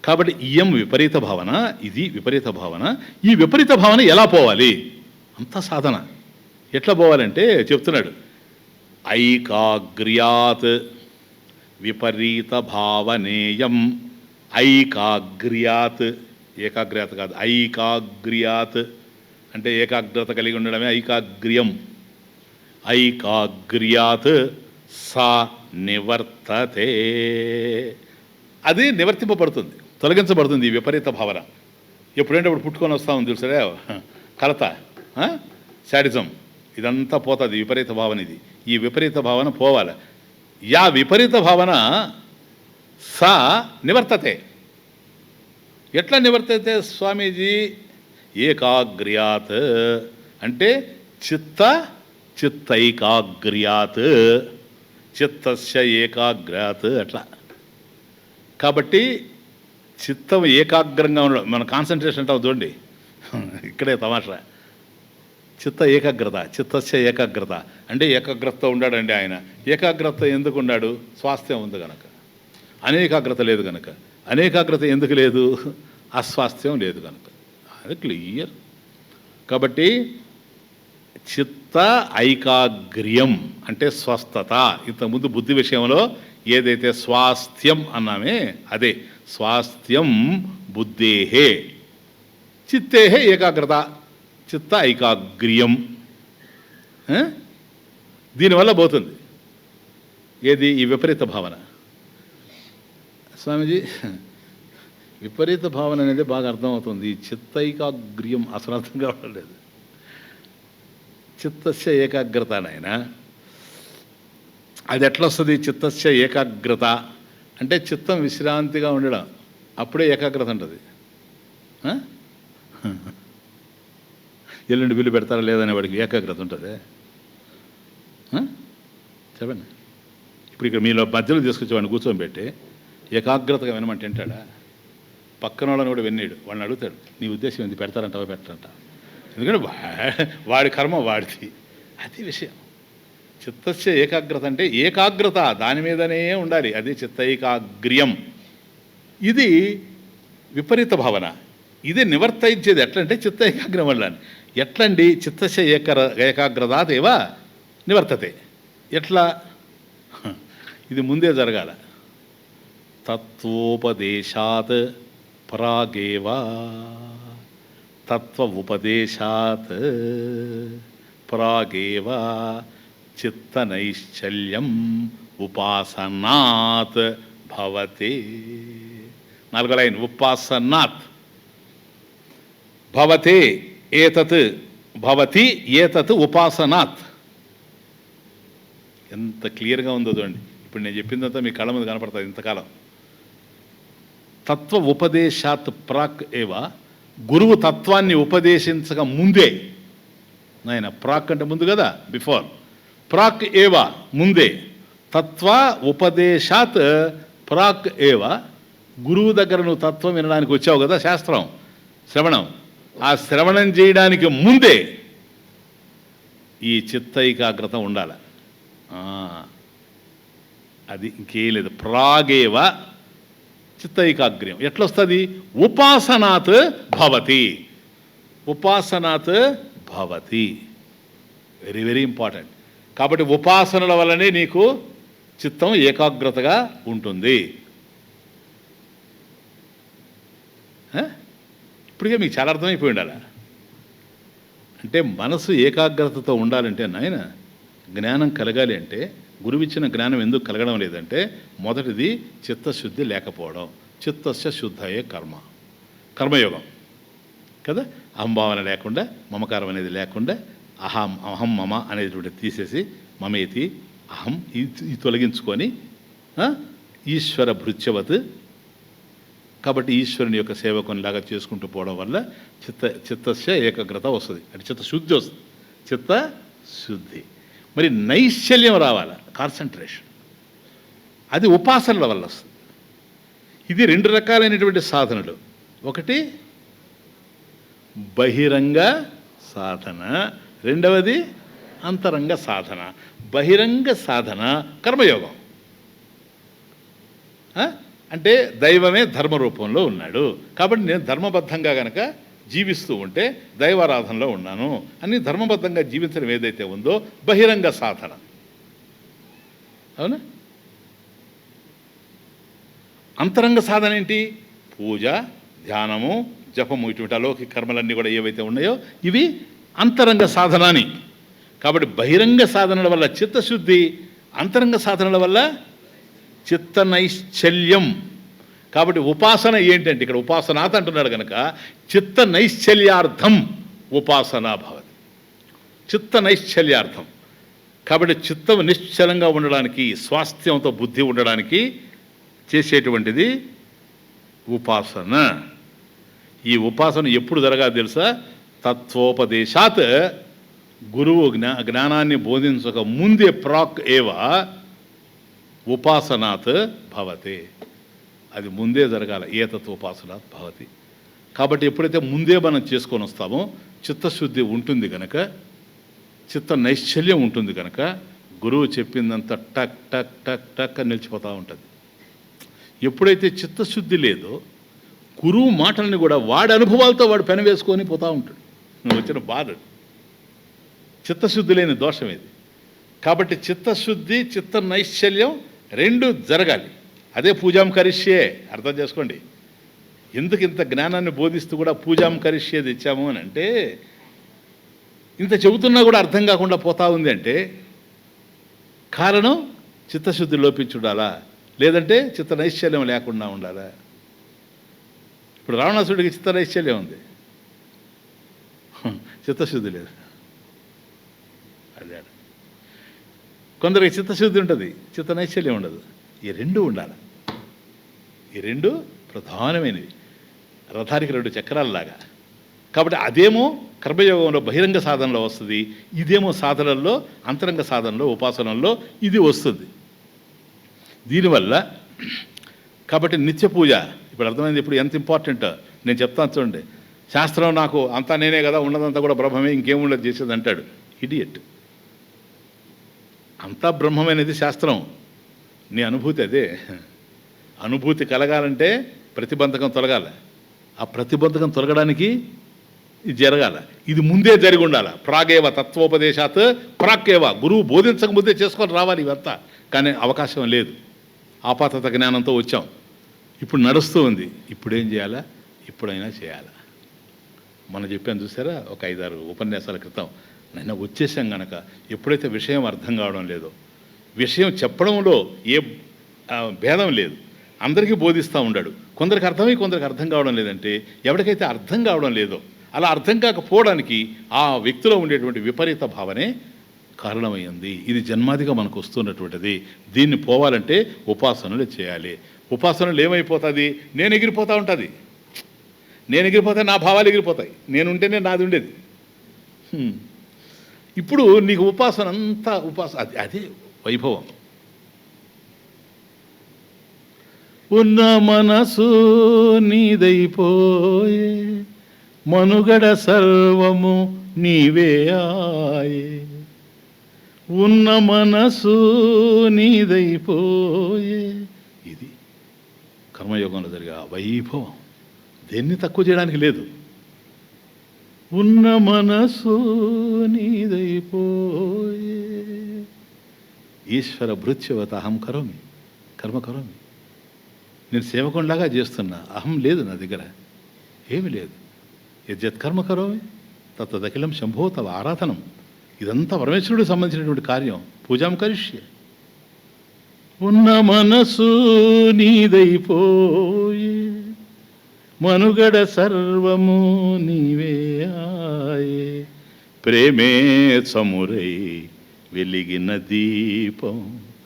కాబట్టి ఇయం విపరీత భావన, ఇది విపరీత భావన. ఈ విపరీత భావన ఎలా పోవాలి? అంత సాధన. ఎట్లా పోవాలంటే చెప్తున్నాడు, ఐకాగ్ర్యాత్ విపరీత భావనేయం. ఐకాగ్ర్యాత్, ఏకాగ్ర్యాత్ కాదు, ఐకాగ్ర్యాత్ అంటే ఏకాగ్రత కలిగి ఉండడమే ఐకాగ్ర్యం. ఐకాగ్ర్యాత్ సా నివర్తతే, అది నివర్తింపబడుతుంది, తొలగించబడుతుంది. ఈ విపరీత భావన ఎప్పుడంటే అప్పుడు పుట్టుకొని వస్తూ ఉంది తెలుసా, కలత, శాడిజం, ఇదంతా పోతుంది. విపరీత భావన ఇది. ఈ విపరీత భావన పోవాలి. యా విపరీత భావన సా నివర్తతే. ఎట్లా నివర్తతే స్వామీజీ? ఏకాగ్ర్యాత్ అంటే చిత్తైకాగ్ర్యాత్, చిత్తస్య ఏకాగ్ర్యాత్ అట్లా. కాబట్టి చిత్తం ఏకాగ్రంగా ఉండడం, మన కాన్సన్ట్రేషన్ అంటాం చూడండి, ఇక్కడే తమాషా. చిత్త ఏకాగ్రత, చిత్తస్య ఏకాగ్రత అంటే ఏకాగ్రతతో ఉన్నాడండి ఆయన. ఏకాగ్రత ఎందుకు ఉన్నాడు? స్వాస్థ్యం ఉంది కనుక. అనేకాగ్రత లేదు కనుక. అనేకాగ్రత ఎందుకు లేదు? అస్వాస్థ్యం లేదు కనుక. అది క్లియర్. కాబట్టి చిత్త ఐకాగ్ర్యం అంటే స్వస్థత. ఇంతకుముందు బుద్ధి విషయంలో ఏదైతే స్వాస్థ్యం అన్నామే అదే స్వాస్థ్యం బుద్ధేహే చిత్తేహే ఏకాగ్రత, చిత్త ఐకాగ్ర్యం. దీనివల్ల పోతుంది ఏది? ఈ విపరీత భావన. స్వామీజీ విపరీత భావన అనేది బాగా అర్థమవుతుంది. ఈ చిత్తైకాగ్ర్యం అసలు అర్థం కావడం లేదు. చిత్తస్య ఏకాగ్రత నాయన, అది ఎట్లా వస్తుంది? చిత్తస్య ఏకాగ్రత అంటే చిత్తం విశ్రాంతిగా ఉండడం, అప్పుడే ఏకాగ్రత ఉంటుంది. ఎల్లుండి బిల్లు పెడతారా లేదనే వాడికి ఏకాగ్రత ఉంటుంది. చెప్పండి. ఇప్పుడు ఇక్కడ మీలో మధ్యలో తీసుకొచ్చేవాడిని కూర్చోబెట్టి ఏకాగ్రతగా వినమంటే వింటాడా? పక్కన వాళ్ళని కూడా విన్నాడు. వాళ్ళని అడుగుతాడు, నీ ఉద్దేశం ఏంది, పెడతారంటావా పెట్టరంట? ఎందుకంటే వాడి కర్మ వాడిది. అది విషయం. చిత్తస్య ఏకాగ్రత అంటే ఏకాగ్రత దాని మీదనే ఉండాలి. అది చిత్తైకాగ్ర్యం. ఇది విపరీత భావన. ఇది నివర్తించేది ఎట్లంటే చిత్త ఏకాగ్రం వల్ల. ఎట్లండి? చిత్తస్య ఏకాగ్రతాదేవా నివర్తతే. ఎట్లా? ఇది ముందే జరగాల. తత్వోపదేశాత్ ప్రాగేవా, తత్వ ఉపదేశాత్ ప్రాగేవా చిత్తనైశ్చల్యం ఉపాసనాత్ భవతే. 4వ లైన్, ఉపాసనాత్ భవతే ఏతత్ భవతి ఏతత్ ఉపాసనాత్. ఎంత క్లియర్గా ఉందో చూడండి. ఇప్పుడు నేను చెప్పిందంతా మీ కళ్ళ మీద కనపడుతుంది ఇంతకాలం. తత్వ ఉపదేశాత్ ప్రాక్ ఏవ, గురువు తత్వాన్ని ఉపదేశించక ముందే, నాయన ప్రాక్ అంటే ముందు కదా, బిఫోర్. ప్రాక్ ఏవ ముందే, తత్వ ఉపదేశాత్ ప్రాక్ ఏవ, గురువు దగ్గర నువ్వు తత్వం వినడానికి వచ్చావు కదా, శాస్త్రం శ్రవణం, ఆ శ్రవణం చేయడానికి ముందే ఈ చిత్త ఏకాగ్రత ఉండాలి. అది ఇంకేం లేదు. ప్రాగేవ చిత్తైకాగ్ర్యం ఎట్లొస్తుంది? ఉపాసనాత్ భవతి. ఉపాసనాత్ భవతి. Very very important. కాబట్టి ఉపాసనల వల్లనే నీకు చిత్తం ఏకాగ్రతగా ఉంటుంది. ఇప్పటికే మీకు చాలా అర్థమైపోయి ఉండాలి. అంటే మనసు ఏకాగ్రతతో ఉండాలంటే నాయన జ్ఞానం కలగాలి అంటే, గురువిచ్చిన జ్ఞానం ఎందుకు కలగడం లేదంటే, మొదటిది చిత్తశుద్ధి లేకపోవడం. చిత్తస్య శుద్ధయే కర్మ, కర్మయోగం కదా. అహంభావన లేకుండా, మమకారం అనేది లేకుండా, అహం మమ అనేటువంటి తీసేసి మమేతి అహం ఈ తొలగించుకొని ఈశ్వర భృత్యవత్. కాబట్టి ఈశ్వరుని యొక్క సేవకునిలాగా చేసుకుంటూ పోవడం వల్ల చిత్తస్య ఏకాగ్రత వస్తుంది. అంటే చిత్తశుద్ధి వస్తుంది. చిత్తశుద్ధి. మరి నైశ్చల్యం రావాలి, కాన్సన్ట్రేషన్. అది ఉపాసనల వల్ల వస్తుంది. ఇది 2 రకాలైనటువంటి సాధనలు. ఒకటి బహిరంగ సాధన, రెండవది అంతరంగ సాధన. బహిరంగ సాధన కర్మయోగం. అంటే దైవమే ధర్మ రూపంలో ఉన్నాడు కాబట్టి నేను ధర్మబద్ధంగా గనక జీవిస్తూ ఉంటే దైవారాధనలో ఉన్నాను అని ధర్మబద్ధంగా జీవించడం ఏదైతే ఉందో బహిరంగ సాధన. అవునా? అంతరంగ సాధన ఏంటి? పూజ, ధ్యానము, జపము, ఇటువంటి అలౌకిక కర్మలన్నీ కూడా ఏవైతే ఉన్నాయో ఇవి అంతరంగ సాధనాని. కాబట్టి బహిరంగ సాధనల వల్ల చిత్తశుద్ధి, అంతరంగ సాధనల వల్ల చిత్త నైశ్చల్యం. కాబట్టి ఉపాసన ఏంటంటే ఇక్కడ ఉపాసనాత అంటున్నాడు కనుక చిత్త నైశ్చల్యార్థం ఉపాసనా భవతి. చిత్త నైశ్చల్యార్థం. కాబట్టి చిత్తం నిశ్చలంగా ఉండడానికి, స్వాస్థ్యంతో బుద్ధి ఉండడానికి చేసేటువంటిది ఉపాసన. ఈ ఉపాసన ఎప్పుడు జరగాలి తెలుసా? తత్వోపదేశాత్, గురువు జ్ఞానాన్ని బోధించక ముందే ప్రాక్ ఏవ ఉపాసనాత్ భవతే. అది ముందే జరగాలి. ఏతత్వోపాసనాత్ భవతి. కాబట్టి ఎప్పుడైతే ముందే మనం చేసుకొని వస్తామో చిత్తశుద్ధి ఉంటుంది కనుక, చిత్త నైశ్చల్యం ఉంటుంది కనుక గురువు చెప్పిందంతా టక్ టక్ టక్ టక్ అని నిలిచిపోతూ ఉంటుంది. ఎప్పుడైతే చిత్తశుద్ధి లేదో గురువు మాటల్ని కూడా వాడి అనుభవాలతో వాడు పెనవేసుకొని పోతూ ఉంటాడు. నువ్వు వచ్చిన బాధ చిత్తశుద్ధి లేని దోషం ఇది. కాబట్టి చిత్తశుద్ధి, చిత్త నైశ్చల్యం 2 జరగాలి. అదే పూజాం కరిష్యే. అర్థం చేసుకోండి. ఎందుకు ఇంత జ్ఞానాన్ని బోధిస్తూ కూడా పూజాం కరిష్యే తెచ్చాము అని అంటే, ఇంత చెబుతున్నా కూడా అర్థం కాకుండా పోతా ఉంది అంటే కారణం చిత్తశుద్ధి లోపించుండాలా, లేదంటే చిత్త నైశ్చల్యం లేకుండా ఉండాలా. ఇప్పుడు రావణాసుడికి చిత్త నైశ్చల్యం ఉంది, చిత్తశుద్ధి లేదు. అదే కొందరికి చిత్తశుద్ధి ఉంటుంది, చిత్త నైశ్చల్యం ఉండదు. ఈ 2 ఉండాలి. ఈ రెండు ప్రధానమైనవి, రథానికి 2 చక్రాలలాగా. కాబట్టి అదేమో కర్మయోగంలో బహిరంగ సాధనలో వస్తుంది, ఇదేమో సాధనల్లో అంతరంగ సాధనలో ఉపాసనల్లో ఇది వస్తుంది. దీనివల్ల కాబట్టి నిత్య పూజ ఇప్పుడు అర్థమైంది. ఇప్పుడు ఎంత ఇంపార్టెంట్ నేను చెప్తాను చూడండి. శాస్త్రం నాకు అంతా నేనే కదా, ఉన్నదంతా కూడా బ్రహ్మమే, ఇంకేముండదు చేసేది అంటాడు. ఇడియట్. అంతా బ్రహ్మమైనది శాస్త్రం, నీ అనుభూతి అదే. అనుభూతి కలగాలంటే ప్రతిబంధకం తొలగాల, ఆ ప్రతిబంధకం తొలగడానికి ఇది జరగాల, ఇది ముందే జరిగి ఉండాలి. ప్రాగేవ తత్వోపదేశాత్ ప్రాక్కేవ, గురువు బోధించక ముందే చేసుకొని రావాలి ఇవంతా. కానీ అవకాశం లేదు, ఆపాతత జ్ఞానంతో వచ్చాం, ఇప్పుడు నడుస్తూ ఉంది. ఇప్పుడు ఏం చేయాలా? ఇప్పుడైనా చేయాలా? మనం చెప్పాను చూసారా ఒక 5-6 ఉపన్యాసాల క్రితం, నన్ను వచ్చేసాం గనక ఎప్పుడైతే విషయం అర్థం కావడం లేదో, విషయం చెప్పడంలో ఏ భేదం లేదు, అందరికీ బోధిస్తూ ఉన్నాడు. కొందరికి అర్థమై కొందరికి అర్థం కావడం లేదంటే ఎవరికైతే అర్థం కావడం లేదో, అలా అర్థం కాకపోవడానికి ఆ వ్యక్తిలో ఉండేటువంటి విపరీత భావనే కారణమైంది. ఇది జన్మాదిగా మనకు వస్తున్నటువంటిది. దీన్ని పోవాలంటే ఉపాసనలు చేయాలి. ఉపాసనలు ఏమైపోతుంది? నేను ఎగిరిపోతూ ఉంటుంది, నేను ఎగిరిపోతే నా భావాలు ఎగిరిపోతాయి, నేనుంటేనే నాది ఉండేది. ఇప్పుడు నీకు ఉపాసన అంతా అదే వైభవం. ఉన్న మనసు నీదైపోయే, మనుగడ సర్వము నీవే ఆయే. ఉన్న మనసు నీదైపోయే, ఇది కర్మయోగంలో జరిగే వైభవం. దేన్ని తక్కువ చేయడానికి లేదు. ఉన్న మనసు నీదైపోయే, ఈశ్వర భృత్యవత అహం కరోమి, కర్మ కరోమి. నేను సేవకుండాగా చేస్తున్నా, అహం లేదు నా దగ్గర, ఏమి లేదు. యజ్జత్ కర్మ కరోమి తత్తదఖిలం శంభో తవ ఆరాధనం. ఇదంతా పరమేశ్వరుడికి సంబంధించినటువంటి కార్యం. పూజాం కరిష్యే. ఉన్న మనసు నీదైపోయే, మనుగడ సర్వము నీవే ఆయే. ప్రేమే చమురై వెలిగిన దీపం.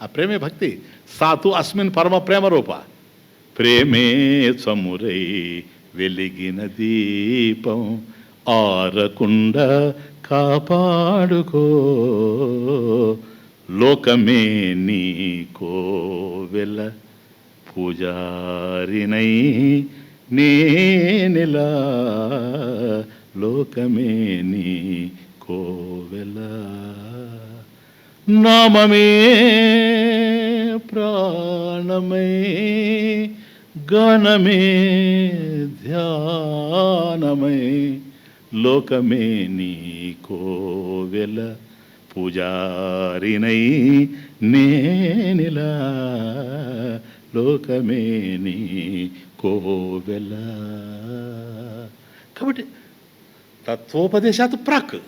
ఆ ప్రేమే భక్తి. సాతు అస్మిన్ పరమ ప్రేమ రూప. ప్రేమే చమురై వెలిగిన దీపం, ఆరకుండా కాపాడుకో, లోకమే నీ కోవెల, పూజారినై నేనెలా, లోకమే నీ కోవెల. నామమే ప్రాణమై, గానమే ధ్యానమై, లోకమే నీ కోవెల, పూజారినై నేనిలా, లోకమే నీ కోవెల. కాబట్టి తత్వోపదేశాత్ ప్రాక్,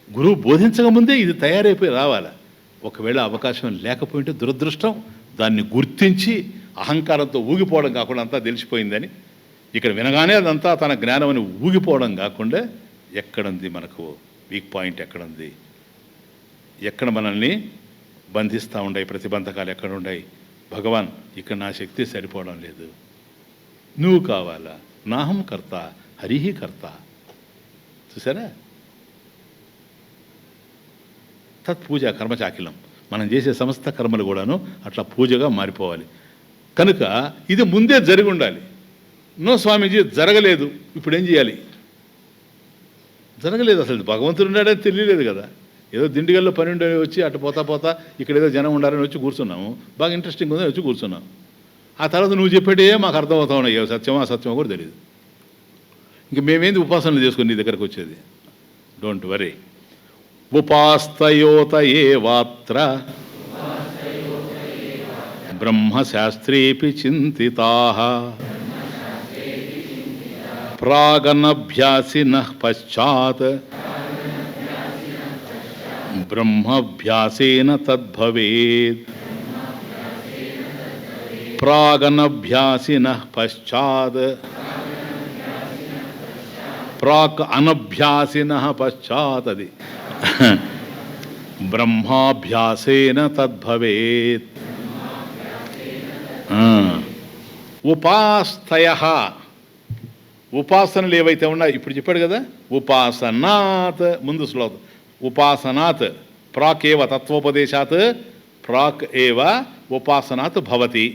గురువు బోధించకముందే ఇది తయారైపోయి రావాలి. ఒకవేళ అవకాశం లేకపోయింటే దురదృష్టం. దాన్ని గుర్తించి అహంకారంతో ఊగిపోవడం కాకుండా అంతా తెలిసిపోయిందని ఇక్కడ వినగానే అదంతా తన జ్ఞానం అని ఊగిపోవడం కాకుండా, ఎక్కడుంది మనకు వీక్ పాయింట్, ఎక్కడుంది, ఎక్కడ మనల్ని బంధిస్తూ ఉన్నాయి, ప్రతిబంధకాలు ఎక్కడ ఉన్నాయి. భగవాన్ ఇక్కడ నా శక్తి సరిపోవడం లేదు, నువ్వు కావాలా, నాహం కర్త హరిహి కర్త. చూసారా? తత్పూజ కర్మచాకిలం. మనం చేసే సమస్త కర్మలు కూడాను అట్లా పూజగా మారిపోవాలి. కనుక ఇది ముందే జరిగి ఉండాలి. నో స్వామీజీ జరగలేదు, ఇప్పుడు ఏం చేయాలి? జరగలేదు, అసలు భగవంతుడు ఉన్నాడని తెలియలేదు కదా. ఏదో దిండిగల్లో పని ఉండే వచ్చి అటు పోతా పోతా ఇక్కడ ఏదో జనం ఉండాలని వచ్చి కూర్చున్నాము, బాగా ఇంట్రెస్టింగ్ ఉందని వచ్చి కూర్చున్నాము. ఆ తర్వాత నువ్వు చెప్పేటే మాకు అర్థమవుతా ఉన్నాయి, ఏ సత్యమో అసత్యమో కూడా తెలియదు. ఇంక మేమేంది ఉపాసనలు చేసుకుని నీ దగ్గరకు వచ్చేది? Don't worry. ఉపాస్తయోత ఏవాత్ర బ్రహ్మశాస్త్రేపి చింతితాః ప్రాగనభ్యాసినః పశ్చాత్ బ్రహ్మభ్యాసేన తద్భవేత్. ప్రాగనభ్యాసినః పశ్చాత్, ప్రాక్ అనభ్యాసినః పశ్చాత్, అది బ్రహ్మాభ్యాసేన తద్భవేత్. ఉపాస్తయ, ఉపాసనలు ఏవైతే ఉన్నాయో ఇప్పుడు చెప్పాడు కదా, ఉపాసనాత్ ముందు శ్లోకం, ఉపాసనాత్ ప్రాక్ ఏవ తత్వోపదేశాత్ ప్రాక్ ఏవ ఉపాసనాత్ భవతి.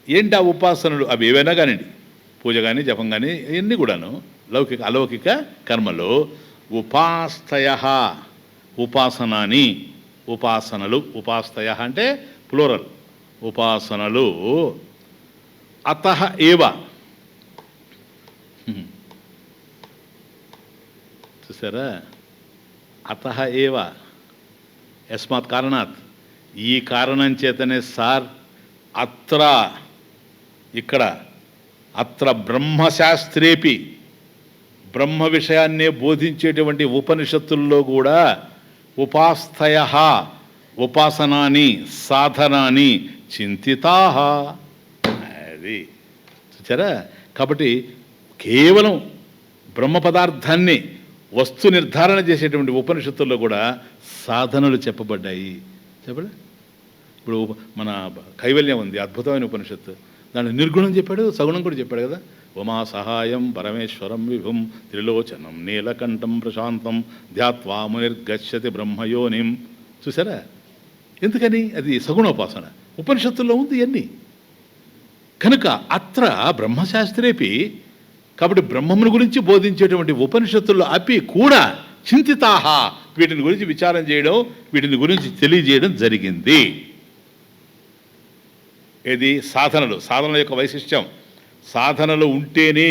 ఏంటి ఆ ఉపాసనలు? అవి ఏవైనా కానివ్వండి, పూజ కానీ జపం కానీ ఇవన్నీ కూడాను లౌకిక అలౌకిక కర్మలు. ఉపాస్తయ ఉపాసనాని, ఉపాసనలు, ఉపాస్తయ అంటే ప్లూరల్, ఉపాసనలు. అతః ఏవ, చూసారా, అతః ఏవ యస్మాత్ కారణాత్, ఈ కారణం చేతనే సార్ అత్ర, ఇక్కడ అత్ర బ్రహ్మశాస్త్రేపి, బ్రహ్మ విషయాన్నే బోధించేటువంటి ఉపనిషత్తుల్లో కూడా ఉపాస్తయ ఉపాసనాని సాధనాని చింతితా. అది చూచారా. కాబట్టి కేవలం బ్రహ్మ పదార్థాన్ని వస్తు నిర్ధారణ చేసేటువంటి ఉపనిషత్తుల్లో కూడా సాధనలు చెప్పబడ్డాయి. చెప్పలే, ఇప్పుడు మన కైవల్యం ఉంది, అద్భుతమైన ఉపనిషత్తు, దాన్ని నిర్గుణం చెప్పాడు, సగుణం కూడా చెప్పాడు కదా. ఉమా సహాయం పరమేశ్వరం విభుం త్రిలోచనం నీలకంఠం ప్రశాంతం ధ్యాత్వా మునిర్గచ్చతి బ్రహ్మయోనిం. చూసారా, ఎందుకని? అది సగుణోపాసన, ఉపనిషత్తుల్లో ఉంది అన్నీ. కనుక అత్ర బ్రహ్మశాస్త్రేపి, కాబట్టి బ్రహ్మమును గురించి బోధించేటువంటి ఉపనిషత్తుల్లో అపి కూడా చింతితాహ, వీటిని గురించి విచారం చేయడం, వీటిని గురించి తెలియజేయడం జరిగింది. ఇది సాధనలు, సాధనల యొక్క వైశిష్ట్యం. సాధనలు ఉంటేనే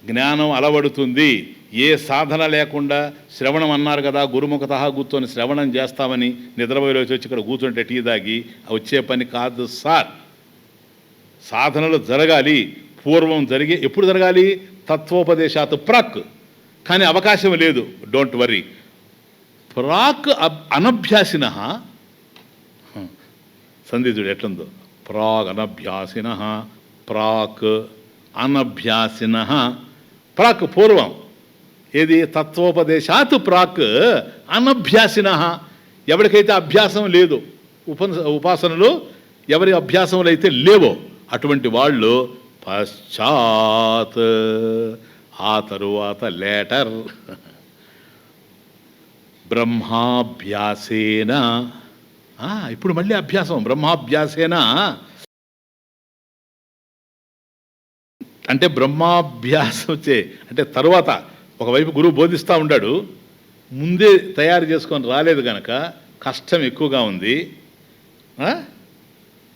జ్ఞానం అలవడుతుంది. ఏ సాధన లేకుండా, శ్రవణం అన్నారు కదా, గురుముఖత కూర్చొని శ్రవణం చేస్తామని నిద్రపోయిలోకి వచ్చి ఇక్కడ కూర్చుంటే టీ దాగి వచ్చే పని కాదు సార్. సాధనలు జరగాలి, పూర్వం జరిగే, ఎప్పుడు జరగాలి? తత్వోపదేశాత్ ప్రాక్. కానీ అవకాశం లేదు, డోంట్ వర్రీ. ప్రాక్ అనభ్యాసిన, సంధితుడు ఎట్లుందో, ప్రాగ్ అనభ్యాసిన, ప్రాక్ అనభ్యాసిన, ప్రాక్ పూర్వం, ఏది? తత్వోపదేశాత్ ప్రాక్ అనభ్యాసిన, ఎవరికైతే అభ్యాసం లేదు, ఉపాసనలు ఎవరి అభ్యాసములు అయితే లేవో అటువంటి వాళ్ళు పశ్చాత్, ఆ తరువాత లేటర్, బ్రహ్మాభ్యాసేన, ఇప్పుడు మళ్ళీ అభ్యాసం, బ్రహ్మాభ్యాసేన అంటే బ్రహ్మాభ్యాసం అంటే తరువాత, ఒకవైపు గురువు బోధిస్తూ ఉంటాడు, ముందే తయారు చేసుకొని రాలేదు కనుక కష్టం ఎక్కువగా ఉంది,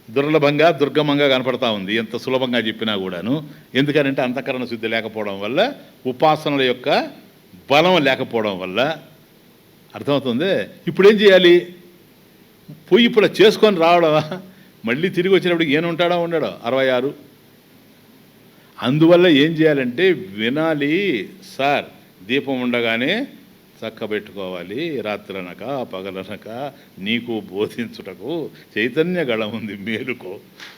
దుర్లభంగా దుర్గమంగా కనపడతా ఉంది ఎంత సులభంగా చెప్పినా కూడాను. ఎందుకనంటే అంతఃకరణ శుద్ధి లేకపోవడం వల్ల, ఉపాసనల యొక్క బలం లేకపోవడం వల్ల. అర్థమవుతుంది. ఇప్పుడు ఏం చేయాలి? పోయి ఇప్పుడు చేసుకొని రావడమా? మళ్ళీ తిరిగి వచ్చినప్పుడు ఏనుంటాడో ఉండడో 66. అందువల్ల ఏం చేయాలంటే వినాలి సార్. దీపం ఉండగానే చక్కబెట్టుకోవాలి, రాత్రనక పగలనక నీకు బోధించుటకు చైతన్య గళం ఉంది మేలుకో.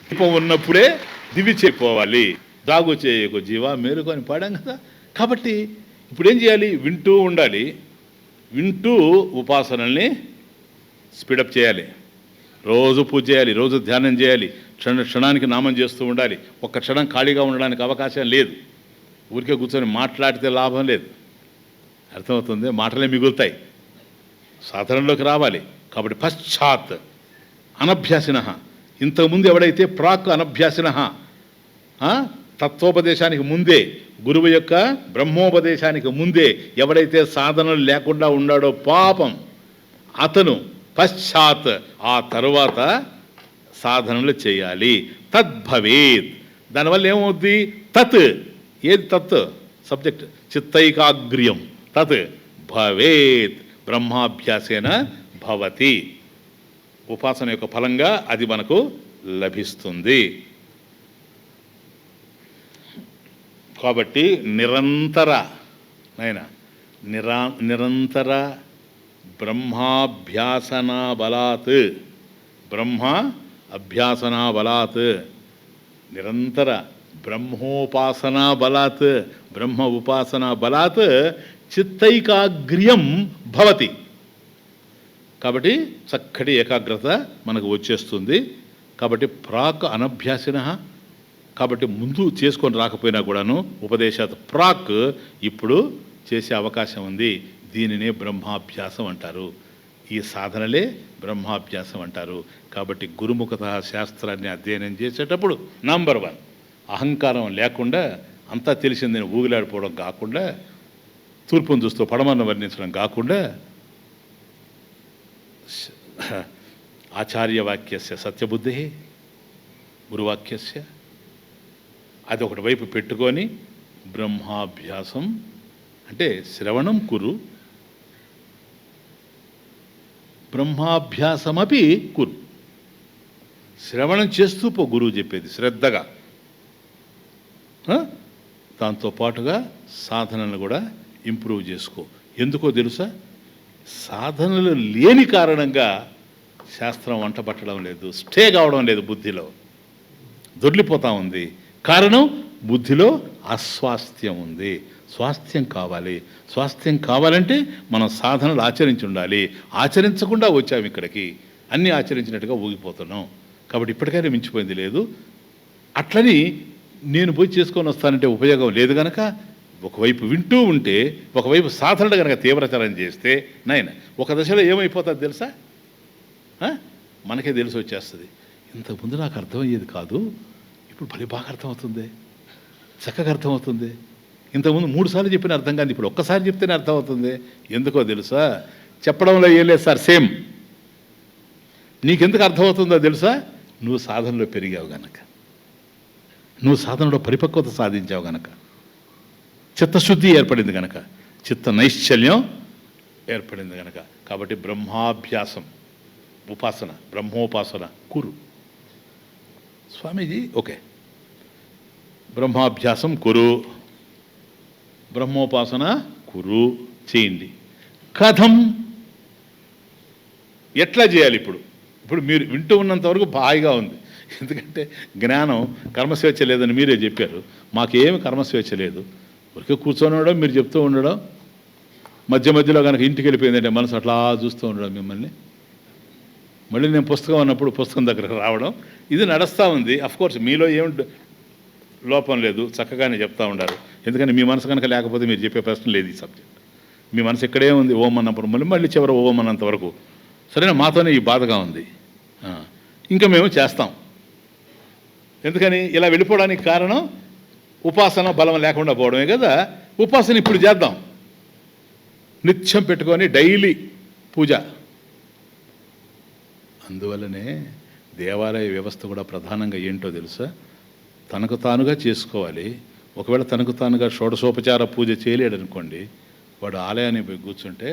దీపం ఉన్నప్పుడే దివి చేయిపోవాలి, దాగు చేయకు జీవా మేలుకో అని పాడాం కదా. కాబట్టి ఇప్పుడు ఏం చేయాలి? వింటూ ఉండాలి, వింటూ ఉపాసనల్ని స్పీడప్ చేయాలి, రోజు పూజ చేయాలి, రోజు ధ్యానం చేయాలి, క్షణానికి నామం చేస్తూ ఉండాలి. ఒక్క క్షణం ఖాళీగా ఉండడానికి అవకాశం లేదు. ఊరికే కూర్చొని మాట్లాడితే లాభం లేదు. అర్థమవుతుంది. మాటలే మిగులుతాయి, సాధనలోకి రావాలి. కాబట్టి పశ్చాత్ అనభ్యాసిన, ఇంతకుముందు ఎవడైతే ప్రాక్ అనభ్యాసిన, తత్వోపదేశానికి ముందే, గురువు యొక్క బ్రహ్మోపదేశానికి ముందే ఎవడైతే సాధనలు లేకుండా ఉన్నాడో పాపం అతను పశ్చాత్, ఆ తరువాత సాధనలు చేయాలి. తద్భవేత్, దానివల్ల ఏమవుద్ది? తత్, ఏది తత్? సబ్జెక్ట్, చిత్తైకాగ్ర్యం. తత్ భవేత్ బ్రహ్మాభ్యాసేన భవతి, ఉపాసన యొక్క ఫలంగా అది మనకు లభిస్తుంది. కాబట్టి నిరంతర నిరంతర బ్రహ్మాభ్యాసనా బలాత్, బ్రహ్మ అభ్యాసనా బలాత్, నిరంతర బ్రహ్మోపాసనా బలాత్, బ్రహ్మ ఉపాసనా బలాత్ చిత్తైకాగ్ర్యం భవతి. కాబట్టి చక్కటి ఏకాగ్రత మనకు వచ్చేస్తుంది. కాబట్టి ప్రాక్ అనభ్యాసిన, కాబట్టి ముందు చేసుకొని రాకపోయినా కూడాను ఉపదేశాత్ ప్రాక్ ఇప్పుడు చేసే అవకాశం ఉంది. దీనినే బ్రహ్మాభ్యాసం అంటారు. ఈ సాధనలే బ్రహ్మాభ్యాసం అంటారు. కాబట్టి గురుముఖత శాస్త్రాన్ని అధ్యయనం చేసేటప్పుడు నంబర్ 1 అహంకారం లేకుండా అంతా తెలిసిందని ఊగిలాడిపోవడం కాకుండా, తూర్పును చూస్తూ పడమరను వర్ణించడం కాకుండా, ఆచార్యవాక్యస్య సత్యబుద్ధి గురువాక్యస్య అది ఒకటి వైపు పెట్టుకొని బ్రహ్మాభ్యాసం అంటే శ్రవణం కురు, బ్రహ్మాభ్యాసమపి కురు. శ్రవణం చేస్తూ పో గురువు చెప్పేది శ్రద్ధగా. దాంతోపాటుగా సాధనలు కూడా ఇంప్రూవ్ చేసుకో. ఎందుకో తెలుసా? సాధనలు లేని కారణంగా శాస్త్రం వంట పట్టడం లేదు, స్టే కావడం లేదు, బుద్ధిలో దొర్లిపోతూ ఉంది. కారణం బుద్ధిలో అస్వాస్థ్యం ఉంది. స్వాస్థ్యం కావాలి. స్వాస్థ్యం కావాలంటే మనం సాధనలు ఆచరించి ఉండాలి. ఆచరించకుండా వచ్చాము ఇక్కడికి, అన్నీ ఆచరించినట్టుగా ఊగిపోతున్నాం. కాబట్టి ఇప్పటికైనా మించిపోయింది లేదు. అట్లని నేను పోయి చేసుకొని వస్తానంటే ఉపయోగం లేదు కనుక ఒకవైపు వింటూ ఉంటే, ఒకవైపు సాధనలు కనుక తీవ్రతరం చేస్తే నాయన ఒక దశలో ఏమైపోతుంది తెలుసా? మనకే తెలిసి వచ్చేస్తుంది. ఇంతకుముందు నాకు అర్థమయ్యేది కాదు, ఇప్పుడు భలే బాగా అర్థమవుతుంది, చక్కగా అర్థమవుతుంది. ఇంతకుముందు 3 సార్లు చెప్పిన అర్థం కాదు, ఇప్పుడు ఒక్కసారి చెప్తేనే అర్థమవుతుంది. ఎందుకో తెలుసా? చెప్పడంలో ఏం లేదు సార్, సేమ్. నీకెందుకు అర్థమవుతుందో తెలుసా? నువ్వు సాధనలో పెరిగావు గనక, నువ్వు సాధనలో పరిపక్వత సాధించావు గనక, చిత్తశుద్ధి ఏర్పడింది గనక, చిత్త నైశ్చల్యం ఏర్పడింది గనక. కాబట్టి బ్రహ్మాభ్యాసం ఉపాసన, బ్రహ్మోపాసన కురు. స్వామీజీ ఓకే, బ్రహ్మాభ్యాసం కురు, బ్రహ్మోపాసన కురు చేయండి. కథం ఎట్లా చేయాలి? ఇప్పుడు మీరు వింటూ ఉన్నంత వరకు హాయిగా ఉంది. ఎందుకంటే జ్ఞానం కర్మస్వేచ్ఛ లేదని మీరే చెప్పారు. మాకేమి కర్మస్వేచ్ఛ లేదు. ఊరికే కూర్చొని ఉండడం, మీరు చెప్తూ ఉండడం, మధ్య మధ్యలో కనుక ఇంటికి వెళ్ళిపోయిందంటే మనసు అట్లా చూస్తూ ఉండడం మిమ్మల్ని. మళ్ళీ నేను పుస్తకం అన్నప్పుడు పుస్తకం దగ్గరకు రావడం, ఇది నడుస్తూ ఉంది. అఫ్కోర్స్ మీలో ఏమి లోపం లేదు, చక్కగానే చెప్తూ ఉండారు. ఎందుకంటే మీ మనసు కనుక లేకపోతే మీరు చెప్పే ప్రశ్న లేదు ఈ సబ్జెక్ట్. మీ మనసు ఇక్కడే ఉంది ఓం అన్నప్పుడు, మళ్ళీ చివరి ఓం అన్నంత వరకు. సరేనా? మాతోనే ఈ బాధగా ఉంది. ఇంకా మేము చేస్తాం. ఎందుకని ఇలా వెళ్ళిపోవడానికి కారణం ఉపాసన బలం లేకుండా పోవడమే కదా. ఉపాసన ఇప్పుడు చేద్దాం, నిత్యం పెట్టుకొని డైలీ పూజ. అందువల్లనే దేవాలయ వ్యవస్థ కూడా ప్రధానంగా ఏంటో తెలుసా? తనకు తానుగా చేసుకోవాలి. ఒకవేళ తనకు తానుగా షోడశోపచార పూజ చేయలేడు అనుకోండి, వాడు ఆలయానికి పోయి కూర్చుంటే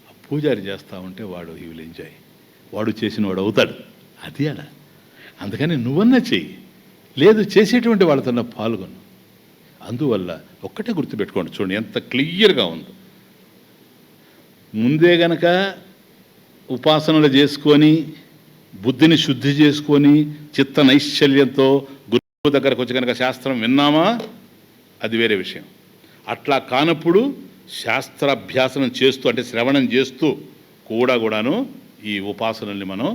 ఆ పూజారి చేస్తూ ఉంటే వాడు హీ విల్ ఎంజాయ్, వాడు చేసిన వాడు అవుతాడు. అది అలా. అందుకని నువ్వన్నా చెయ్యి, లేదు చేసేటువంటి వాళ్ళతో పాల్గొను. అందువల్ల ఒక్కటే గుర్తుపెట్టుకోండి, చూడండి ఎంత క్లియర్గా ఉందో. ముందే గనక ఉపాసనలు చేసుకొని బుద్ధిని శుద్ధి చేసుకొని చిత్త నైశ్చల్యంతో గురువు దగ్గరకు వచ్చి కనుక శాస్త్రం విన్నామా, అది వేరే విషయం. అట్లా కానప్పుడు శాస్త్రాభ్యాసనం చేస్తూ, అంటే శ్రవణం చేస్తూ కూడాను ఈ ఉపాసనల్ని మనం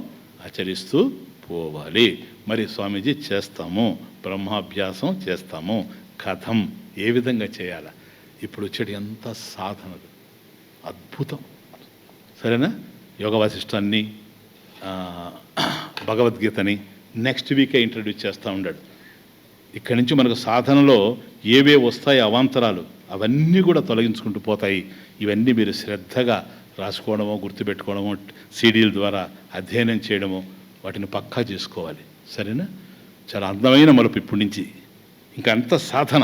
ఆచరిస్తూ పోవాలి. మరి స్వామీజీ చేస్తాము, బ్రహ్మాభ్యాసం చేస్తాము. కథం ఏ విధంగా చేయాలా? ఇప్పుడు వచ్చేటి ఎంత సాధనలు, అద్భుతం. సరేనా? యోగ వాసిష్టాన్ని, భగవద్గీతని నెక్స్ట్ వీకే ఇంట్రడ్యూస్ చేస్తూ ఉన్నాడు. ఇక్కడి నుంచి మనకు సాధనలో ఏవే వస్తాయి అవాంతరాలు, అవన్నీ కూడా తొలగించుకుంటూ పోతాయి. ఇవన్నీ మీరు శ్రద్ధగా రాసుకోవడమో, గుర్తుపెట్టుకోవడమో, సీడీల ద్వారా అధ్యయనం చేయడమో, వాటిని పక్కా చేసుకోవాలి. సరేనా? చాలా అందమైన మలుపు ఇప్పటి నుంచి. ఇంకా అంత సాధన.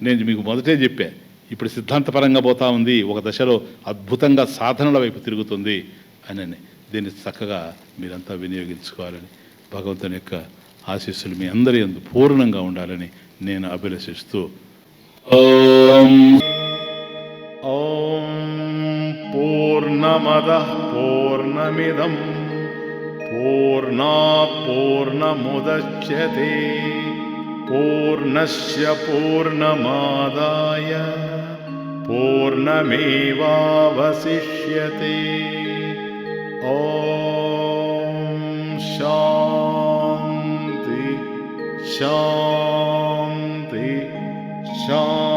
నేను మీకు మొదటే చెప్పా, ఇప్పుడు సిద్ధాంతపరంగా పోతా ఉంది, ఒక దశలో అద్భుతంగా సాధనల వైపు తిరుగుతుంది అని. దీన్ని చక్కగా మీరంతా వినియోగించుకోవాలని, భగవంతుని యొక్క ఆశీస్సులు మీ అందరి యందు పూర్ణంగా ఉండాలని నేను అభిలషిస్తూ ఓం ఓం పూర్ణమదః పూర్ణమిదం పూర్ణాత్ పూర్ణముదచ్యతే పూర్ణస్య పూర్ణమాదాయ పూర్ణమేవావశిష్యతే. ఓం శాంతి శాంతి శాంతి.